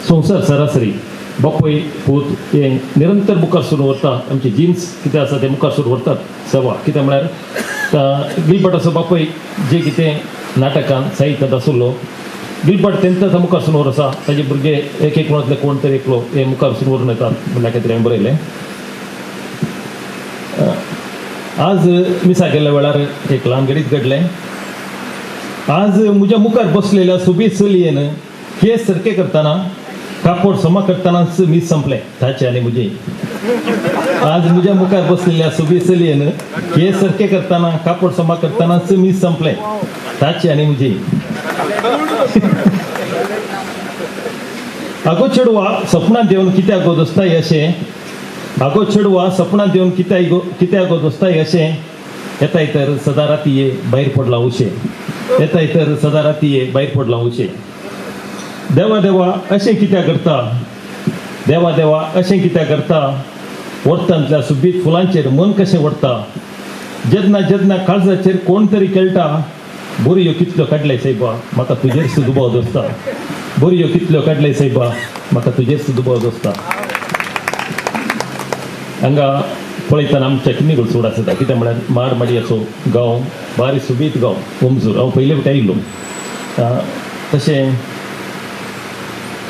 संसार सरासरी. बापय पूत हे निरंतर मुखार सुरू व्हरता. आमचे जिन्स कितें आसा ते मुखार सुरू व्हरतात सेवा. कित्याक म्हळ्यार गिलबर्टाचो बापय जे कितें नाटकान साहित्यांत आसलो, गिलबर्ट तेंच मुखार सुरू व्हर आसा. ताजे भुरगे एक कोणांतले कोण तरी एकलो हे मुखार सुरू व्हरून येतात म्हणल्यार कितें हांवें बरयलें. आज मिसा गेल्ल्या वेळार एक ल्हान गडीत घडलें. आज म्हज्या मुखार बसलेल्या सोबीत चलयेन केस सारके करतना, कापड समा करतनाच मीस संपलें ताचे आनी म्हजे. आज म्हज्या मुखार बसलेल्या सोबीत चलयेन केस सारके करतना, कापड समा करतनाच मीस संपलें ताचे आनी म्हजे. आगो चेडवा सपनांत येवन कित्याक गो दोस्ताय अशें. आगो चेडवा सपनांत येवन कित्याक गो दोस्ताय अशें. येताय तर सदा रातीये भायर पडला उशे येताय तर सदा रातीये भायर पडला उशे देवा देवा अशें कित्या करता देवा देवा अशें कित्या करता वरतांतल्या सुबीत फुलांचेर मन कशें वडटा जेन्ना जेन्ना काळजाचेर कोण तरी खेळटा बोरयो कितल्यो काडले सायबा म्हाका तुजेर सुदुबाव दोसता बोरयो कितल्यो काडले सायबा म्हाका तुजेर सुदुबाव दोसता हांगा पळयतना आमच्या किन्नी सोड आसता कित्याक म्हळ्यार मारमाडयाचो गांव बारी सुबीत गांव ओमजूर हांव पयले फावटी आयिल्लो तशें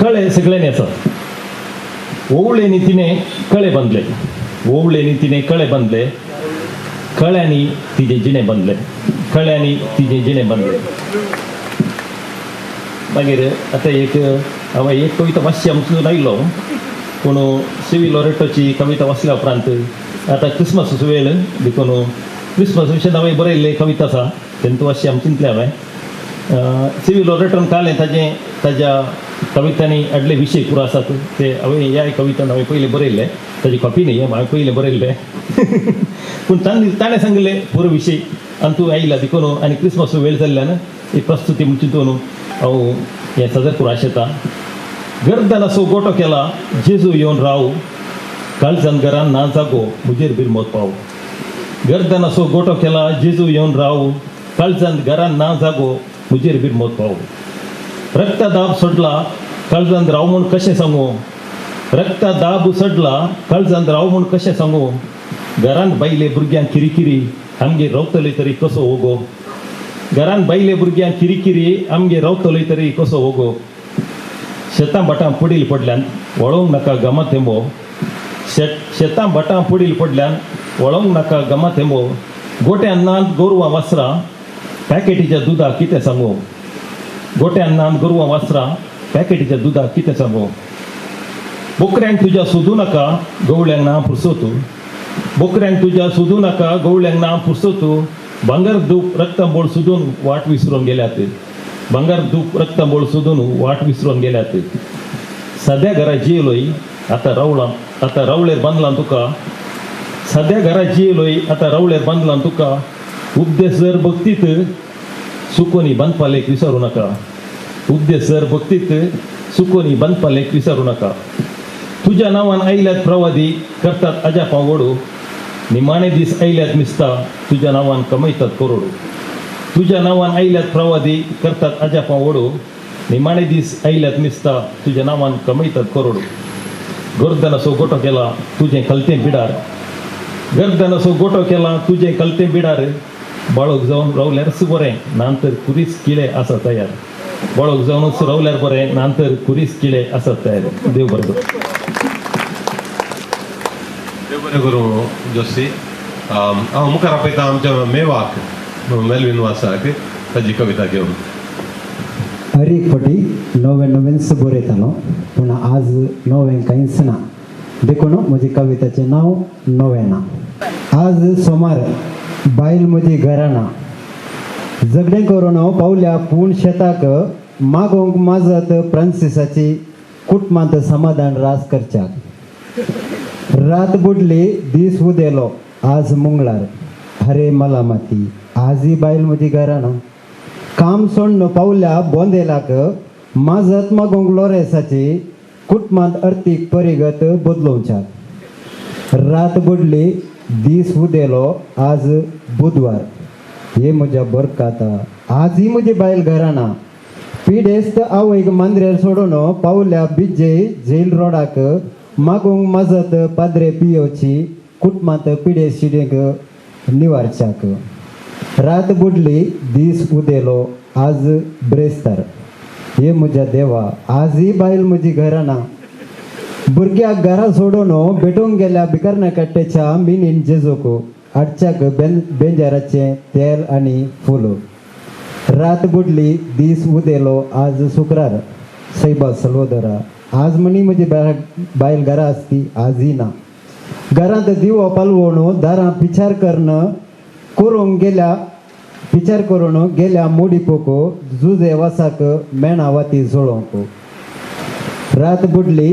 कळे सगळ्यांनी आसात ओवळेंनी तिणें कळे बांदले ओवळेंनी तिणें कळे बांदले कळ्यांनी तिजें जिणें बांदलें कळ्यांनी तिजें जिणें बांदलें मागीर आतां हांवें एक कविता मातशी आमचो आयिल्लो पूण सिवी लॉरेटोची कविता वाचल्या उपरांत आतां क्रिसमसाचो वेळ देखून क्रिसमस विशयी हांवें बरयल्लें कविता आसा तेन्ना तूं मातशी आमची चिंतलें हांवें सिवी लॉरेटोन कालें ताज्या कवितांनी आदले विशय पुरो आसात ते हांवें ह्या कवितान हांवें पयलीं बरयल्ले ताजी कॉपी न्ही हांवें पयलें बरयल्लें पूण ताणें सांगलें पुरो विशय आनी तूं आयला देखून आनी क्रिसमसाचो वेळ जाल्ल्यान ही प्रस्तुती म्हणून चिंतून हांव हें सादर करूं आशेता गर्दन असो गोटो केला जेजू येवन राव काळजान घरान ना जागो मुजेर बिरमोत पाव गर्दन असो गोटो केला जेजू येवन राव काळजान घरान ना जागो मुजेर बिरमोत पाव रक्तदाब सोडला काळजान राव म्हूण कशें सांगू रक्तदाब सोडला काळजान राव म्हूण कशें सांगू घरांत बायले भुरग्यांक किरिकिरी आमगे रावतले तरी कसो ओगो घरांत बायले भुरग्यांक किरिकिरी आमगे रावतले तरी कसो ओगो शेतां भाटां पडील पडल्यान वळोवंक नाका गमा थेंबो शेतां भाटां पडील पडल्यान वळोवंक नाका गमा थेंबो गोट्यान नांत गोरवां वासरां पॅकेटीच्या दुदाक कितें सांगू गोट्यान नांत गोरवां वासरां पॅकेटीच्या दुदाक कितें सांगू बोकड्यांक तुज्या सोदूं नाका गवळ्यांक ना पुरसोतू बोकड्यांक तुज्या सोदूं नाका गवळ्यांक ना पुरसोतू भांगर दूप रक्तंबोळ सोदून वाट विसरून गेल्यात भांगर दूप रक्तंबोळ सोदून वाट विसरून गेल्यात सद्या घरा जियेलोय आतां रावळेर बांदलां तुका सद्या घरा जियेलोय आतां रावळेर बांदलां तुका उपदेश जर भक्तीत सुकोनी बांदपालेक विसरूं नाका उपदेश जर भक्तीत सुकोनी बांदपालेक विसरूं नाका तुज्या नांवान आयल्यात प्रवादी करतात अजापां वडू निमाणे दीस आयल्यात मिस्ता तुज्या नांवान कमयतात करोडू तुज्या नांवान आयल्यात प्रवादी करतात अजापां वडू निमाणे दीस आयल्यात मिस्ता तुज्या नांवान कमयतात करोडू गर्दन असो गोटो केला तुजें कलतें बिडार गर्दन असो गोटो केला तुजें कलतें बिडार बाळोक जावन रावल्यारच बरें नांतर कुरीस किळे आसा तयार बाळोक जावनूच रावल्यार बरें नांतर कुरीस किळे आसात तयार देव बरें करूं देव बरें करूं जोशी हांव मुखार आपयता आमच्या मेवाक मेलवीन वासाक ताजी कविता घेवन हर एक फावटी नव्यानच बरयतालो पूण आज नवें कांयच ना देखून म्हजी कविताचें नांव नोवेना आज सोमार बायल म्हजी घरा ना झगडें करून पावल्या पूण शेताक मागोवंक माजत फ्रांसिसाची कुटुंबांत समाधान रास करच्याक रात बुडली दीस उदेलो आज मंगळार हरे मलामाती आजी बायल म्हजी घरा ना काम सोडून पावल्या बोंदेलाक माजत मागोवंक लोरेसाची कुटुंबांत अर्थीक परिगत बदलोवच्याक रात बुडली दीस उदेलो आज बुधवार हे म्हज्या बरकाता आज ही म्हजी बायल घरा ना पिडेस्त आवयक मांद्रेर सोडून पावल्या बिज्जे झेल रोडाक मागोवंक माजत पाद्रे पियोची कुटुंबांत पिडे शिडेक निवारच्याक रात बुडली दीस उदेलो आज ब्रेस्तार हे म्हज्या देवा आज ही बायल म्हजी घरा ना भुरग्याक घरा सोडून भेटूंक गेल्या भिकारनाकट्टेच्या मिनीन जेजूक हाडच्याक बेंजाराचें तेल आनी फूल रात बुडली दीस उदेलो आज शुक्रार सैबा सल्वोदरा आज म्हणी म्हजी बायल घरा आसती आज ही ना घरांत दिवो पालवून दारां पिचार करून गेल्या मोडीपोक जुजे वासाक मेणा वाती जोळोंक रात बुडली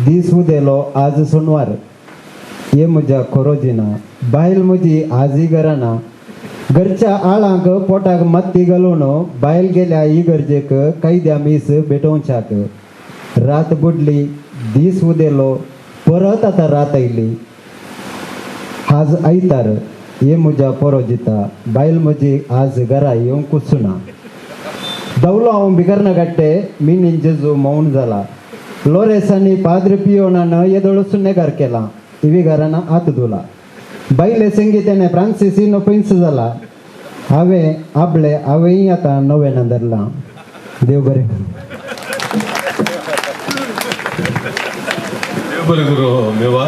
दीस उदेलो आज सोनवार हे म्हज्या खोरोजिना बायल म्हजी आजी घराना घरच्या आळांक पोटाक मत्ती घालून बायल गेल्या इगर्जेक कैद्या मीस भेटोवच्याक रात बुडली दीस उदेलो परत आता रात आयली आज आयतार ये म्हज्या परोजिता बायल म्हजी आज घरा येवंक कुसुना दवलो हांव भिकरना गाट्टे मी जेजू मौन जाला लोरेसांनी पाद्र पियोनानं येदोळ सुन्नेगार केला इवी घरानं आत धुला बायले संगीताने फ्रांसिसीनो पैंस जाला हांवें आपले हांवेंय आतां नवें धरलां देव बरें बरें करू मेवा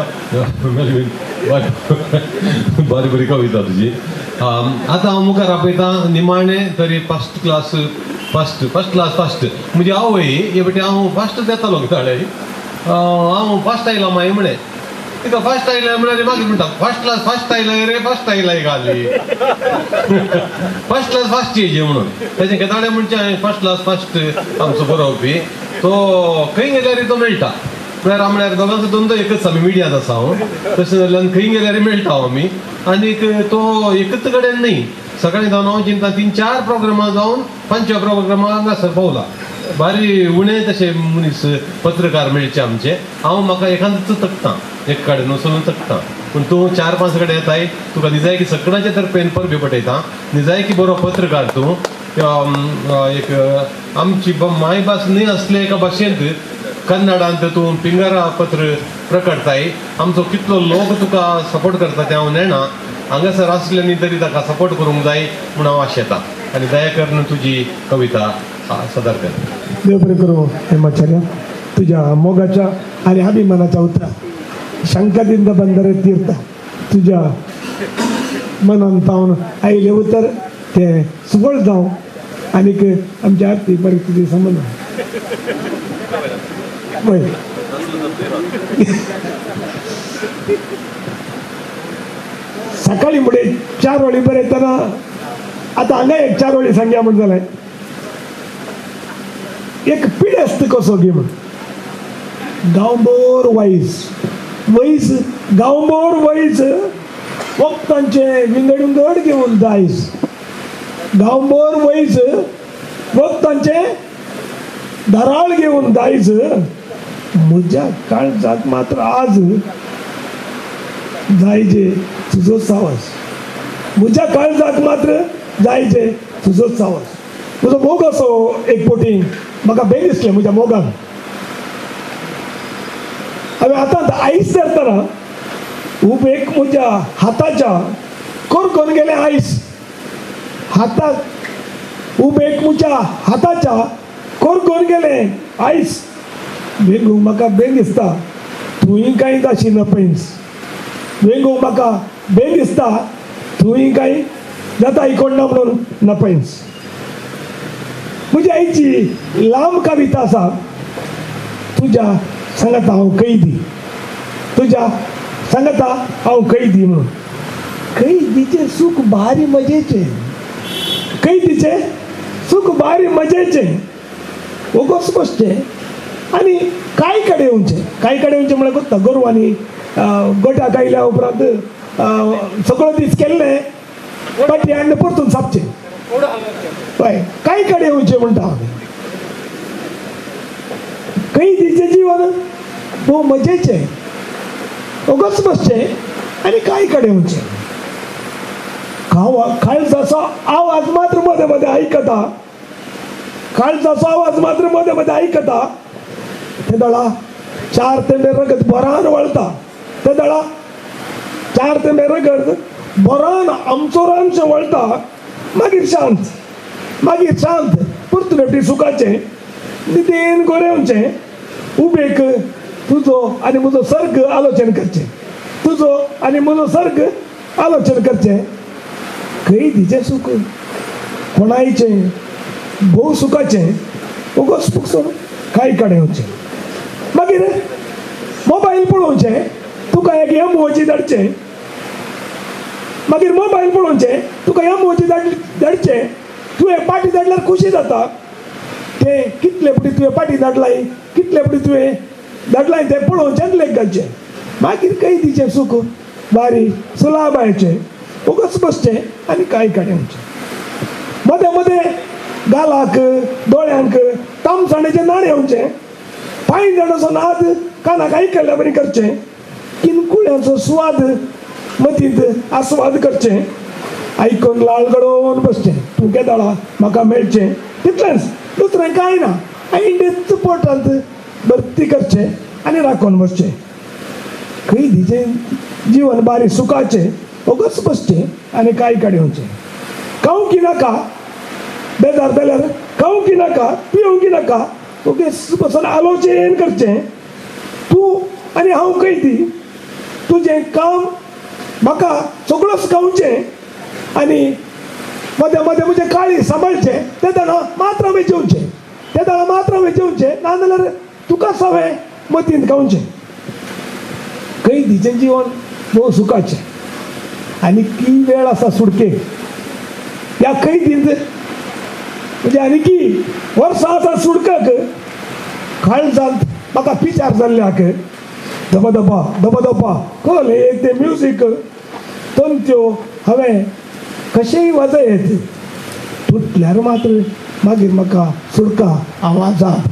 बरी बरी कविता तुजी आतां हांव मुखार आपयता निमाणे तरी फस्ट क्लास म्हणजे आवय हे बेटे हांव फस्ट देतालो कितें हांव फस्ट आयला मागीर म्हणे तिका फस्ट आयला म्हळ्यार मागीर म्हणटा फस्ट आयला रे फस्ट आयला घाली फस्ट क्लास फस्ट येजे म्हणून तेजे केदाडे म्हणचे हांवें फस्ट क्लास फस्ट आमचो बरोवपी तो खंय गेल्यार तो मेळटा म्हळ्यार दोगांचो धंदो एकच आमी मिडियांत आसा हांव तशें जाल्यार खंय गेल्यार मेळटा आमी आनीक तो एकच कडेन न्ही सकाळीं जावन हांव चिंता 3-4 प्रोग्रामां जावन 5व्या प्रोग्रामाक हांगासर पावला बारी उणे तशे मनीस पत्रकार मेळचे आमचे हांव म्हाका एखादोच तकतां एक कडेन वचून तकतां पूण तूं 4-5 कडेन येताय तुका दिसाय की सगळ्याचे तर पेन परबे पटयता दिसाय की बरो पत्रकार तूं एक आमची मायभास न्ही असले एका भाशेंत कन्नडांत तूं पिंगरा पत्र प्रकटताय आमचो कितलो लोक तुका सपोर्ट करता तें हांव नेणा हांगासर आसलें तरी ताका सपोर्ट करूंक जाय म्हूण हांव आशेतां आनी दया करून तुजी कविता सादर कर. देव बरें करूं हेमाचार्य तुझ्या मोगाच्या आणि अभिमानाच्या उतरा शंकादिंद बंदरे तीर्थ तुझ्या मनान पावन आयले उतर ते सुबळ जावं आनीक आमच्या आर्थीक परिस्थिती संबंद पळय सकाळी मुळे 4 वळी बरयतना आतां हांगा एक 4 वळी सांगया म्हण जालें एक पिडेस्त कसो घे म्हण गांवभर वयस गांवभर वयस वखदांचे विंगड घेवन दायज गांवभर वयस वखदांचे धराळ घेवन दायज म्हज्या काळजाक मात्र आज जायजे तुजो सावस म्हज्या काळजाक मात्र जायजे तुजो सावस म्हजो मोग असो एक पोटी म्हाका बेग दिसलें म्हज्या मोगान हांवें आतां आयस धरतना उबेक म्हज्या हाताच्या कोरकोन गेलें आयस हाताक उबेक म्हज्या हाताच्या कोरकोन गेलें आयस वेंगू म्हाका बेग दिसता तुंय कांय ताशी नपयस वेंगू म्हाका बेग दिसता तुंय कांय जाता इकोडना म्हणून नपयस म्हजी आईची लांब कविता आसा तुज्या सांगता हांव कैदी तुज्या सांगता हांव कैदी म्हणून कैदीचें सूख भारी मजेचें कैदीचें सूख भारी मजेचें ओगोस बसचें आनी कांय कडेन येवचें म्हळ्यार कोत्ता गोरवांनी गोठ्याक आयल्या उपरांत सगळो दीस केल्लें पाटी आनी परतून सापचें हय कांय कडेन येवचें म्हणटा हांव कैदीचें जीवन भोव मजेचें ओगोस बसचें आनी कांय कडेन येवचें काळजाचो आवाज मात्र मदें मदें आयकता काळजाचो आवाज मात्र मदें मदें आयकता ते दळा 4 तेंबे रगत बरान वळता ते दळा 4 तेंबे रगत बरान आमचो रानचें वळता मागीर शांत परतून एवटी सुखाचें निदेन गोरेवचें उबेक तुजो आनी म्हजो सर्ग आलोचन करचें तुजो आनी म्हजो सर्ग आलोचन करचें कैदीचें सूख कोणायचें भोव सुखाचें ओगोस पुकसून कांय कडेन येवचें मागीर मोबायल पळोवचें तुका एक एमओजी धाडचें मागीर मोबायल पळोवचें तुका एमओजी धाडचें तुवें पाटी धाडल्यार खुशी जाता तें कितले फुटी तुवें पाटी धाडलाय कितले फुटी तुवें धाडलाय तें पळोवचें लेख घालचें मागीर कैदीचें सूख बारी सुलाबायचें उगच बसचें आनी कांय काडचें. मदें मदें गालाक दोळ्यांक तामसाणेचें नाणें येवचें. पांय जाणाचो नाद कानाक आयकल्ल्या बरी करचें. किनकुळ्याचो स्वाद मतींत आस्वाद करचें. आयकून लाळ गडोवन बसचें. तूं केदाळा म्हाका मेळचें तितलेंच, दुसरें कांय ना. आयंडेच पोटांत भरती करचें आनी राखून बसचें. कैदीचें जीवन बारी सुखाचें, उगच बसचें आनी कांय काडयोचें. खावंकी नाका, बेजार जाल्यार खावंकी नाका, पियोंकी नाका, उगेच बसून आलोचन करचें. तूं आनी हांव कैदी, तुजें काम म्हाका सगळोच खावचें आनी मदें मदें म्हजें काळी सांबाळचें. ते दाणा मात्र हांवें जेवचें, ते दाणा मात्र हांवें जेवचें, नाजाल्यार तुकाच हांवें मतींत खावचें. कैदीचें जिवन भोव सुखाचें आनी की वेळ आसा सुडकेक. ह्या कैदींत म्हणजे आनीकी वर्सां आसा सुडकक. काळजांत म्हाका पिचार जाल्ल्याक धबधबा धबधबा कल एक ते म्युजीक तंत्यो हांवें कशेंय वाजयत. तुटल्यार मात्र मागीर म्हाका सुडका आवाजांत,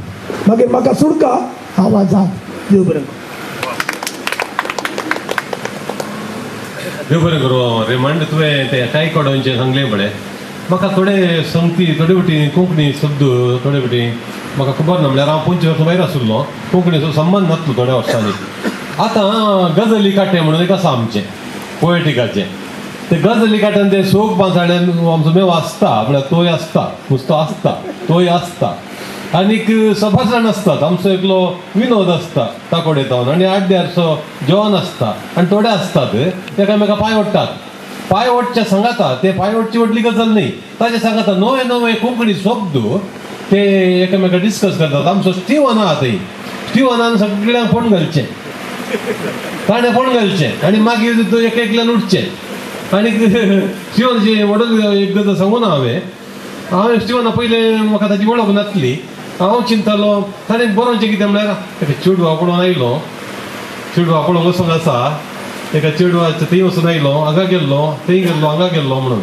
मागीर म्हाका सुडका आवाजांत. देव बरें करूं. देव बरें करूं. रिमांड तुवें तें कांय कोडोंचें सांगलें पळय. म्हाका थोडे संगती, थोडे फावटी कोंकणी शब्द थोडे फावटी म्हाका खबर ना. म्हळ्यार हांव 25 वर्सां भायर आशिल्लो, कोंकणीचो संबंद नासलो थोड्या वर्सांनी. आतां गजाली काटे म्हणून एक आसा आमचें पोएटिकाचें. ते गजाली काट्यान ते सोग पांचाड्यान आमचो मेव आसता, म्हळ्यार तोय आसता, नुस्तो आसता, तोय आसता. आनीक सभास जाण आसतात. आमचो एकलो विनोद आसता ताकोडेतावन, आनी 8-10 जेवण आसता. आनी थोडे आसतात ते एकामेका पांय ओडटात. पांय ओडचे सांगाता, ते पांय ओडची व्हडली गजाल न्ही, ताचे सांगाता नवे नवे कोंकणी शब्द ते एकामेका डिस्कस करतात. आमचो स्टीवन आहा थंय, स्टीवनान सगळ्यांक फोण घालचें, ताणें फोण घालचें आनी मागीर एक एकल्यान उठचें. आनी स्टीवनाची व्हडल एक गजाल सांगून हांवें स्टीवना पयलें म्हाका ताची वळख नासली. हांव चिंतलो ताणें बरोवचें कितें म्हळ्यार एका चेडवा पळोवन आयलो, चेडवा पळोवंक वचूंक आसा, एका चेडवाच्या थंय वचून आयलो, हांगा गेल्लो, थंय गेल्लो, हांगा गेल्लो म्हणून.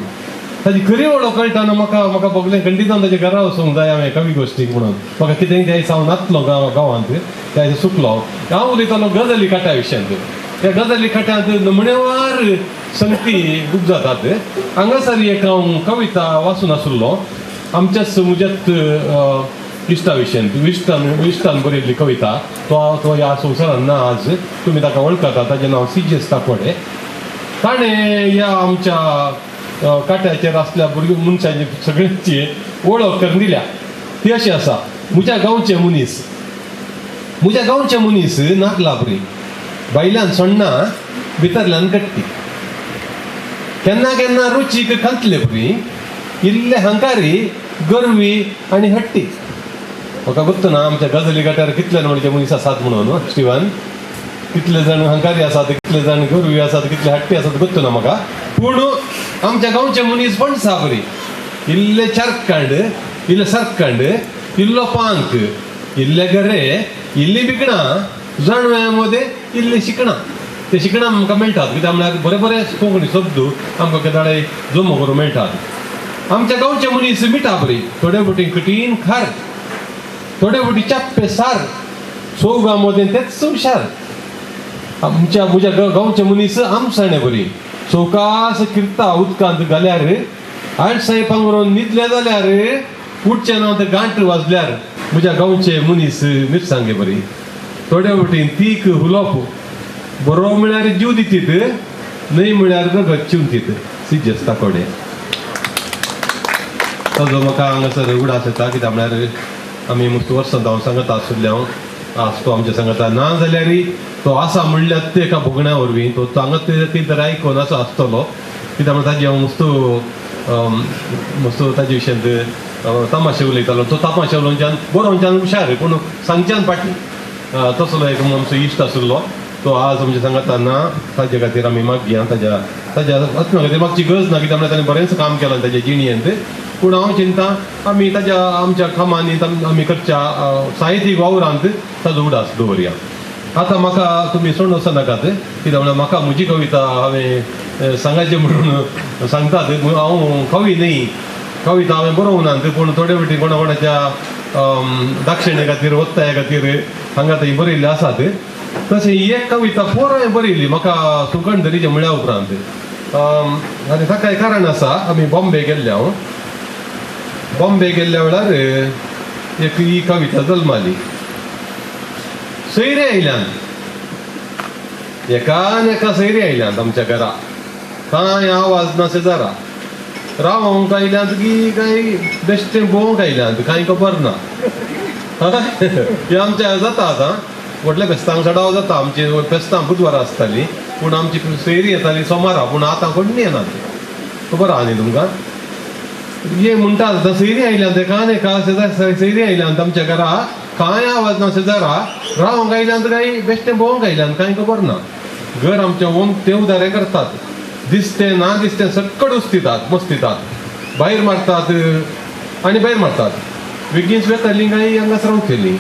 ताची खरी वळख कळटाना म्हाका बगलें खंडीतान ताच्या घरा वचूंक जाय हांवें कवी गोश्टीक म्हणून. म्हाका कितें त्या दिसा हांव नाचलो गांवांत, त्या दिसा सुकलो. हांव उलयतालो गजाली काट्या विशयांत. त्या गजाली काट्यांत नमणेवार संगती खूब जातात. हांगासर एक हांव कविता वाचून आशिल्लो आमच्याच म्हज्याच इश्टा विशयान, इश्टान बरयल्ली कविता. तो ह्या संवसारान ना आज, तुमी ताका वळखता. ताचें नांव CGS ताकोडे. ताणें ह्या आमच्या काट्याचेर आसल्या भुरग्या मनशांची सगळ्यांची वळख करून दिल्या. ती अशी आसा, म्हज्या गांवचे मनीस, म्हज्या गांवचे मनीस नाकला बरी, भायल्यान सोण्णा भितरल्यान कट्टी, केन्ना केन्ना रुचीक खांतले बरी, इल्ले हंकारी गरवी आनी हट्टी. म्हाका गोत्त ना आमच्या गजाली काट्यार कितले म्हणजे मनीस आसात म्हणून स्टीवन. कितले जाण हंकारी आसात, कितले जाण गरवी आसात, कितले हट्टी आसात गोत्त ना म्हाका. पूण आमच्या गांवचे मनीस पणसा बरी, इल्ले चारकांड, इल्ले सरकांड, इल्लो पांक, इल्ले गरे, इल्ली बिकणां, जाणव्या मदें इल्ले शिकणां. ते शिकणां आमकां मेळटात कित्याक म्हळ्यार बरे बरे कोंकणी शब्द आमकां केदाळे जमो करूं मेळटात. आमच्या गांवचे मनीस मिठा बरी, थोडे फावटी कठीण खार, थोडे फावटी चाप्पे सार, सोगा मदें तेच हुशार. म्हज्या गांवचे मनीस आमसाणे बरी, चौकास किर्ता उदकांत घाल्यार, आडसाय पांगरून न्हिदले जाल्यार, उठचें ना ते गांठ वाजल्यार म्हज्या गांवचे मनीस मिरसांगे बरी. थोडे फावटी तीख हुलोप, बरो म्हळ्यार जीव दितीत, न्हय म्हळ्यार रगत चिंतीत. CGS ताकोडे. ताजो म्हाका हांगासर उगडास येता कित्याक म्हळ्यार आमी मस्त वर्सां हांव सांगता आशिल्ले तो आमच्या सांगता ना जाल्यार तो आसा म्हणल्यार ते एका भोगण्या वरवीं तो हांगा ते तर आयकोन असो आसतलो कित्याक म्हळ्यार ताजें हांव मस्त ताजे विशयांत तमाशे उलयतालो. तो तमाशे उलोवच्यान बरोवच्यान हुशार पूण सांगच्यान फाटी. तसलो एक आमचो इश्ट आशिल्लो तो आज आमच्या सांगता ना, ताजे खातीर आमी मागया. ताज्या आत्म्या खातीर मागची गरज ना कित्याक म्हळ्यार ताणें बरेंच काम केलां ताज्या जिणेंत. पूण हांव चिंता आमी आमच्या कामांनी आमी करच्या साहित्यीक वावरांत ताजो उडास दवरया. आतां म्हाका तुमी सोडून वचूं नाकात कित्याक म्हळ्यार म्हाका म्हजी कविता हांवें सांगायची म्हणून सांगतात हांव कवी न्ही कविता हांवें बरोवंक ना पूण थोडे फावटी कोणाच्या दाक्षिणे खातीर वत्ताय खातीर हांगा थंय बरयल्ले आसात तशें ही एक कविता पुराय बरयल्ली म्हाका सुकणधरीचे म्हळ्या उपरांत आनी ताका एक कारण आसा आमी बॉम्बे गेल्ले हांव बॉम्बे गेल्ल्या वेळार एक ही कविता जल्माली सैरी आयल्यान एका सैरी आयल्यान आमच्या घरा कांय आवाज ना शेजारा रावोंक आयल्यांत की काय बेश्टें भोंवंक आयल्यांत कांय खबर ना हें आमच्या जाता आतां व्हडल्या फेस्तांक सडाव जाता आमची फेस्तां बुधवारा आसतालीं पूण आमची सैरी येताली सोमारा पूण आतां कोण येनात खबर आहा न्ही तुमकां हे म्हणटात आतां सैरी आयल्यांत एका सैरी आयल्यांत आमच्या घरा कांय आवाज ना शेजारा रावंक आयल्यांत काय बेश्टें भोंवंक आयल्यांत कांय खबर ना घर आमचें ओम तेवदारे करतात दिसतें ना दिसतें सक्कड उस्तितात मस्तितात भायर मारतात आनी भायर मारतात बेगीन वेतालीं काय हांगास रावतलीं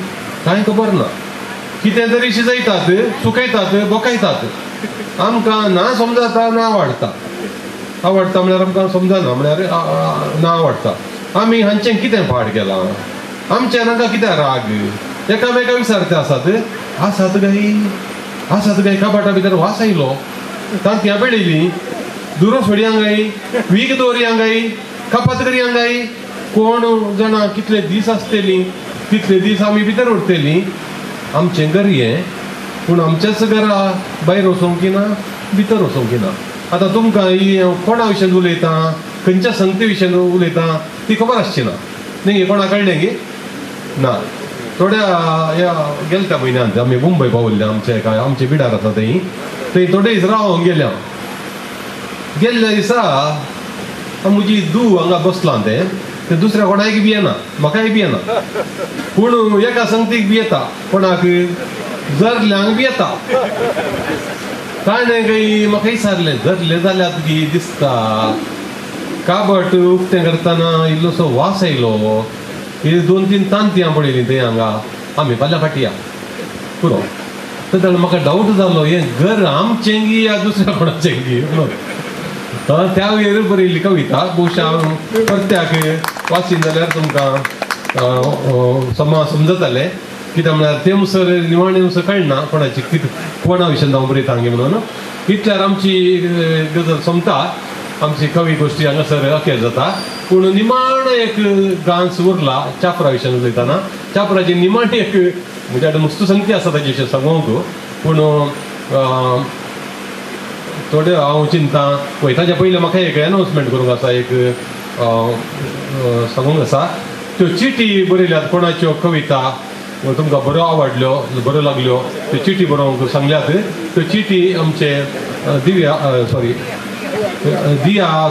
कांय खबर ना कितें तरी शिजयतात सुकयतात बोकायतात आमकां ना समजता ना आवडटा म्हळ्यार आमकां समजना म्हळ्यार ना आवडटा आमी हांचें कितें फाट केलां आमच्या हांकां कितें राग एकामेका विचारते आसात गाय कपाटा भितर वास आयलो तांतयां पेडयलीं दुरो सोडयांक गाय वीक दवरयांक गाय कपात करयांक गाय कोण जाणां कितले दीस आसतलीं तितले दीस आमी भितर उरतलीं आमचें घर हें पूण आमच्याच घरा भायर वचोंक ना भितर वचोंक ना आतां तुमकां ही कोणा विशयी उलयता खंयच्या संगती विशयी उलयता ती खबर आसची ना न्ही कोणा कळ्ळें गे ना थोड्या ह्या गेल्या त्या म्हयन्यांत आमी मुंबय पावल्ले आमचे बिडार आसा थंय थोडे दीस रावोंक गेल्ल्या दिसा म्हजी धूव हांगा बसलां ते दुसऱ्या कोणाक बी येना म्हाकाय बी येना पूण एका संगतीक बी येता कोणाक जरल्यांक बी येता ताणें काही म्हाका विचारलें जरले जाल्यार तुगी दिसता काबट उक्तें करतना इल्लोसो वास आयलो ही 2-3 तांतयां पडयलीं थंय हांगा आमी फाल्यां फाटया पुरो तेन्ना म्हाका डावट जालो हें घर आमचें गी या दुसऱ्या कोणाचें गी त्या वेळेर बरयल्ली कविता भोवशा हांव परत्याक वाचीन जाल्यार तुमकां समजतालें कित्याक म्हळ्यार ते मुसर निमाणे मुसर कळना कोणाची कितें कोणा विशयी हांव बरयता गे म्हणून इतल्यार आमची गजल सोंपता आमची कवी गोश्टी हांगासर अखेर जाता पूण निमाण एक गांस उरला चापरा विशयी उलयतना चापराची निमाण एक म्हणजे आतां नुस्तें संगती आसा ताचे विशयी सांगूंक पूण थोडे हांव चिंता वयताच्या पयलीं म्हाका एक एनाउन्समेंट करूंक आसा एक सांगूंक आसा त्यो चिटी बरयल्यात कोणाच्यो कविता तुमकां बऱ्यो आवडल्यो बऱ्यो लागल्यो त्यो चिटी बरोवंक सांगल्यात त्यो चिटी आमचे दिया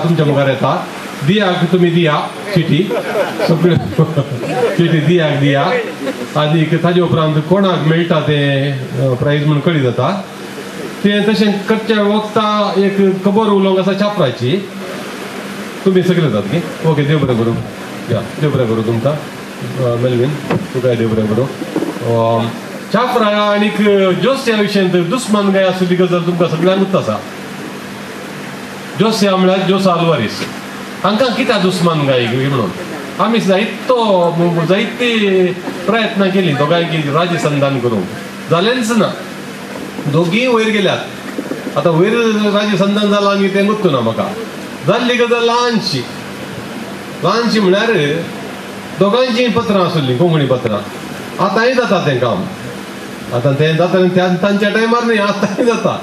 तुमच्या मुखार येता दियाक तुमी दिया चिटी सगळ्यो चिटी दियाक दिया आनी ताजे उपरांत कोणाक मेळटा तें प्रायज म्हणून कळी जाता तें तशें करच्या वखदां एक खबर उलोवंक आसा चापराची तुमी सगळे जाता गे ओके देव बरें करूं या देव बरें करूं तुमकां मेलवीन तुका देव बरें करूं चापरा आनीक जोस्या विशयी दुस्मान गाय आसली गजाल तुमकां सगळ्यांकूच आसा जोस्या म्हळ्यार जोस आल्वारीस हांकां कित्याक दुस्मान गाय म्हणून आमी जायते प्रयत्न केली दोगांयकी राजसंधान करूंक जालेंच ना दोगीय वयर गेल्यात आतां वयर राजसंधान जालां आनी तें गुर्तू ना म्हाका जाल्ली गजाल ल्हानशी म्हळ्यार दोगांयचीं पत्रां आसलीं कोंकणी पत्रां आतांय जाता तें काम आतां तें जाता तांच्या टायमार न्ही आतांय जाता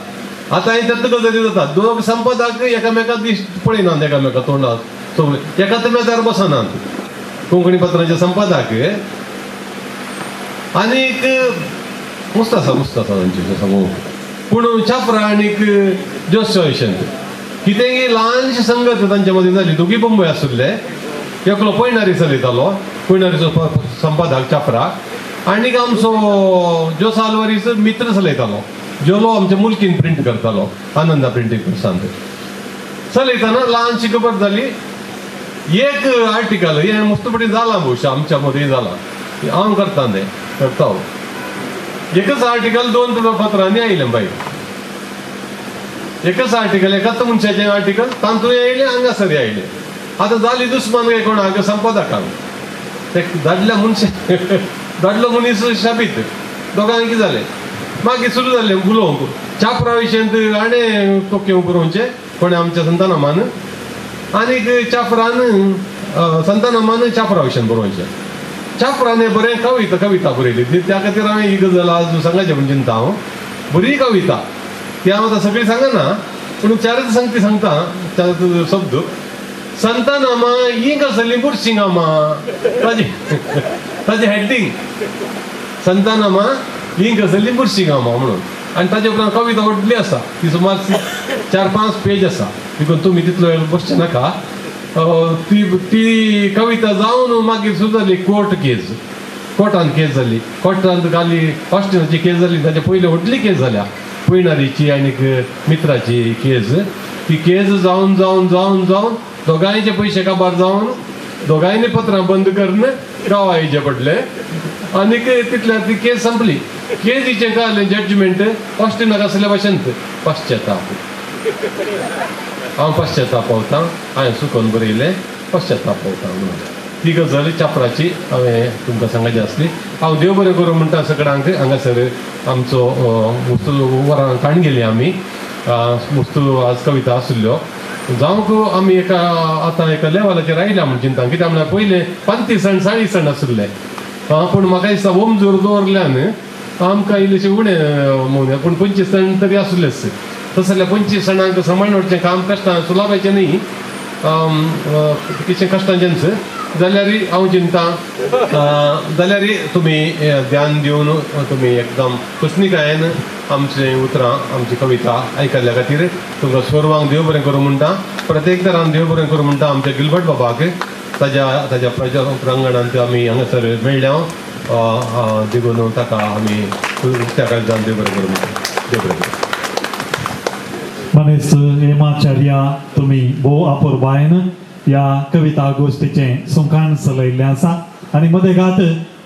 आतांय तेच गजाली जाता दोग संपादक एकामेका दीस पळयनात एकामेका तोंडाक सगळे एकाच मेजार बसनात कोंकणी पत्रांचे संपादक आनीक मस्त आसा तांचे सांगू पूण चापरा आनीक जोस्या विशयी कितेंय ल्हानशी संगत तांच्या मदीं जाली दोगी बंबय आसुल्ले एकलो पैणारी चलयतालो पैणारीचो संपादक चापरा आनीक आमचो जोस आल्वारीस मित्र चलयतालो जोलो आमच्या मुल्कीन प्रिंट करतालो आनंदा प्रिंटींग प्रेसांत चलयतना ल्हानशी खबर जाली एक आर्टिकल हें मस्तपणी जालां भोवशा आमच्या मदीं जालां हांव करता तें करता एकच आर्टिकल 2 पत्रांनी आयलें बाय एकच आर्टिकल एकाच मनशाचें आर्टिकल तांतूय आयलें हांगासर आयलें आतां जाली दुस्मान काय कोण हांगा संपादकांक ते दादल्या मनशा दादलो मनीस शाबीत दोगांय कितें जालें मागीर सुरू जालें उलोवंक चापरा विशयांत आनी तोक्यो बरोवचे कोणें आमच्या संतानामान आनीक चापरान संतानामान चापरा विशयान बरोवचें चापरान बरें कविता बरयली त्या खातीर हांवें ही गजाल आज सांगचें म्हणजे चिंता हांव बरी कविता ती हांव आतां सगळी सांगना पूण चारच सांगती सांगता चार शब्द संतानामा ही गजाली बुरशिंगामा ताजें हेडिंग संतानामा ही गजाली बुरशिंगामा म्हणून आनी ताजे उपरांत कविता व्हडली आसा ती सुमार 4-5 पेज आसा देखून तुमी तितलो वेळ बसचे नाका ती कविता जावन मागीर सुरू जाली कोर्टान केस जाली कोर्टांत घाली ऑस्टिनाची केस जाली ताचे पयलीं व्हडली केस जाल्या पयणारीची आनीक मित्राची केस ती केस जावन जावन जावन जावन दोगांयचे पयशे काबार जावन दोगांयनी पत्रां बंद करून गांवां येवचें पडलें आनीक तितल्या ती केस संपली केसीचें काय जजमेंट ऑस्टिनाक आसल्या भाशेंत पश्चाताप हांव पश्चाताप पावतां हांवें चुकोवन बरयलें पश्चाताप पावतां म्हणून ती गजाल चापराची हांवें तुमकां सांगची आसली हांव देव बरें करूं म्हणटा सगळ्यांक हांगासर आमचो मुस्तू वरां काण गेली आमी मुस्तू आज कविता आशिल्ल्यो जावंक आमी आतां एका लेवलाचेर आयल्या म्हण चिंता कित्याक म्हळ्यार पयलें 35 सण 40 सण आशिल्ले पूण म्हाका दिसता ओम जोर दवरल्यान आमकां इल्लेशें उणें पूण 25 सण तरी आसलेच तशें जाल्यार 25 सणांक सांबाळून व्हरचें काम कश्टां सुलाबाचें न्ही कितें कश्टांचेंच जाल्यार हांव चिंता जाल्यार तुमी ध्यान दिवन तुमी एकदम कुसनिकायेन आमचें उतरां आमची कविता आयकल्ल्या खातीर तुमकां सर्वांक देव बरें करूं म्हणटा प्रत्येक तरान देव बरें करूं म्हणटा आमच्या गिलबर्ट बाबाक ताच्या प्रांगणांत आमी हांगासर मेळ्ळ्या देखून ताका आमी त्या काळजान देव बरें करूं म्हणटा देव बरें करूं मनीस हेमाचार्या तुमी भोव आपुरबायेन ह्या कविता गोश्टीचें सुखान चलयल्लें आसा आनी मदेगात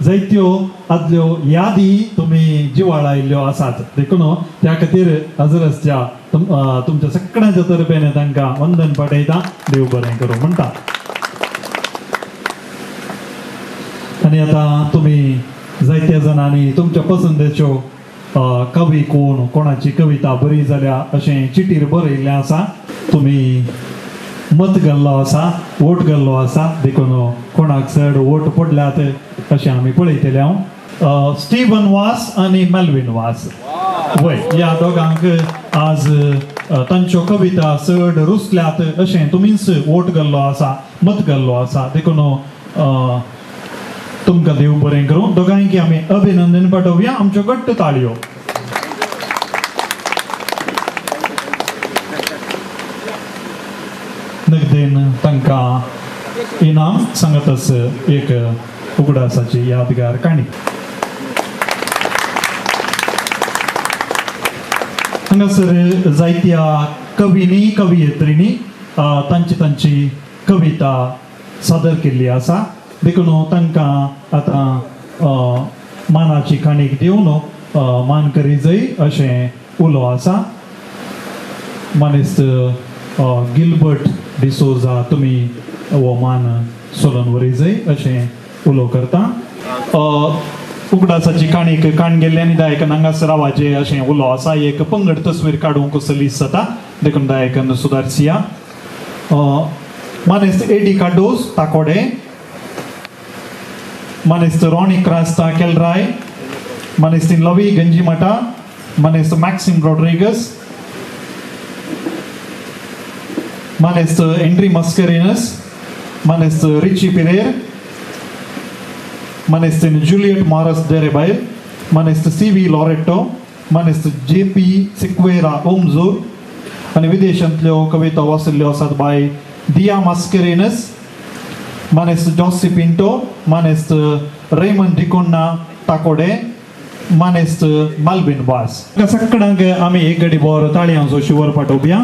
जायत्यो आदल्यो यादी तुमी जिवाळ आयिल्ल्यो आसात देखून त्या खातीर हजरसच्या तुमच्या सगळ्यांच्या तर्फेन तांकां वंदन पाठयता देव बरें करूं म्हणटा आनी आतां तुमी जायत्या जाणांनी तुमच्या पसंदेच्यो कवी कोणाची कविता बरी जाल्या अशें चिटीर बरयल्लें आसा तुमी मत घाल्लो आसा वोट घाल्लो आसा देखून कोणाक चड वोट पडल्यात अशें आमी पळयतले हांव स्टीवन वास आनी मेल्विन वास वय ह्या दोगांक आज तांच्यो कविता चड रुचल्यात अशें तुमीच वोट घाल्लो आसा मत घाल्लो आसा देखून तुमकां देव बरें करूं दोगांयकी आमी अभिनंदन पाठोवया आमच्यो घट्ट ताळयो नगदेन तांकां इनाम सांगतच एक उगडासाची यादगार काणी हांगासर जायत्या कवींनी कवयित्रींनी तांची कविता सादर केल्ली आसा देखून तांकां आतां मानाची काणीक दिवन मानकरी जय अशें उलो आसा मनीस गिलबर्ट डिसोजा तुमी हो मान सोलोन वरी जय अशें उलो करता उगडासाची काणीक काण गेल्ले आनी दायकन हांगासर आवाजे अशें उलो आसा एक पंगड तस्वीर काडूंक सलीस जाता देखून दायकन सुदारसिया मनीस एडी कार्डोस ताकोडे मनीस रॉनी क्रास्ता केलराय मनीस लवी गंजीमटा मनीस मॅक्सिम रॉड्रिगस मनीस एंड्री मस्करिनस मनीस रिची पिरेर मनीस जुलियट मॉरस डेरेबायल मनीस सी.व्ही. लॉरेटो मनीस जे.पी. सिक्वेरा ओमजूर आनी विदेशांतल्यो कविता वाचल्ल्यो आसात बाय दिया मास्करिनस मनीस जॉसी पिंटो मनीस रेमन डिकोन्ना टाकोडे मनीस माल्विन वास सगळ्यांक आमी एक घडी बोर ताळयांचो शिवर पाठोवया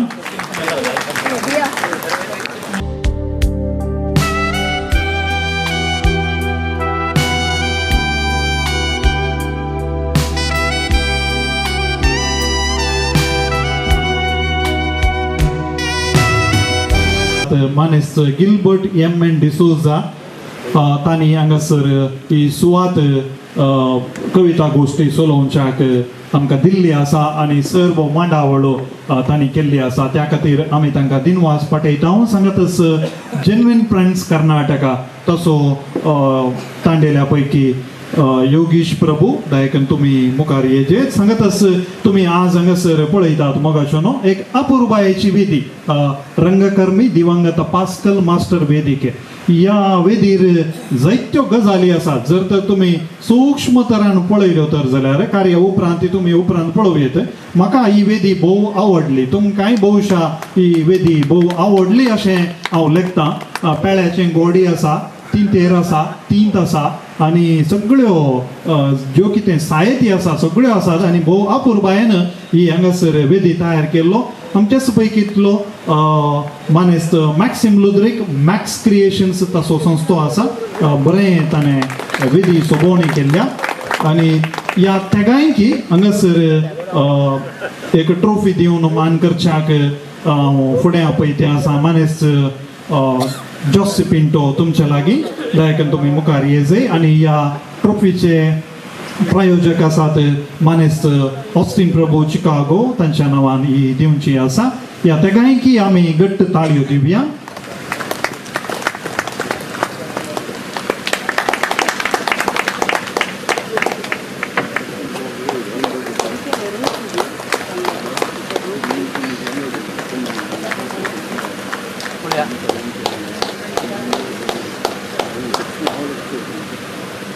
आसात मानेस्त गिल्बर्ट एम डिसोजा तांणी हांगासर ही सुवात कविता गोश्टी सोलोवच्याक आमकां दिल्ली आसा आनी सर्व मांडावळो तांणी केल्ली आसा त्या खातीर आमी तांकां दिनवास पाठयता सांगतच जेन्युइन फ्रेंड्स कर्नाटका तसो तांडेल्या पैकी योगीश प्रभू दायकन तुम्ही मुखार येजे सांगतच तुम्ही आज हांगासर पळयतात मगाशो न्हू एक अपुर्बायेची वेदी रंगकर्मी दिवंगत पास्कल मास्टर वेदिके या वेदीर जायत्यो गजाली आसात जर तर तुम्ही सूक्ष्म तरान पळयल्यो तर जाल्यार कार्य उपरांत तुम्ही उपरांत पळोवयेत म्हाका ही वेदी भोव आवडली तुमकांय भोवशा ही वेदी भोव आवडली अशें हांव लेखतां पेळ्याचें गोडी आसा 3 तेर आसा 3 आसा आनी सगळ्यो ज्यो कितें साहित्य आसा सगळ्यो आसात आनी भोव अपुर्बायेन ही हांगासर वेदी तयार केल्लो आमच्याच पैकीतलो मानेस्त मॅक्सिम लुद्रीक मॅक्स क्रिएशन्स तसो संस्थो आसा बरें ताणें वेदी सोबोवणी केल्ल्या आनी ह्या तेगांयकी हांगासर एक ट्रॉफी दिवन मान करच्याक फुडें आपयते आसा मानेस्त जॉसी पिंटो तुमच्या लागीं दयाकन तुम्ही मुखार येजय आनी ह्या ट्रॉफीचे प्रायोजक आसात मानेस्त ऑस्टीन प्रभू चिकागो तांच्या नांवान ही दिवची आसा ह्या तेगांयकी आमी घट्ट ताळयो दिवया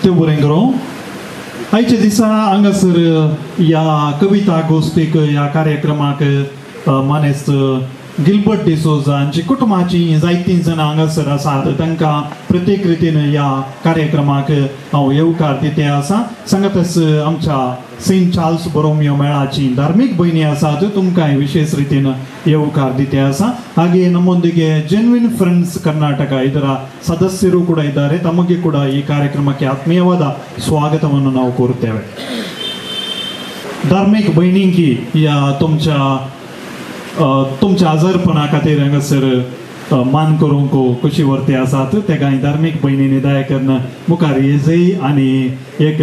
ते बरें करूं आयच्या दिसा हांगासर ह्या कविता गोश्टीक ह्या कार्यक्रमाक मानेस्त गिल्बर्ट डिसोजा हांची कुटुंबाची जायतीं जाणां हांगासर आसात तांकां प्रत्येक रितीन ह्या कार्यक्रमाक हांव येवकार दिते आसा सांगतच आमच्या सेंट चार्ल्स बोरोमियो मेळाची धार्मीक भयणी आसात तुमकांय विशेष रितीन येवकार दिते आसा ಹಾಗೆ ನಮ್ಮೊಂದಿಗೆ ಜೆನ್ಯುइन ಫ್ರೆಂಡ್ಸ್ ಕರ್ನಾಟಕ ಇದರ ಸದಸ್ಯರು ಕೂಡ ಇದ್ದಾರೆ ತಮಗೆ ಕೂಡ ಈ ಕಾರ್ಯಕ್ರಮಕ್ಕೆ ಆತ್ಮೀಯವಾದ ಸ್ವಾಗತವನ್ನು ನಾವು ಕೋರುತ್ತೇವೆ धार्मीक भयणींकी या तुमच्या आजारपणा खातीर हांगासर मान करूंक कशी वर्ते आसात तेगाय धार्मीक भयणींनी दयाकन मुखार येजय आनी एक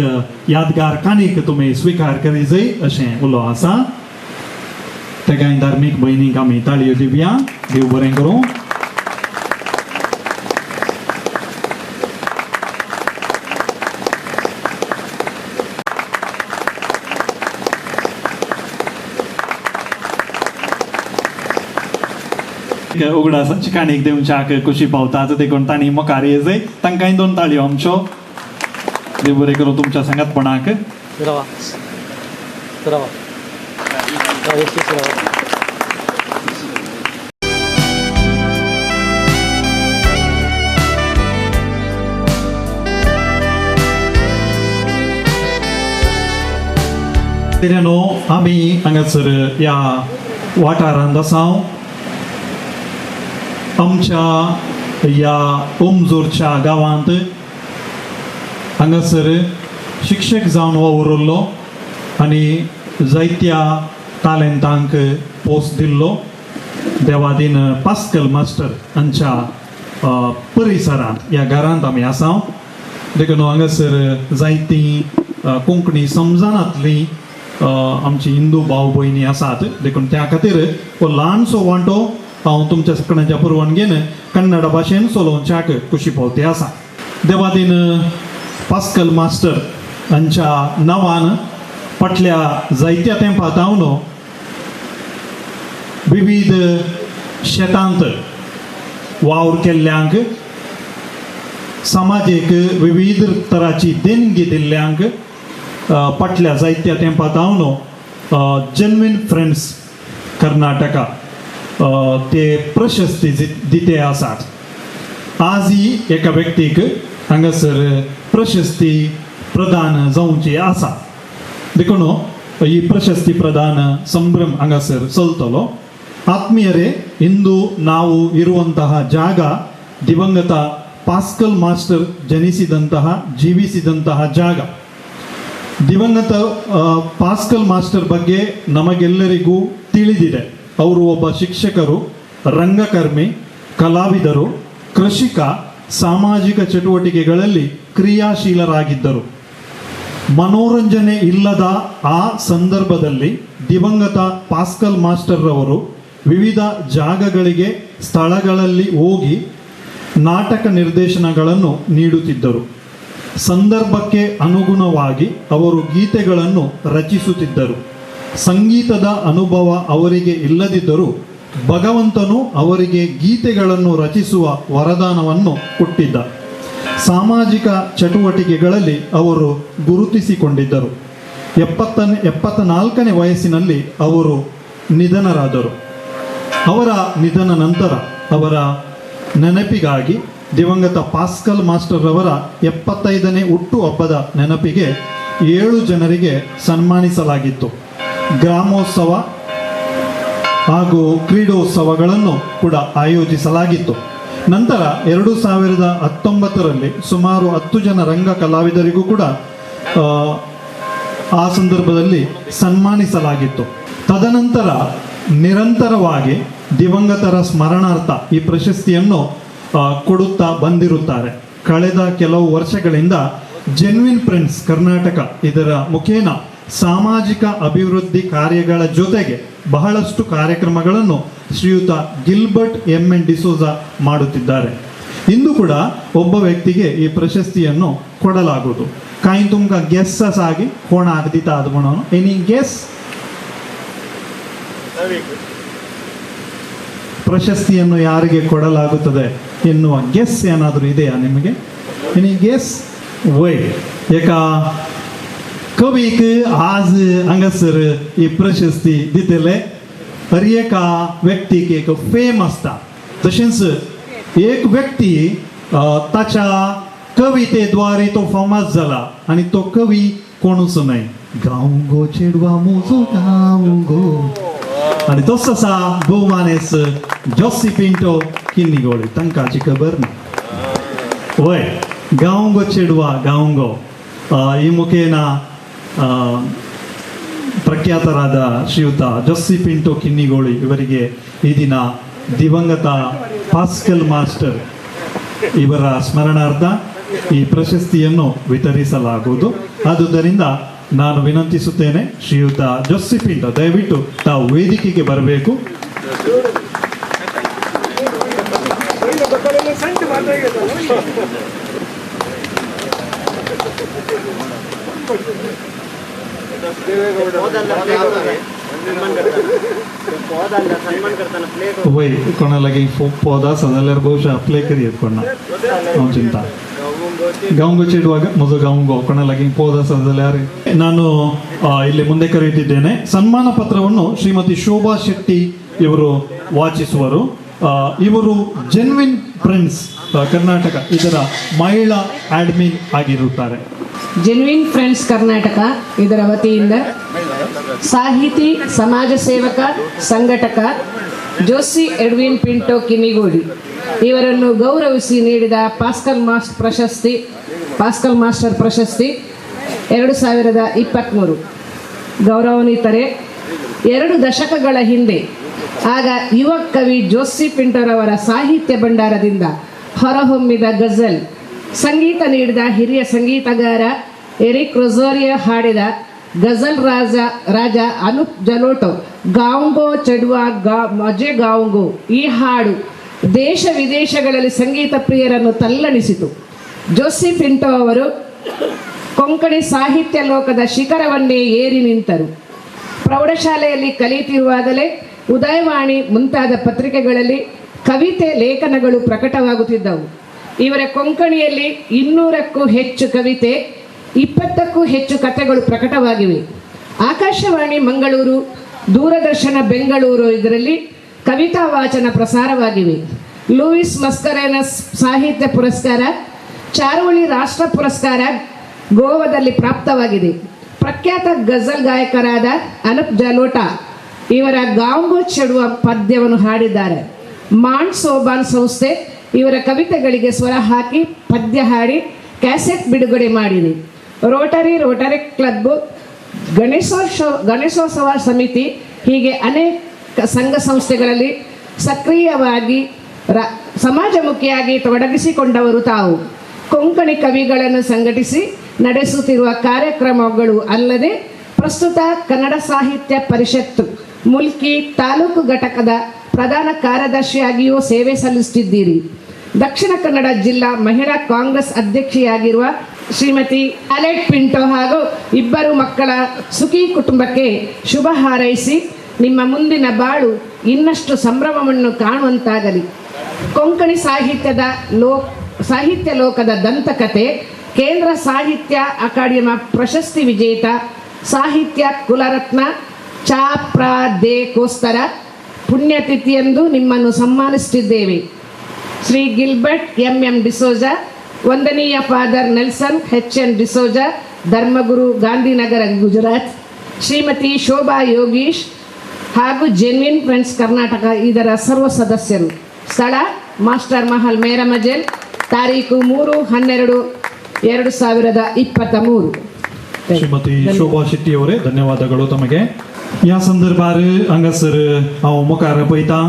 यादगार काणीक तुमी स्विकार करीजय अशें उलो आसा तेगाय धार्मीक भयणींक आमी ताळयो दिवया देव बरें करूं उगडासाची काणीक दिवच्याक कशी पावतात देखून तांणी मुखार येजय तांकांय 2 ताळयो आमच्यो देव बरें करूं तुमच्या संगतपणाक आमी हांगासर ह्या वाठारांत आसा आमच्या ह्या ओमजोरच्या गांवांत हांगासर शिक्षक जावन वावुरलो आनी जायत्या तालेंतांक पोस्ट दिल्लो देवादीन पास्कल मास्टर हांच्या परिसरांत ह्या घरांत आमी आसा देखून हांगासर जायतीं कोंकणी समजनातलीं आमची हिंदू भाव भयणी आसात देखून त्या खातीर हो ल्हानसो वांटो हांव तुमच्या सगळ्यांच्या परवानगीन कन्नड भाशेन सोलोवच्याक खुशी पावते आसा देवादीन पास्कल मास्टर हांच्या नांवान फाटल्या जायत्या तेंपात हांव न्हू विविध शेतांत वावर केल्ल्यांक समाजीक विविध तराची देणगी दिल्ल्यांक फाटल्या जायत्या तेंपात हांव न्हू जेन्युइन फ्रेंड्स कर्नाटका ते प्रशस्ती दिते आसात आज ही एका व्यक्तीक हांगासर प्रशस्ती प्रदान जावची आसा देखून ही प्रशस्ती प्रदान संभ्रम हांगासर चलतलो ಆತ್ಮೀಯರೇ ಇಂದು ನಾವು ಇರುವಂತಹ ಜಾಗ ದಿವಂಗತ ಪಾಸ್ಕಲ್ ಮಾಸ್ಟರ್ ಜನಿಸಿದಂತಹ ಜೀವಿಸಿದಂತಹ ಜಾಗ ದಿವಂಗತ ಪಾಸ್ಕಲ್ ಮಾಸ್ಟರ್ ಬಗ್ಗೆ ನಮಗೆಲ್ಲರಿಗೂ ತಿಳಿದಿದೆ ಅವರು ಒಬ್ಬ ಶಿಕ್ಷಕರು ರಂಗಕರ್ಮಿ ಕಲಾವಿದರು, ಕೃಷಿಕ, ಸಾಮಾಜಿಕ ಚಟುವಟಿಕೆಗಳಲ್ಲಿ ಕ್ರಿಯಾಶೀಲರಾಗಿದ್ದರು. ಮನೋರಂಜನೆ ಇಲ್ಲದ ಆ ಸಂದರ್ಭದಲ್ಲಿ ದಿವಂಗತ ಪಾಸ್ಕಲ್ ಮಾಸ್ಟರ್ ರವರು ವಿವಿಧ ಜಾಗಗಳಿಗೆ, ಸ್ಥಳಗಳಲ್ಲಿ ಹೋಗಿ ನಾಟಕ ನಿರ್ದೇಶನಗಳನ್ನು ನೀಡುತ್ತಿದ್ದರು. ಸಂದರ್ಭಕ್ಕೆ ಅನುಗುಣವಾಗಿ ಅವರು ಗೀತೆಗಳನ್ನು ರಚಿಸುತ್ತಿದ್ದರು. ಸಂಗೀತದ ಅನುಭವ ಅವರಿಗೆ ಇಲ್ಲದಿದ್ದರೂ ಭಗವಂತನು ಅವರಿಗೆ ಗೀತೆಗಳನ್ನು ರಚಿಸುವ ವರದಾನವನ್ನು ಕೊಟ್ಟಿದ್ದ. ಸಾಮಾಜಿಕ ಚಟುವಟಿಕೆಗಳಲ್ಲಿ ಅವರು ಗುರುತಿಸಿಕೊಂಡಿದ್ದರು. 74ನೇ ವಯಸ್ಸಿನಲ್ಲಿ ಅವರು ನಿಧನರಾದರು. ಅವರ ನಿಧನ ನಂತರ ಅವರ ನೆನಪಿಗಾಗಿ ದಿವಂಗತ ಪಾಸ್ಕಲ್ ಮಾಸ್ಟರ್ ಅವರ 75ನೇ ಹುಟ್ಟುಹಬ್ಬದ ನೆನಪಿಗೆ 7 ಜನರಿಗೆ ಸನ್ಮಾನಿಸಲಾಗಿತ್ತು. ಗ್ರಾಮೋತ್ಸವ ಹಾಗೂ ಕ್ರೀಡೋತ್ಸವಗಳನ್ನು ಕೂಡ ಆಯೋಜಿಸಲಾಗಿತ್ತು. ನಂತರ 2019ರಲ್ಲಿ ಸುಮಾರು 10 ಜನ ರಂಗ ಕಲಾವಿದರಿಗೂ ಕೂಡ ಆ ಸಂದರ್ಭದಲ್ಲಿ ಸನ್ಮಾನಿಸಲಾಗಿತ್ತು. ತದನಂತರ ನಿರಂತರವಾಗಿ ದಿವಂಗತರ ಸ್ಮರಣಾರ್ಥ ಈ ಪ್ರಶಸ್ತಿಯನ್ನು ಕೊಡುತ್ತಾ ಬಂದಿರುತ್ತಾರೆ. ಕಳೆದ ಕೆಲವು ವರ್ಷಗಳಿಂದ ಜೆನ್ವಿನ್ ಫ್ರೆಂಡ್ಸ್ ಕರ್ನಾಟಕ ಇದರ ಮುಖೇನ ಸಾಮಾಜಿಕ ಅಭಿವೃದ್ಧಿ ಕಾರ್ಯಗಳ ಜೊತೆಗೆ ಬಹಳಷ್ಟು ಕಾರ್ಯಕ್ರಮಗಳನ್ನು ಶ್ರೀಯುತ ಗಿಲ್ಬರ್ಟ್ MN ಡಿಸೋಜಾ ಮಾಡುತ್ತಿದ್ದಾರೆ. ಇಂದು ಕೂಡ ಒಬ್ಬ ವ್ಯಕ್ತಿಗೆ ಈ ಪ್ರಶಸ್ತಿಯನ್ನು ಕೊಡಲಾಗುವುದು. ಕಾಯಿ ತುಮಕ ಗೆಸ್ಸಸ್ ಆಗಿ ಕೋಣ ಆಗದಿತ್ತ ಆದ್ಬೋಣ ಎನಿ ಗೆಸ್ ಪ್ರಶಸ್ತಿಯನ್ನು ಯಾರಿಗೆ ಕೊಡಲಾಗುತ್ತದೆ ಎನ್ನುವ ಗೆಸ್ ಏನಾದರೂ ಇದೆಯಾ ನಿಮಗೆ? Any guess? वय एका कवीक आज हांगासर ही प्रशस्ती दितले. हर एका व्यक्तीक एक फेम आसता. तशेंच एक व्यक्ती ताच्या कवितेद्वारे तो फामाद जाला आनी तो कवी कोणूच न्हय. गांवगो चेडवा मोजो गांवगो आनी तोच आसा भोवमानेस जोसी पिंटो किन्निगोळे. तांकां हाची खबर ना. वय गांवगो चेडवा गांवगो ಈ ಮುಖೇನ ಪ್ರಖ್ಯಾತರಾದ ಶ್ರೀಯುತ ಜೋಸಿ ಪಿಂಟೋ ಕಿನ್ನಿಗೋಳಿ ಇವರಿಗೆ ಈ ದಿನ ದಿವಂಗತ ಪಾಸ್ಕಲ್ ಮಾಸ್ಟರ್ ಇವರ ಸ್ಮರಣಾರ್ಥ ಈ ಪ್ರಶಸ್ತಿಯನ್ನು ವಿತರಿಸಲಾಗುವುದು. ಆದುದರಿಂದ ನಾನು ವಿನಂತಿಸುತ್ತೇನೆ, ಶ್ರೀಯುತ ಜೋಸಿ ಪಿಂಟೋ ದಯವಿಟ್ಟು ತಾವು ವೇದಿಕೆಗೆ ಬರಬೇಕು. वय कोणा लागीं पद आसा जाल्यार भोवशा प्ले करीत कोणा हांव चिंता. गांवगो चेडवा म्हजो गांवगो कोणा लागीं पद आसा जाल्यार ನಾನು ಇಲ್ಲಿ ಮುಂದೆ ಕರೆಯುತ್ತಿದ್ದೇನೆ. ಸನ್ಮಾನ ಪತ್ರವನ್ನು ಶ್ರೀಮತಿ ಶೋಭಾ ಶೆಟ್ಟಿ ಇವರು ವಾಚಿಸುವರು. ಇವರು ಜೆನ್ವಿನ್ ಫ್ರೆಂಡ್ಸ್ ಕರ್ನಾಟಕ ಇದರ ಮಹಿಳಾ ಅಡ್ಮಿನ್ ಆಗಿರುತ್ತಾರೆ. ಜೆನ್ವಿನ್ ಫ್ರೆಂಡ್ಸ್ ಕರ್ನಾಟಕ ಇದರ ವತಿಯಿಂದ ಸಾಹಿತಿ, ಸಮಾಜ ಸೇವಕ, ಸಂಘಟಕ ಜೋಸಿ ಎಡ್ವಿನ್ ಪಿಂಟೋ ಕಿನ್ನಿಗೋಳಿ ಇವರನ್ನು ಗೌರವಿಸಿ ನೀಡಿದ ಪಾಸ್ಕಲ್ ಮಾಸ್ಟರ್ ಪ್ರಶಸ್ತಿ 2023. ಗೌರವಾನ್ವಿತರೆ, 2 ದಶಕಗಳ ಹಿಂದೆ ಆಗ ಯುವ ಕವಿ ಜೋಸಿ ಪಿಂಟೋರವರ ಸಾಹಿತ್ಯ ಭಂಡಾರದಿಂದ ಹೊರಹೊಮ್ಮಿದ ಗಜಲ್ ಸಂಗೀತ ನೀಡಿದ ಹಿರಿಯ ಸಂಗೀತಗಾರ ಎರಿಕ್ ರೊಜೋರಿಯೋ ಹಾಡಿದ ಗಜಲ್ ರಾಜ ಅನೂಪ್ ಜಲೋಟೋ ಗಾಂಗೋ ಚಡುವಾ ಮಜೆ ಗಾಂಗೋ ಈ ಹಾಡು ದೇಶ ವಿದೇಶಗಳಲ್ಲಿ ಸಂಗೀತ ಪ್ರಿಯರನ್ನು ತಲ್ಲಣಿಸಿತು. ಜೋಸಿ ಪಿಂಟೋ ಅವರು ಕೊಂಕಣಿ ಸಾಹಿತ್ಯ ಲೋಕದ ಶಿಖರವನ್ನೇ ಏರಿ ನಿಂತರು. ಪ್ರೌಢಶಾಲೆಯಲ್ಲಿ ಕಲಿಯುತ್ತಿರುವಾಗಲೇ ಉದಯವಾಣಿ ಮುಂತಾದ ಪತ್ರಿಕೆಗಳಲ್ಲಿ ಕವಿತೆ ಲೇಖನಗಳು ಪ್ರಕಟವಾಗುತ್ತಿದ್ದವು. ಇವರ ಕೊಂಕಣಿಯಲ್ಲಿ 200ಕ್ಕೂ ಹೆಚ್ಚು ಕವಿತೆ, 20ಕ್ಕೂ ಹೆಚ್ಚು ಕಥೆಗಳು ಪ್ರಕಟವಾಗಿವೆ. ಆಕಾಶವಾಣಿ ಮಂಗಳೂರು, ದೂರದರ್ಶನ ಬೆಂಗಳೂರು ಇದರಲ್ಲಿ ಕವಿತಾ ವಾಚನ ಪ್ರಸಾರವಾಗಿವೆ. ಲೂಯಿಸ್ ಮಸ್ಕರೇನಸ್ ಸಾಹಿತ್ಯ ಪುರಸ್ಕಾರ, ಚಾರುವಳಿ ರಾಷ್ಟ್ರ ಪುರಸ್ಕಾರ ಗೋವಾದಲ್ಲಿ ಪ್ರಾಪ್ತವಾಗಿದೆ. ಪ್ರಖ್ಯಾತ ಗಜಲ್ ಗಾಯಕರಾದ ಅನೂಪ್ ಜಲೋಟಾ ಇವರ ಗಾಂಗೋ ಚಡುವ ಪದ್ಯವನ್ನು ಹಾಡಿದ್ದಾರೆ. ಮಾಂಡ್ ಸೋಬಾನ್ ಸಂಸ್ಥೆ ಇವರ ಕವಿತೆಗಳಿಗೆ ಸ್ವರ ಹಾಕಿ ಪದ್ಯ ಹಾಡಿ ಕ್ಯಾಸೆಟ್ ಬಿಡುಗಡೆ ಮಾಡಿದೆ. ರೋಟರಿ ಕ್ಲಬ್, ಗಣೇಶೋತ್ಸವ ಸಮಿತಿ ಹೀಗೆ ಅನೇಕ ಸಂಘ ಸಂಸ್ಥೆಗಳಲ್ಲಿ ಸಕ್ರಿಯವಾಗಿ ಸಮಾಜಮುಖಿಯಾಗಿ ತೊಡಗಿಸಿಕೊಂಡವರು ತಾವು. ಕೊಂಕಣಿ ಕವಿಗಳನ್ನು ಸಂಘಟಿಸಿ ನಡೆಸುತ್ತಿರುವ ಕಾರ್ಯಕ್ರಮಗಳು ಅಲ್ಲದೆ ಪ್ರಸ್ತುತ ಕನ್ನಡ ಸಾಹಿತ್ಯ ಪರಿಷತ್ತು ಮುಲ್ಕಿ ತಾಲೂಕು ಘಟಕದ ಪ್ರಧಾನ ಕಾರ್ಯದರ್ಶಿಯಾಗಿಯೂ ಸೇವೆ ಸಲ್ಲಿಸುತ್ತಿದ್ದೀರಿ. ದಕ್ಷಿಣ ಕನ್ನಡ ಜಿಲ್ಲಾ ಮಹಿಳಾ ಕಾಂಗ್ರೆಸ್ ಅಧ್ಯಕ್ಷೆಯಾಗಿರುವ ಶ್ರೀಮತಿ ಅಲೆಟ್ ಪಿಂಟೋ ಹಾಗೂ ಇಬ್ಬರು ಮಕ್ಕಳ ಸುಖಿ ಕುಟುಂಬಕ್ಕೆ ಶುಭ ಹಾರೈಸಿ ನಿಮ್ಮ ಮುಂದಿನ ಬಾಳು ಇನ್ನಷ್ಟು ಸಂಭ್ರಮವನ್ನು ಕಾಣುವಂತಾಗಲಿ. ಕೊಂಕಣಿ ಸಾಹಿತ್ಯ ಲೋಕದ ದಂತಕತೆ, ಕೇಂದ್ರ ಸಾಹಿತ್ಯ ಅಕಾಡೆಮಿ ಪ್ರಶಸ್ತಿ ವಿಜೇತ, ಸಾಹಿತ್ಯ ಕುಲರತ್ನ ಚಾಪ್ರಾದೇಕೋಸ್ತರ ಪುಣ್ಯತಿಥಿಯಂದು ನಿಮ್ಮನ್ನು ಸನ್ಮಾನಿಸುತ್ತಿದ್ದೇವೆ. ಶ್ರೀ ಗಿಲ್ಬರ್ಟ್ ಎಂ ಡಿಸೋಜಾ, ವಂದನೀಯ ಫಾದರ್ ನೆಲ್ಸನ್ HN ಡಿಸೋಜಾ, ಧರ್ಮಗುರು ಗಾಂಧಿನಗರ ಗುಜರಾತ್, ಶ್ರೀಮತಿ ಶೋಭಾ ಯೋಗೀಶ್ ಹಾಗೂ ಜೆನ್ವಿನ್ ಫ್ರೆಂಡ್ಸ್ ಕರ್ನಾಟಕ ಇದರ ಸರ್ವ ಸದಸ್ಯರು. ಸ್ಥಳ ಮಾಸ್ಟರ್ ಮಹಲ್ ಮೇರಮಜೆಲ್, ತಾರೀಕು 3/12/2023. ಶ್ರೀಮತಿ ಶೋಭಾ ಶೆಟ್ಟಿ ಅವರೇ, ಧನ್ಯವಾದಗಳು ತಮಗೆ. या संदर्भात हांगासर हांव मुखार पळयतां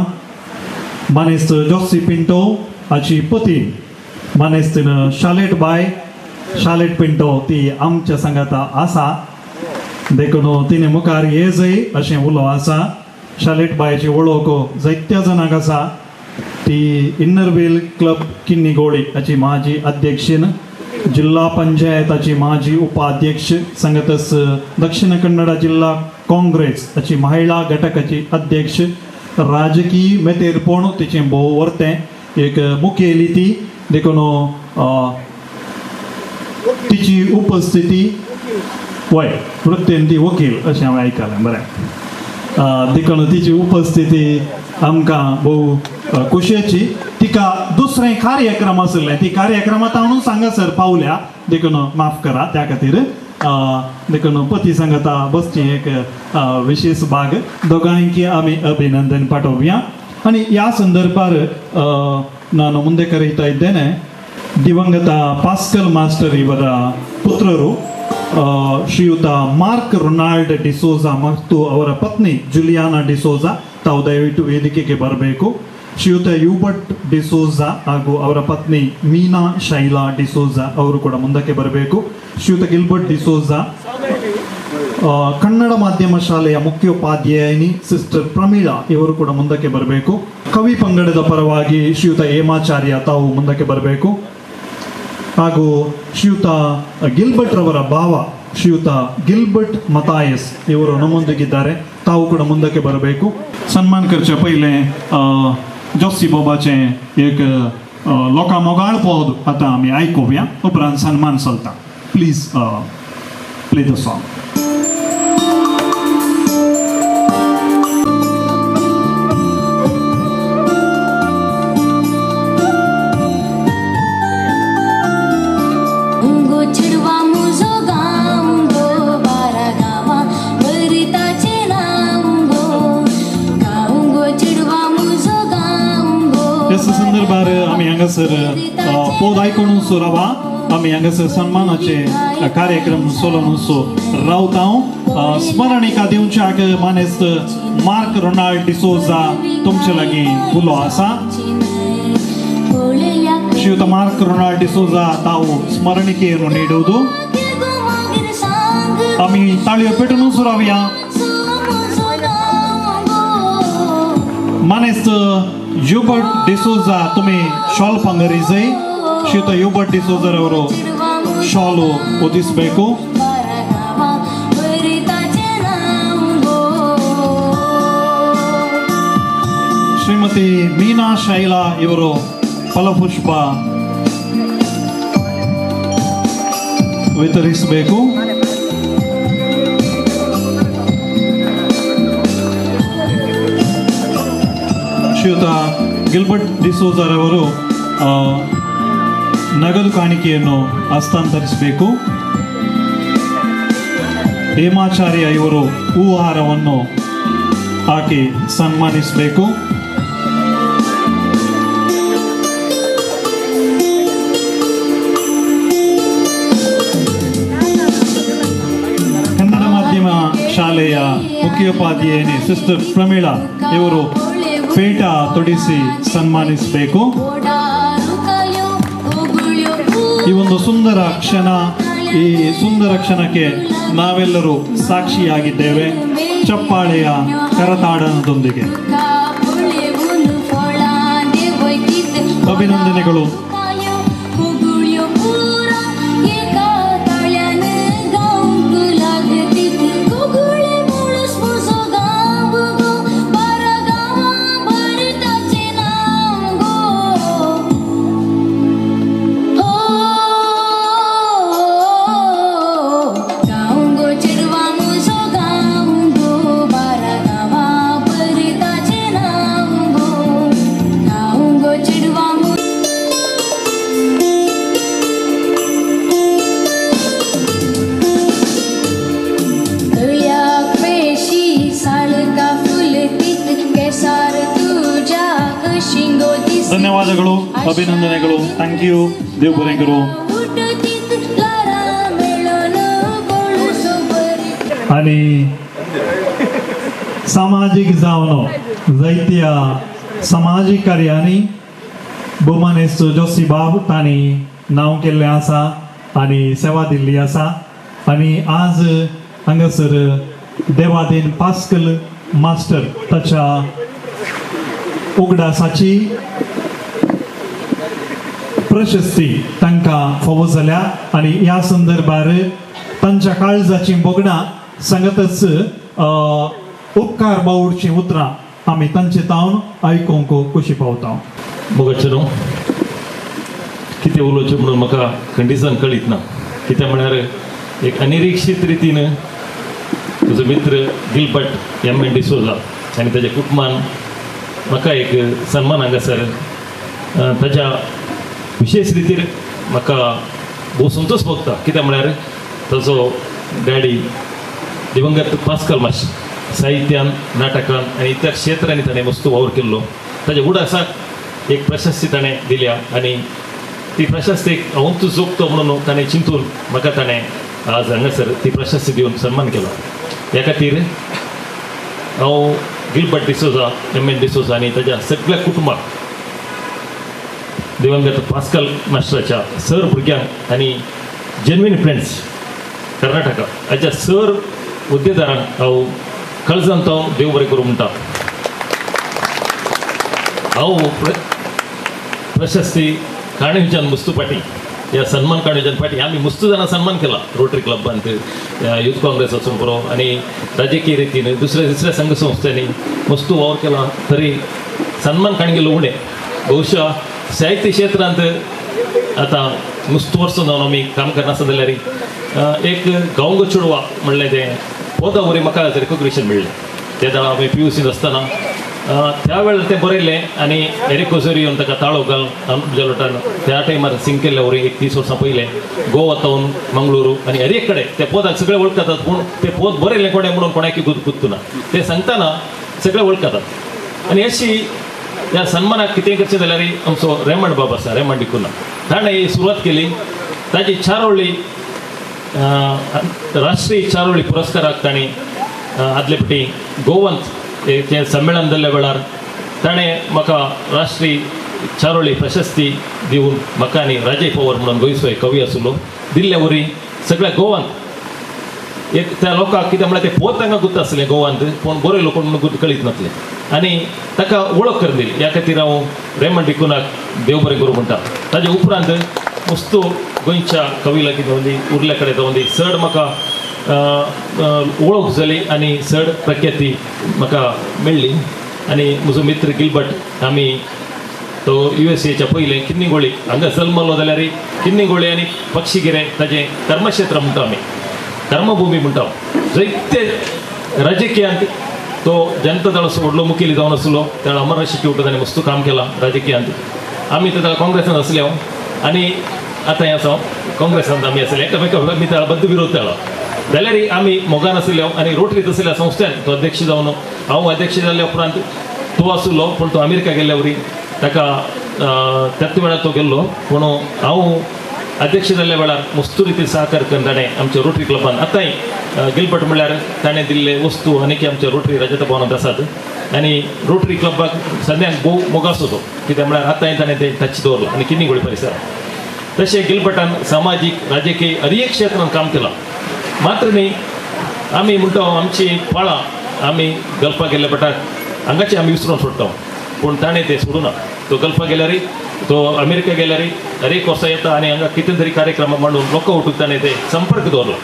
मानेस्त जॉसी पिंटो हाची पती मानेस्त शालेट बाय शालेट पिंटो ती आमच्या सांगाता आसा. देखून तिने मुखार येजय अशें उलो आसा. शालेट बायची वळख जायत्या जाणांक आसा. ती इन्नरवेल क्लब किन्नीगोळी हाची माजी अध्यक्षीण, जिल्हा पंचायताची माजी उपाध्यक्ष, सांगतच दक्षिण कन्नड जिल्हा काँग्रेस हाची महिला घटकाची अध्यक्ष, राजकीय मेतेरपण तिचें भोव वर्तें, एक मुखेली ती. देखून तिची उपस्थिती वय वृत्तेन ती वकील अशें हांवें आयकलें. बरें, देखून तिची उपस्थिती आमकां भोव खोशयेची. तिका दुसरें कार्यक्रम आसलें, ती कार्यक्रमांत हांव हांगासर पावल्या, देखून माफ करा त्या खातीर. देखून पती सांगता बसची एक विशेष भाग दोगांयकी आमी अभिनंदन पाठवुया. आनी ह्या संदर्भात ನಾನು ಮುಂದೆ ಕರೀತಾ ಇದ್ದೇನೆ ದಿವಂಗತ ಪಾಸ್ಕಲ್ ಮಾಸ್ಟರ್ ಇವರ ಪುತ್ರರು ಶ್ರೀಯುತ ಮಾರ್ಕ್ ರೊನಾಲ್ಡ್ ಡಿಸೋಜಾ ಮತ್ತು ಅವರ ಪತ್ನಿ ಜುಲಿಯಾನಾ ಡಿಸೋಜಾ ತಾವು ದಯವಿಟ್ಟು ವೇದಿಕೆಗೆ ಬರಬೇಕು. ಶ್ರೀಯುತ ಯೂಬರ್ಟ್ ಡಿಸೋಜಾ ಹಾಗೂ ಅವರ ಪತ್ನಿ ಮೀನಾ ಶೈಲಾ ಡಿಸೋಜಾ ಅವರು ಕೂಡ ಮುಂದಕ್ಕೆ ಬರಬೇಕು. ಶ್ರೀಯುತ ಗಿಲ್ಬರ್ಟ್ ಡಿಸೋಜಾ ಕನ್ನಡ ಮಾಧ್ಯಮ ಶಾಲೆಯ ಮುಖ್ಯೋಪಾಧ್ಯಾಯಿನಿ ಸಿಸ್ಟರ್ ಪ್ರಮೀಳಾ ಇವರು ಕೂಡ ಮುಂದಕ್ಕೆ ಬರಬೇಕು. ಕವಿ ಪಂಗಡದ ಪರವಾಗಿ ಶ್ರೀಯುತ ಹೇಮಾಚಾರ್ಯ ತಾವು ಮುಂದಕ್ಕೆ ಬರಬೇಕು. ಹಾಗೂ ಶ್ರೀಯುತ ಗಿಲ್ಬರ್ಟ್ ರವರ ಭಾವ ಶ್ರೀಯುತ ಗಿಲ್ಬರ್ಟ್ ಮತಾಯಸ್ ಇವರು ನಮ್ಮೊಂದಿಗಿದ್ದಾರೆ, ತಾವು ಕೂಡ ಮುಂದಕ್ಕೆ ಬರಬೇಕು. सन्मान करचे पहिले जॉसी बाबाचे एक लोकां मोगाळ पद आतां आमी आयकुया, उपरांत सन्मान चलता. Please play the song. संदर्भात आमी हांगासर पद आयकून रावा. आमी हांगासर सन्मानाचे कार्यक्रम चलोवन रावता. स्मरणिका दिवच्याक मानेस्त मार्क रोनाल्ड डिसोजा तुमचे लागीं उलो आसा. ಶ್ರೀಯುತ ಮಾರ್ಕ್ ರೊನಾಲ್ಡ್ ಡಿಸೋಜಾ ತಾವು ಸ್ಮರಣಿಕೆಯನ್ನು ನೀಡುವುದು. आमी ताळयो पेटून रावया. मानेस्त यूबर्ट डिसोजा तुम्ही शॉल पंगरीजय. ಶ್ರೀಯುತ ಯೂಬರ್ಟ್ ಡಿಸೋಜರ್ ಅವರು ಶಾಲು ಓದಿಸಬೇಕು. ಶ್ರೀಮತಿ ಮೀನಾ ಶೈಲಾ ಇವರು ಫಲಪುಷ್ಪ ವಿತರಿಸಬೇಕು. ಶ್ರೀಯುತ ಗಿಲ್ಬರ್ಟ್ ಡಿಸೋಜರ್ ಅವರು ನಗದು ಕಾಣಿಕೆಯನ್ನು ಹಸ್ತಾಂತರಿಸಬೇಕು. ಹೇಮಾಚಾರ್ಯ ಇವರು ಹೂಹಾರವನ್ನು ಹಾಕಿ ಸನ್ಮಾನಿಸಬೇಕು. ಕನ್ನಡ ಮಾಧ್ಯಮ ಶಾಲೆಯ ಮುಖ್ಯೋಪಾಧ್ಯಾಯಿನಿ ಸಿಸ್ಟರ್ ಪ್ರಮೀಳಾ ಇವರು ಪೇಟ ತೊಡಿಸಿ ಸನ್ಮಾನಿಸಬೇಕು. ಈ ಒಂದು ಸುಂದರ ಕ್ಷಣ, ಈ ಸುಂದರ ಕ್ಷಣಕ್ಕೆ ನಾವೆಲ್ಲರೂ ಸಾಕ್ಷಿಯಾಗಿದ್ದೇವೆ ಚಪ್ಪಾಳೆಯ ಕರತಾಡನದೊಂದಿಗೆ. ಅಭಿನಂದನೆಗಳು. ಧನ್ಯವಾದಗಳು, ಅಭಿನಂದನೆಗಳು. Thank you. ದೇವ್ ಬರೆಂಗರು. आणि सामाजिक जावन जायत्या सामाजिक कार्यांनी भोवमानेस्त जोशी बाब तांणी नांव केल्लें आसा आनी सेवा दिल्ली आसा. आनी आज हांगासर देवादेन पास्कल मास्टर ताच्या उगडासाची प्रशस्ती तांकां फावो जाल्या आनी ह्या संदर्भार तांच्या काळजाची बोगडां सांगतच उपकार बावडची उतरां आमी तांचे तावन आयकूंक खोशी पावता. मोगाचेनो कितें उलोवचें म्हणून म्हाका खंडिसान कळीत ना. कित्याक म्हळ्यार एक अनिरीक्षीत रितीन तुजो मित्र गिलबर्ट एम.एन. डिसोजा आनी ताच्या कुटुंबान म्हाका एक सन्मान हांगासर ताच्या विशेष रितीन म्हाका भोव संतोश भोगता. कित्याक म्हळ्यार ताचो डॅडी दिवंगत पास्कल मास्टर साहित्यान, नाटकान आनी इतर क्षेत्रांनी ताणें वस्तू वावर केल्लो. ताच्या उडासाक एक प्रशस्ती ताणें दिल्या आनी ती प्रशस्तीक हांवूच जोगतो म्हणून ताणें चिंतून म्हाका ताणें आज हांगासर ती प्रशस्ती दिवन सन्मान केलो. ह्या खातीर हांव गिलबर्ट डिसोजा, एम.एन. डिसोजा आनी ताच्या सगळ्या कुटुंबाक, दिवंगत पास्कल मास्टराच्या सर भुरग्यांक आनी जेन्युइन फ्रेंड्स कर्नाटका हाच्या सर हुद्देदारांक हांव काळजांत हांव देव बरें करूं म्हणटा. हांव प्रशस्ती काणयोच्यान मुस्तू पाटी ह्या सन्मान काणयोच्यान पाटी आमी मुस्तू जाणां सन्मान केला रोटरी क्लबांत, युथ काँग्रेस वचून पुरो आनी राजकीय रितीन दुसऱ्या संघ संस्थांनी मुस्तू वावर केला. तरी सन्मान काणगेलो उणें. बहुशा साहित्य क्षेत्रांत आतां मुस्तू वर्सां जावन आमी काम करनासतना जाल्यार एक गांवगो चेडवा म्हणलें तें पोदा वरी म्हाका रिकॉग्निशन मेळ्ळें. त्या वेळा हांवें PUCन आसतना त्या वेळार तें बरयल्लें आनी एरिक कोझोरियोन ताका ताळो घाल जलोटान त्या टायमार सिंग केल्लें वरी एक 30 वर्सां पयलें गोवा टावन मंगळुरू आनी हर एक कडेन त्या पोदाक सगळे वळखतात. पूण तें पोद बरयलें कोणें म्हणून कोणाकी गुंतूना तें सांगतना सगळे वळखतात. आनी अशी ह्या सन्मानाक कितें करचें जाल्यार आमचो रेमंड बाब आसा, रेमंड डिकुना, ताणें ही सुरवात केली. ताची चारोळी राष्ट्रीय चारोळी पुरस्काराक ताणें आदले फावटी गोवंत तें संमेलन जाल्ल्या वेळार ताणें म्हाका राष्ट्रीय चारोळी प्रशस्ती दिवन म्हाका आनी राजय पवार म्हणून गोंयचो एक कवी आशिल्लो दिल्ल्या वरी सगळ्या गोवांत एक त्या लोकांक कितें म्हळ्यार तें पोत तांकां गुर्त आसलें गोवांत, पूण बरयलो कोण म्हणून कळीत नासलें आनी ताका वळख करून दिली. ह्या खातीर हांव रेमंड डिकुनाक देव बरें करूं म्हणटा. ताजे उपरांत वस्तू गोंयच्या कवी लागीं जावंदी, उरल्या कडेन जावंदी चड म्हाका वळख जाली आनी चड प्रख्याती म्हाका मेळ्ळी. आनी म्हजो मित्र गिलबर्ट आमी तो USA पयलें किन्नीगोळी हांगा जल्मलो जाल्यार किन्नीगोळी आनी पक्षीगिरे ताजें कर्मक्षेत्र म्हणटा आमी, कर्मभूमी म्हणटा. जायते राजकीयांत तो जनता दळाचो व्हडलो मुखेली जावन आसलो. त्या वेळार अमर इंस्टिट्यूट ताणें मस्त काम केलां राजकीयांत. आमी त्या काँग्रेसांत आसले हांव आनी आतां हें आसा काँग्रेसांत आमी आसले एकामेकाक आमी त्या बद्द विरोध केला. जाल्यार आमी मोगान आसले आनी रोटरीत आसल्या संस्थेन तो अध्यक्ष जावन हांव अध्यक्ष जाल्ल्या उपरांत तो आसलो, पूण तो अमेरिका गेल्ल्या वरी ताका त्याच वेळार तो गेल्लो. पूण हांव अध्यक्ष जाल्ल्या वेळार मस्त रितीन सहकार करून ताणें आमच्या रोटरी क्लबान आतांय गिलबर्ट म्हळ्यार ताणें दिल्ले वस्तू आनीक आमच्या रोटरी रजत भवनांत आसात आनी रोटरी क्लबाक सद्याक भोव मोगास होतो कित्याक म्हळ्यार आतां ताणें तें टच दवरला आनी किन्नीगोळी परिसरांत तशें गिलबटान सामाजीक राजकीय हर एक क्षेत्रांत काम केलां मात्र न्ही आमी म्हणटा आमची फळां आमी गल्फाक गेल्ल्या बटाक हांगाची आमी विसरून सोडटा पूण ताणें तें सोडूना तो गल्फाक गेल्यारय तो अमेरिका गेल्यारय हर एक वर्सा येता आनी हांगा कितें तरी कार्यक्रम मांडून लोकां उठून ताणें ते संपर्क दवरला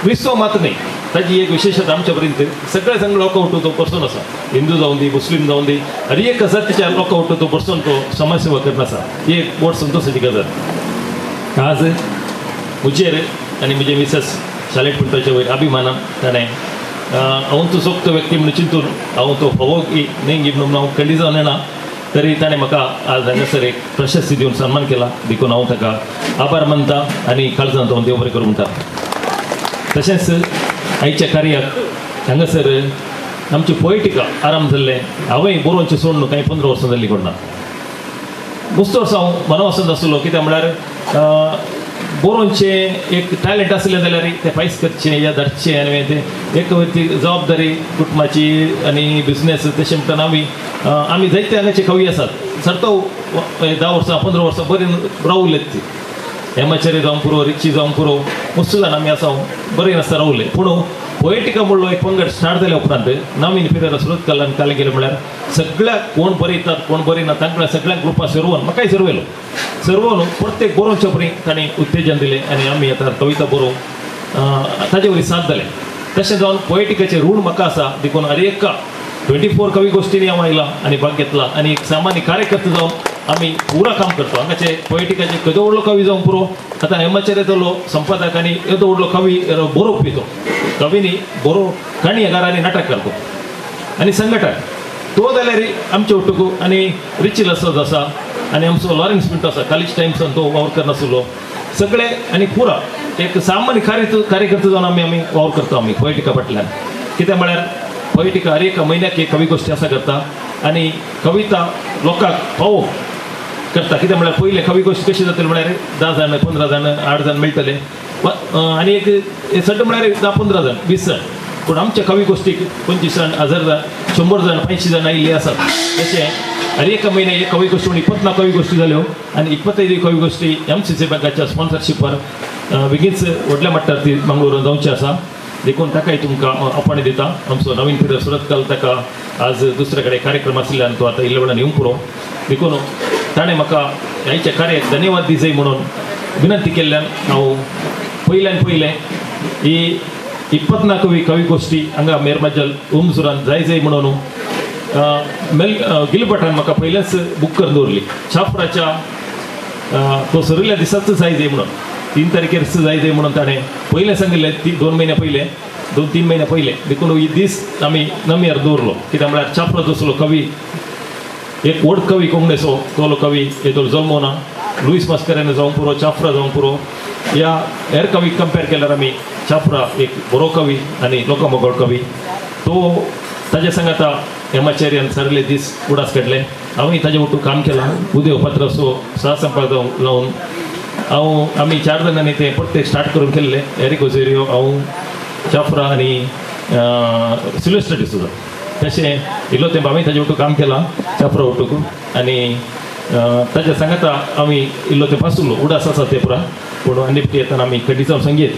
क्रिस्तव मात्र न्ही ताची एक विशेशता आमच्या पर्यंत सगळे संघ लोकां उठून तो पर्सून आसा हिंदू जावन दी मुस्लीम जावन दी हर एक जातीच्या लोकां उठून तो पर्सून तो समाज सेवा करना आसा ही एक व्हड संतोशाची गजाल आज म्हजेर आनी म्हजे मिसेस शालेट पिंटोच्या वयर अभिमानान ताणें हांव तूं सोंपतो व्यक्ती म्हणून चिंतून हांव तो फोवो न्ही गी म्हणून हांव खंडी जावन येना तरी ताणें म्हाका आज हांगासर एक प्रशस्ती दिवन सन्मान केला देखून हांव ताका आभार मानता आनी काळजांत हांव देव बरें करूं म्हणटा तशेंच आयच्या कार्याक हांगासर आमची पोयटिका आराम जाल्ले हांवें बरोवचें सोडून कांय 15 वर्सां जाल्लीं कोणा मस्त वर्सां हांव मनवासन आसलो कित्याक म्हळ्यार बरोवचें एक टॅलंट आसलें जाल्यार तें फायज करचें या धाडचें आनी तें एक ती जबाबदारी कुटुंबाची आनी बिझनेस तशें म्हणटना आमी जायते हांगाचे कवी आसात सरतो 10 वर्सां 15 वर्सां बरें रावलेत ती हेमाचार्य जावं पुरो रिची जावं पुरो मस्त जाण आमी आसा बरें नासता रावले पूण पोयटिका म्हणलो एक पंगड स्टार्ट जाल्या उपरांत नवीन पिरियड सुरत केला आनी काल गेले म्हळ्यार सगळ्याक कोण बरयतात कोण बरयना तांकां सगळ्यांक ग्रुपाक सर्वन म्हाकाय सर्वेलो सर्वन प्रत्येक बरोवचे परी तांणी उत्तेजन दिलें आनी आमी आतां कविता बरोवंक ताजे वरी साथ जालें तशें जावन पोयटिकाचें ऋण म्हाका आसा देखून हर एका 24 कवी गोश्टींनी हांव आयला आनी भाग घेतला आनी एक सामान्य कार्यकर्ता जावन आमी पुरा काम करता हांगाचे पोयटिकाचे केदो व्हडलो कवी जावं पुरो आतां हेमाचार्य जालो संपादक आनी येदो व्हडलो कवी बरोवपी तो कवीनी बरो काणयेकारांनी नाटक करतो आनी संघटक तो जाल्यार आमचे उठूक आनी रिची लसद आसा आनी आमचो लॉरेन्स पिंटो आसा कॉलेज टायम्सान तो वावर करनासलो सगळे आनी पुरा एक सामान्य कार्यकर्ता जावन आमी वावर करता आमी पोयटिका फाटल्यान कित्याक म्हळ्यार पोयटिका हर एक म्हयन्याक एक कवी गोश्टी आसा करता आनी कविता लोकांक पावोवंक करता कित्याक म्हळ्यार पयले कवी गोश्टी कशी जातली म्हळ्यार 10 जाण 15 जाण 8 जाण मेळटले आनी एक सड्ड म्हळ्यार 10-15 जाण 20 जाण पूण आमच्या कवी गोश्टीक 25 जाण 1000 जाण 100 जाण 50 जाण आयिल्ली आसात तशें हर एक म्हयने एक कवी गोश्टी म्हणून 24 कवी गोश्टी जाल्यो आनी 25 कवी गोश्टी MCC बँकाच्या स्पॉन्सरशिपार बेगीनच व्हडल्या मट्टार ती मंगळूरान जावची आसा देखून ताकाय तुमकां आपणे दिता आमचो नवीन पिरियड सुरत काल ताका आज दुसरे कडेन कार्यक्रम आशिल्ल्यान तो आतां इल्ल्या वेळान येवंक पुरो देखून ताणें म्हाका ह्याच्या कार्याक धन्यवाद दिजय म्हणून विनंती केल्ल्यान हांव पयल्यान पयलें ही 24 कवी गोश्टी हांगा मेरमाजल उमसुरान जाय म्हणून गिलबटान म्हाका पयलेंच बूक करून दवरली शाफ्राच्या तो सरिल्ल्या दिसाच जाय म्हणून 3 तारखेर जाय म्हणून ताणें पयलें सांगिल्लें 2 म्हयने पयले 2-3 म्हयने पयले देखून ही दीस आमी नम्यार दवरलो कित्याक म्हळ्यार चाप्रो दसलो कवी एक व्हड कवी कोंकणीचो तो कवी येदो जल्मो ना लुईस मास्करेन जावं पुरो चाफ्रा जावं पुरो ह्या हेर कवी कंपेर केल्यार आमी चाफ्रा एक बरो कवी आनी लोकमोगोळ कवी तो ताजे सांगाता हेमाचार्यान सारले दीस उडास काडले हांवूय ताजे वटू काम केलां उदय पात्राचो सहसंपादक जावन आमी 4 जाणांनी तें प्रत्येक स्टार्ट करून केल्लें एरिक ओझेरियो हांव चाफ्रा आनी सिल्वेस्टर डिसोजा तशें इल्लो तेंप हांवें ताजे वटू काम केलां चाफ्रा वटूक आनी ताजे सांगाता आमी इल्लो तेंप आसलो उडास आसा ते पुरा पूण निपटी येताना आमी खंडीचो संगीत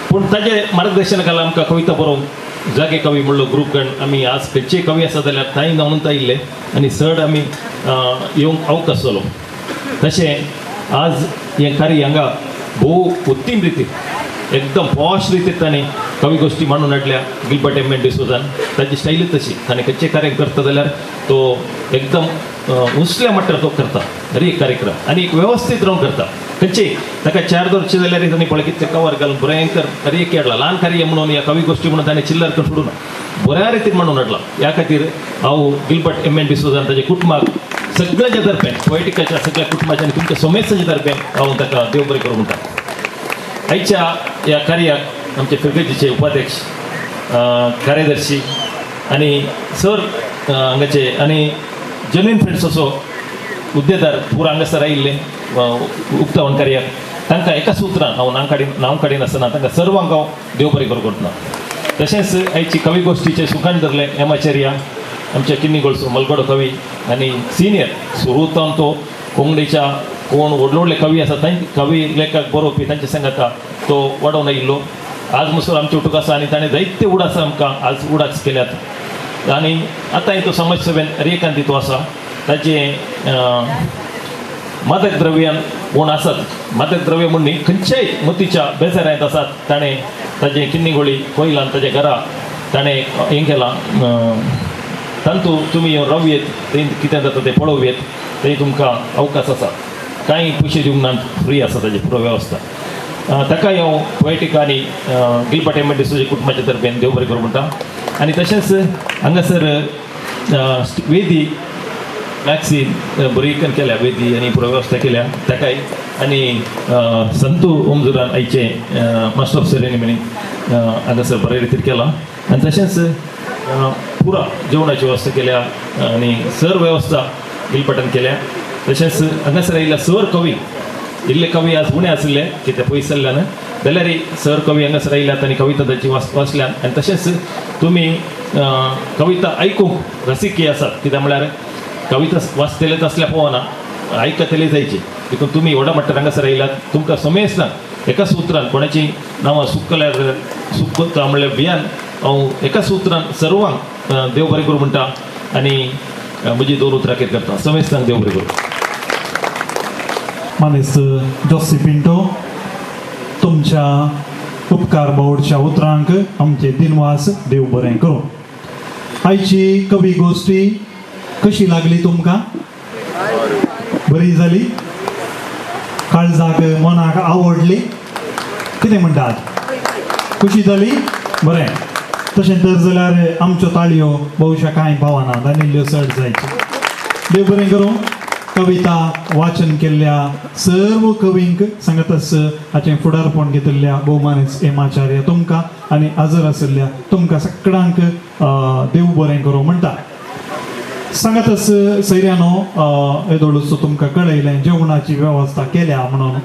पूण ताजे मार्गदर्शनाखाला आमकां कविता बरोवंक जागे कवी म्हणलो ग्रूप गण आमी आज खंयचेय कवी आसा जाल्यार थंय नोंद आयिल्ले आनी चड आमी येवंक अवकाश जालो तशें आज हें कार्य हांगा भोव उत्तीम रितीन एकदम पॉश रितीन ताणें कवी गोश्टी मांडून हाडल्या गिलबर्ट एम डिसोजान ताची स्टायलूच तशी ताणें खंयचें कार्य करता जाल्यार तो एकदम उसल्या मट्टार तो करता हर एक कार्यक्रम आनी एक वेवस्थीत रावन करता खंयचेय ताका 4 वर्सां जाल्यार ताणें पळय कितें कवर घालून भयंकर हर एक हाडला ल्हान कार्य म्हणून ह्या कवी गोश्टी म्हणून ताणें चिल्लर करून सोडून बऱ्या रितीन मांडून हाडला ह्या खातीर हांव गिलबर्ट एम डिसोजान ताच्या कुटुंबाक सगळ्याच्या तर्फे पोयटिकाच्या सगळ्या कुटुंबाच्या आनी तुमच्या समेतच्या तर्फे हांव ताका देव बरें करूं म्हणटा आयच्या ह्या कार्याक आमचे फिरगेजीचे उपाध्यक्ष कार्यदर्शी आनी सर हांगाचे आनी जेन्युइन फ्रेंड्स असो उद्देदार पुरो हांगासर आयिल्ले उक्तावण कार्याक तांकां एका सुत्रान हांव नांव काडीन आसतना तांकां सर्वांक हांव देव बरें करूं करतना तशेंच आयची कवी गोष्टीचे सुखान धरले हेमाचार्या आमच्या किन्नी गोळसो मलगडो कवी आनी सिनियर सुरूतावन तो कोंकणीच्या कोण व्हडले व्हडले कवी आसा तांचे कवी लेखक बरोवपी तांचे सांगाता तो वाडोवन आयिल्लो आज मसूर आमचे उठूक आसा आनी ताणें जायते उडास आमकां आज उडास केल्यात आनी आतां तो समाज सेवेन रेखांत तो आसा ताचे मादक द्रव्यान कोण आसात मादक द्रव्य म्हण न्ही खंयच्याय मतीच्या बेजाऱ्यांत आसात ताणें ताजे किन्नी गोळी कोयलान ताच्या घरा ताणें हें केलां तांतू तुमी येवन रावयेत थंय कितें जाता तें पळोवयेत थंय तुमकां अवकाश आसा कांय पयशे दिवंक ना फ्री आसा ताजी पुरो वेवस्था ताकाय हांव पोयटीक आनी गिलबर्ट एम डिसोजा कुटुंबाच्या तर्फेन देव बरें करूं म्हणटा आनी तशेंच हांगासर वेदी मॅक्सीन बरी केल्या वेदी आनी पुरो वेवस्था केल्या ताकाय आनी संतू ओमजुरान आयचे मास्टर ऑफ सेरेमनी हांगासर बरे रितीन केला आनी तशेंच पुरा जेवणाची वेवस्था केल्या आनी सर वेवस्था गिलबर्टान केल्या तशेंच हांगासर आयिल्ल्या सर कवी इल्ले कवी आज उणे आसले कितें पयस जाल्ल्यान जाल्यार सर कवी हांगासर आयल्यात आनी कविता ताची वाचल्यात आनी तशेंच तुमी कविता आयकूंक रसिकी आसात कित्याक म्हळ्यार कविता वाचतले तसल्या पळोवना आयकतले जायची देखून तुमी व्हडा मट्टार हांगासर आयल्यात तुमकां समेस्तान एका सुत्रान कोणाची नांवां सुकल्यार सुकता म्हणल्यार भियान हांव एका सुत्रान सर्वांक देव बरें करूं म्हणटा आनी म्हजी दोन उतरां कितें करता समेस्तान देव बरें करूं मानेस जोसी पिंटो तुमच्या उपकार बावडच्या उतरांक आमचे दिनवास देव बरें करूं आयची कवी गोष्टी कशी लागली तुमकां बरी जाली काळजाक मनाक आवडली कितें म्हणटात खुशी जाली बरें तशें तर जाल्यार आमच्यो ताळयो भोवशा कांय भावनात आनी इल्ल्यो चड जायच्यो देव बरें करूं कविता वाचन केल्ल्या सर्व कवींक सांगतास हाचें फुडारपण घेतिल्ल्या भोवमानेस हेमाचार्य तुमकां आनी हजर आशिल्ल्या तुमकां सगळ्यांक देव बरें करूं म्हणटा सांगतास सैऱ्यानो येदोळूच तुमकां कळयलें जेवणाची वेवस्था केल्या म्हणून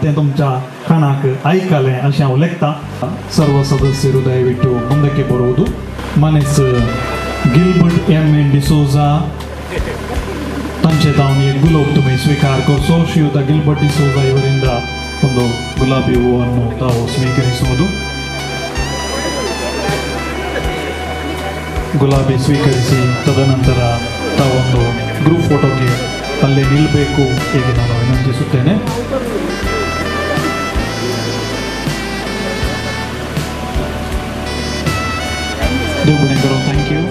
तें तुमच्या कानाक आयकलें अशें हांव लेखतां सर्व सदस्य हृदय विट्टू ಮುಂದಕ್ಕೆ ಬರುವುದು ಮನೆಸ್ ಗಿಲ್ಬರ್ಟ್ ಎಂ ಡಿಸೋಜಾ ತಂಚೆ ತಾವು ಗುಲಾಬ್ ತುಮಿ ಸ್ವೀಕಾರ ಕೊರ್ಸೋ ಶ್ರೀಯುತ ಗಿಲ್ಬರ್ಟ್ ಡಿಸೋಜಾ ಇವರಿಂದ ಒಂದು ಗುಲಾಬಿ ಹೂವನ್ನು ತಾವು ಸ್ವೀಕರಿಸುವುದು ಗುಲಾಬಿ ಸ್ವೀಕರಿಸಿ ತದನಂತರ ತಾವೊಂದು ಗ್ರೂಪ್ ಫೋಟೋಗೆ ಅಲ್ಲೇ ನಿಲ್ಲಬೇಕು ಹೀಗೆ ನಾನು ವಿನಂತಿಸುತ್ತೇನೆ ದೇವ್ ಬನ್ನಿ ಕರೋ ಥ್ಯಾಂಕ್ ಯು